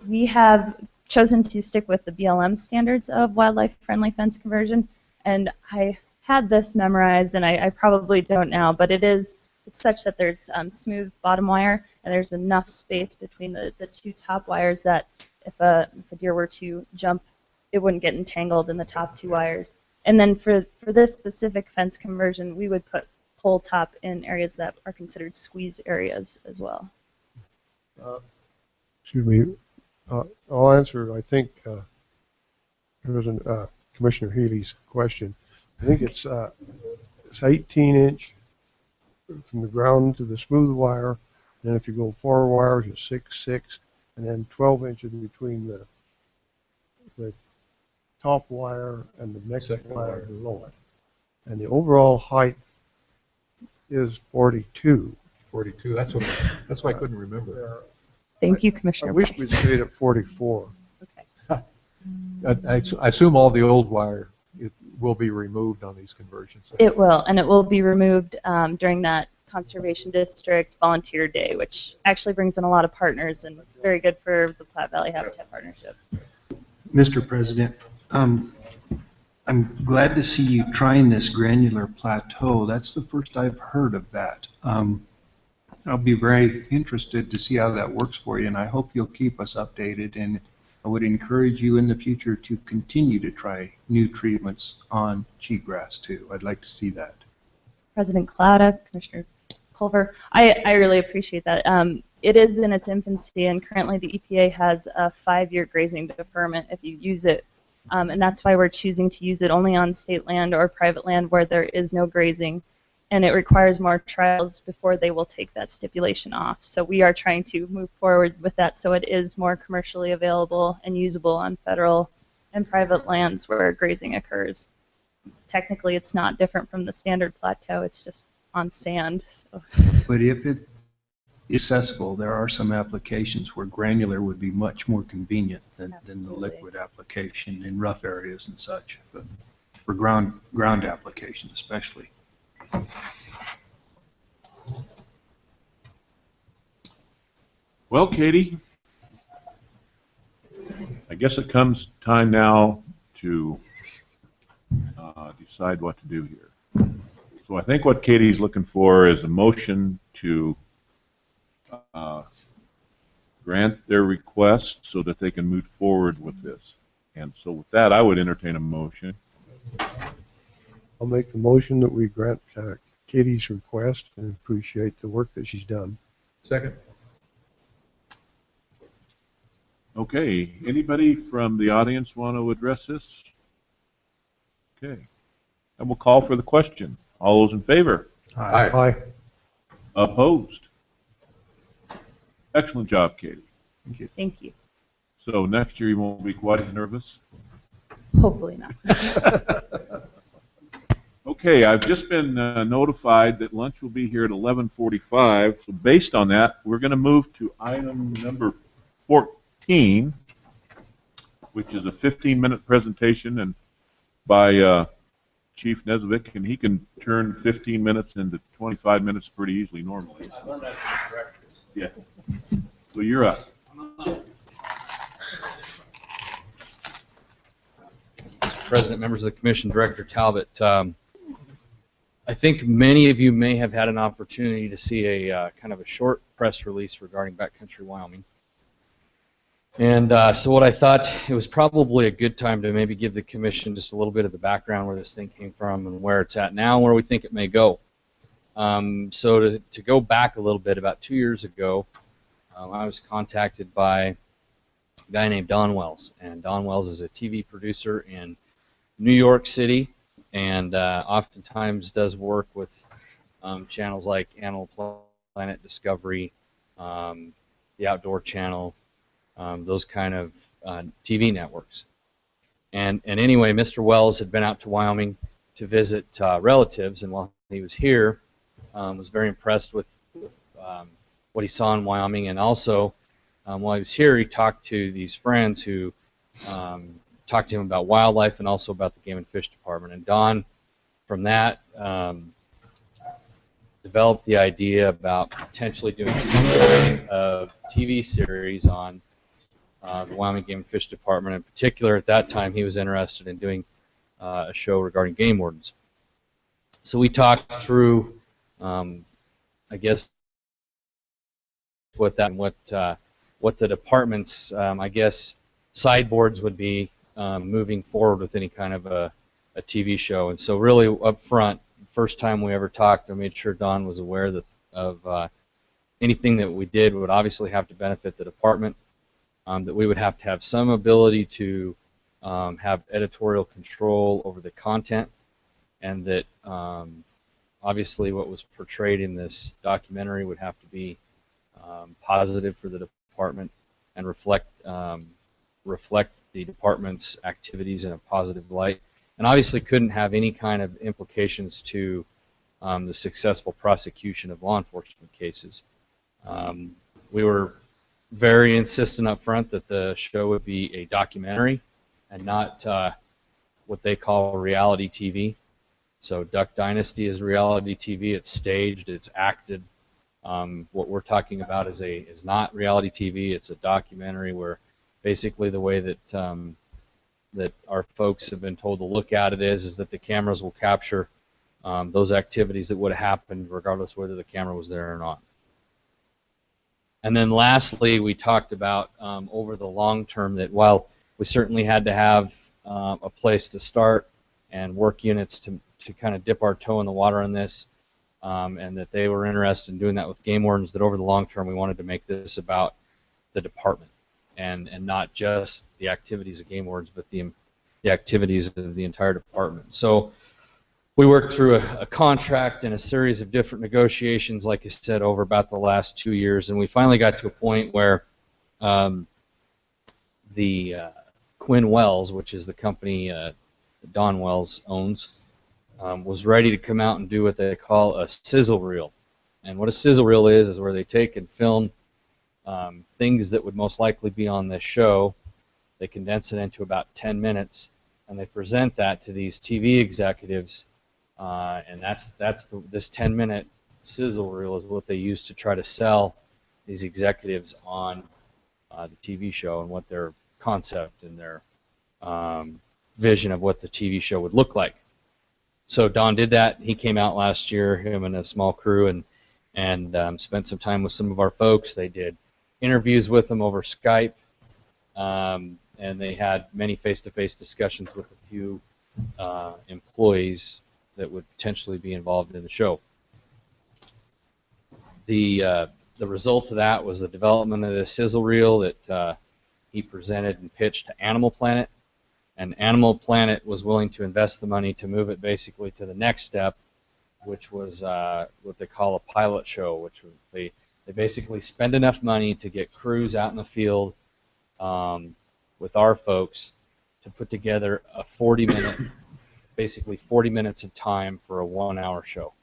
we have chosen to stick with the BLM standards of wildlife friendly fence conversion, and I had this memorized, and I probably don't now, but it's such that there's smooth bottom wire, and there's enough space between the two top wires that if a deer were to jump, it wouldn't get entangled in the top two wires. And then for this specific fence conversion, we would put pole top in areas that are considered squeeze areas as well. Excuse me. I'll answer, I think, Commissioner Healy's question. I think it's 18-inch from the ground to the smooth wire. And then if you go 4 wires, it's 6'6", and then 12 inches between the top wire and the next wire below it. And the overall height is 42. 42. That's why I couldn't remember. Thank you, Commissioner. I wish we'd stayed at 44. Okay. I assume all the old wire will be removed on these conversions. It will, and it will be removed during that Conservation District Volunteer Day, which actually brings in a lot of partners, and it's very good for the Platte Valley Habitat Partnership. Mr. President, I'm glad to see you trying this granular plateau. That's the first I've heard of that. I'll be very interested to see how that works for you, and I hope you'll keep us updated, and I would encourage you in the future to continue to try new treatments on cheatgrass too. I'd like to see that. President Claudia, Commissioner Culver, I really appreciate that. It is in its infancy, and currently the EPA has a 5-year grazing deferment if you use it, and that's why we're choosing to use it only on state land or private land where there is no grazing, and it requires more trials before they will take that stipulation off. So we are trying to move forward with that so it is more commercially available and usable on federal and private lands where grazing occurs. Technically, it's not different from the standard plateau, it's just on sand. So. But if it is accessible, there are some applications where granular would be much more convenient than the liquid application in rough areas and such, but for ground applications especially. Well, Katie, I guess it comes time now to decide what to do here. So I think what Katie's looking for is a motion to grant their request so that they can move forward with this. And so with that, I would entertain a motion. I'll make the motion that we grant Katie's request and appreciate the work that she's done. Second. Okay, anybody from the audience want to address this? Okay, and we'll call for the question. All those in favor? Aye. Aye. Opposed? Excellent job, Katie. Thank you. Thank you. So next year you won't be quite as nervous? Hopefully not. Okay, I've just been notified that lunch will be here at 11:45. So based on that, we're going to move to item number 14, which is a 15-minute presentation and by Chief Nesvik, and he can turn 15 minutes into 25 minutes pretty easily normally. Yeah. So you're up. Mr. President, members of the Commission, Director Talbot, I think many of you may have had an opportunity to see a kind of a short press release regarding Backcountry Wyoming. And so what I thought, it was probably a good time to maybe give the Commission just a little bit of the background where this thing came from and where it's at now and where we think it may go. So to go back a little bit, about 2 years ago, I was contacted by a guy named Don Wells. And Don Wells is a TV producer in New York City and oftentimes does work with channels like Animal Planet, Discovery, the Outdoor Channel, those kind of TV networks. And anyway, Mr. Wells had been out to Wyoming to visit relatives, and while he was here, was very impressed with what he saw in Wyoming, and also while he was here, he talked to these friends who talked to him about wildlife and also about the Game and Fish Department. And Don, from that, developed the idea about potentially doing some kind of TV series on the Wyoming Game and Fish Department. In particular, at that time, he was interested in doing a show regarding game wardens. So we talked through, I guess, what the department's, I guess, sideboards would be moving forward with any kind of a TV show. And so really up front, first time we ever talked, I made sure Don was aware that of anything that we did would obviously have to benefit the department, that we would have to have some ability to have editorial control over the content, and that obviously what was portrayed in this documentary would have to be positive for the department and reflect the department's activities in a positive light, and obviously couldn't have any kind of implications to the successful prosecution of law enforcement cases. We were very insistent up front that the show would be a documentary and not what they call reality TV. So Duck Dynasty is reality TV. It's staged. It's acted. What we're talking about is not reality TV. It's a documentary where basically the way that that our folks have been told to look at it is that the cameras will capture those activities that would have happened regardless whether the camera was there or not. And then lastly, we talked about over the long term that while we certainly had to have a place to start and work units to kind of dip our toe in the water on this, and that they were interested in doing that with game wardens, that over the long term we wanted to make this about the department and not just the activities of game wardens, but the activities of the entire department. So we worked through a contract and a series of different negotiations, like I said, over about the last 2 years, and we finally got to a point where the Quinn Wells, which is the company Don Wells owns, was ready to come out and do what they call a sizzle reel. And what a sizzle reel is where they take and film things that would most likely be on this show. They condense it into about 10 minutes, and they present that to these TV executives. And this 10-minute sizzle reel is what they use to try to sell these executives on the TV show and what their concept and their vision of what the TV show would look like. So Don did that. He came out last year, him and a small crew, and spent some time with some of our folks. They did interviews with them over Skype, and they had many face-to-face discussions with a few employees that would potentially be involved in the show. The result of that was the development of the sizzle reel that he presented and pitched to Animal Planet, and Animal Planet was willing to invest the money to move it basically to the next step, which was what they call a pilot show, which was they basically spend enough money to get crews out in the field with our folks to put together a 40-minute, basically 40 minutes of time for a 1-hour show.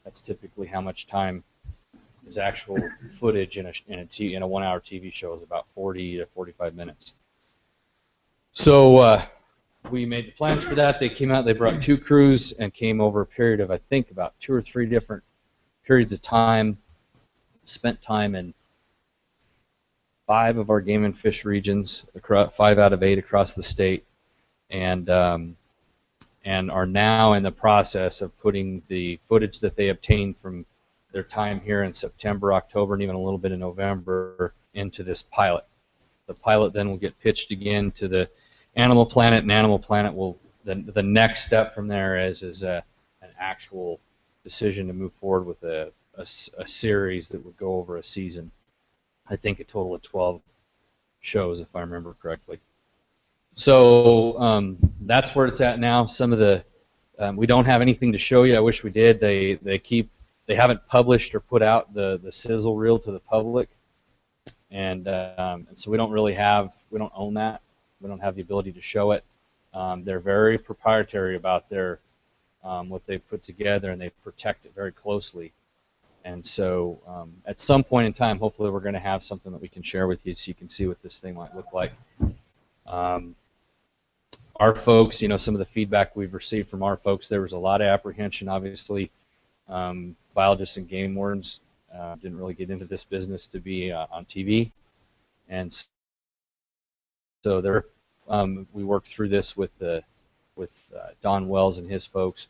That's typically how much time is actual footage in a 1-hour TV show, is about 40 to 45 minutes. So we made the plans for that. They came out, they brought 2 crews and came over a period of, I think, about 2 or 3 different periods of time, spent time in 5 of our game and fish regions, 5 out of 8 across the state, and are now in the process of putting the footage that they obtained from their time here in September, October, and even a little bit in November into this pilot. The pilot then will get pitched again to the Animal Planet, and Animal Planet will, the next step from there is an actual decision to move forward with a series that would go over a season. I think a total of 12 shows, if I remember correctly. So that's where it's at now. Some of the we don't have anything to show you. I wish we did. They haven't published or put out the sizzle reel to the public, and so we don't own that. We don't have the ability to show it. They're very proprietary about their what they've put together, and they protect it very closely. And so at some point in time, hopefully we're going to have something that we can share with you so you can see what this thing might look like. Our folks, some of the feedback we've received from our folks, there was a lot of apprehension, obviously. Biologists and game wardens didn't really get into this business to be on TV. And so we worked through this with Don Wells and his folks.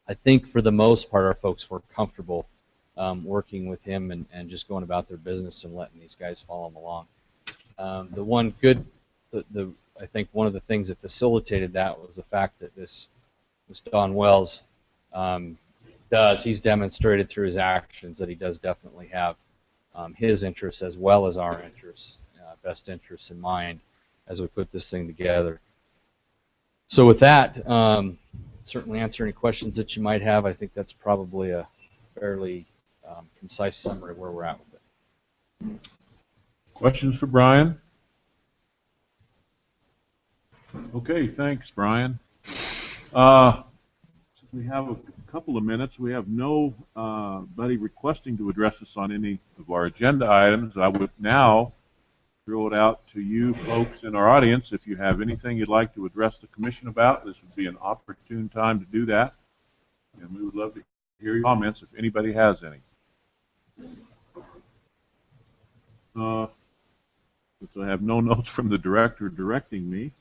I think for the most part, our folks were comfortable working with him and just going about their business and letting these guys follow them along. I think one of the things that facilitated that was the fact that this Don Wells he's demonstrated through his actions that he does definitely have his interests as well as our interests, best interests in mind as we put this thing together. So with that, certainly answer any questions that you might have. I think that's probably a fairly concise summary of where we're at with it. Questions for Brian? Okay, thanks, Brian. We have a couple of minutes. We have nobody requesting to address us on any of our agenda items. I would now throw it out to you folks in our audience. If you have anything you'd like to address the commission about, this would be an opportune time to do that. And we would love to hear your comments if anybody has any. Since I have no notes from the director directing me,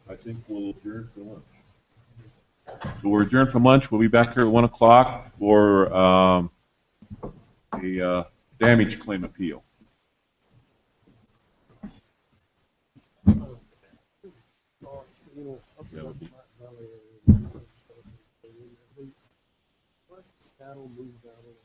I think we'll adjourn for lunch. So we're adjourned from lunch. We'll be back here at 1 o'clock for a damage claim appeal. Cattle moved out of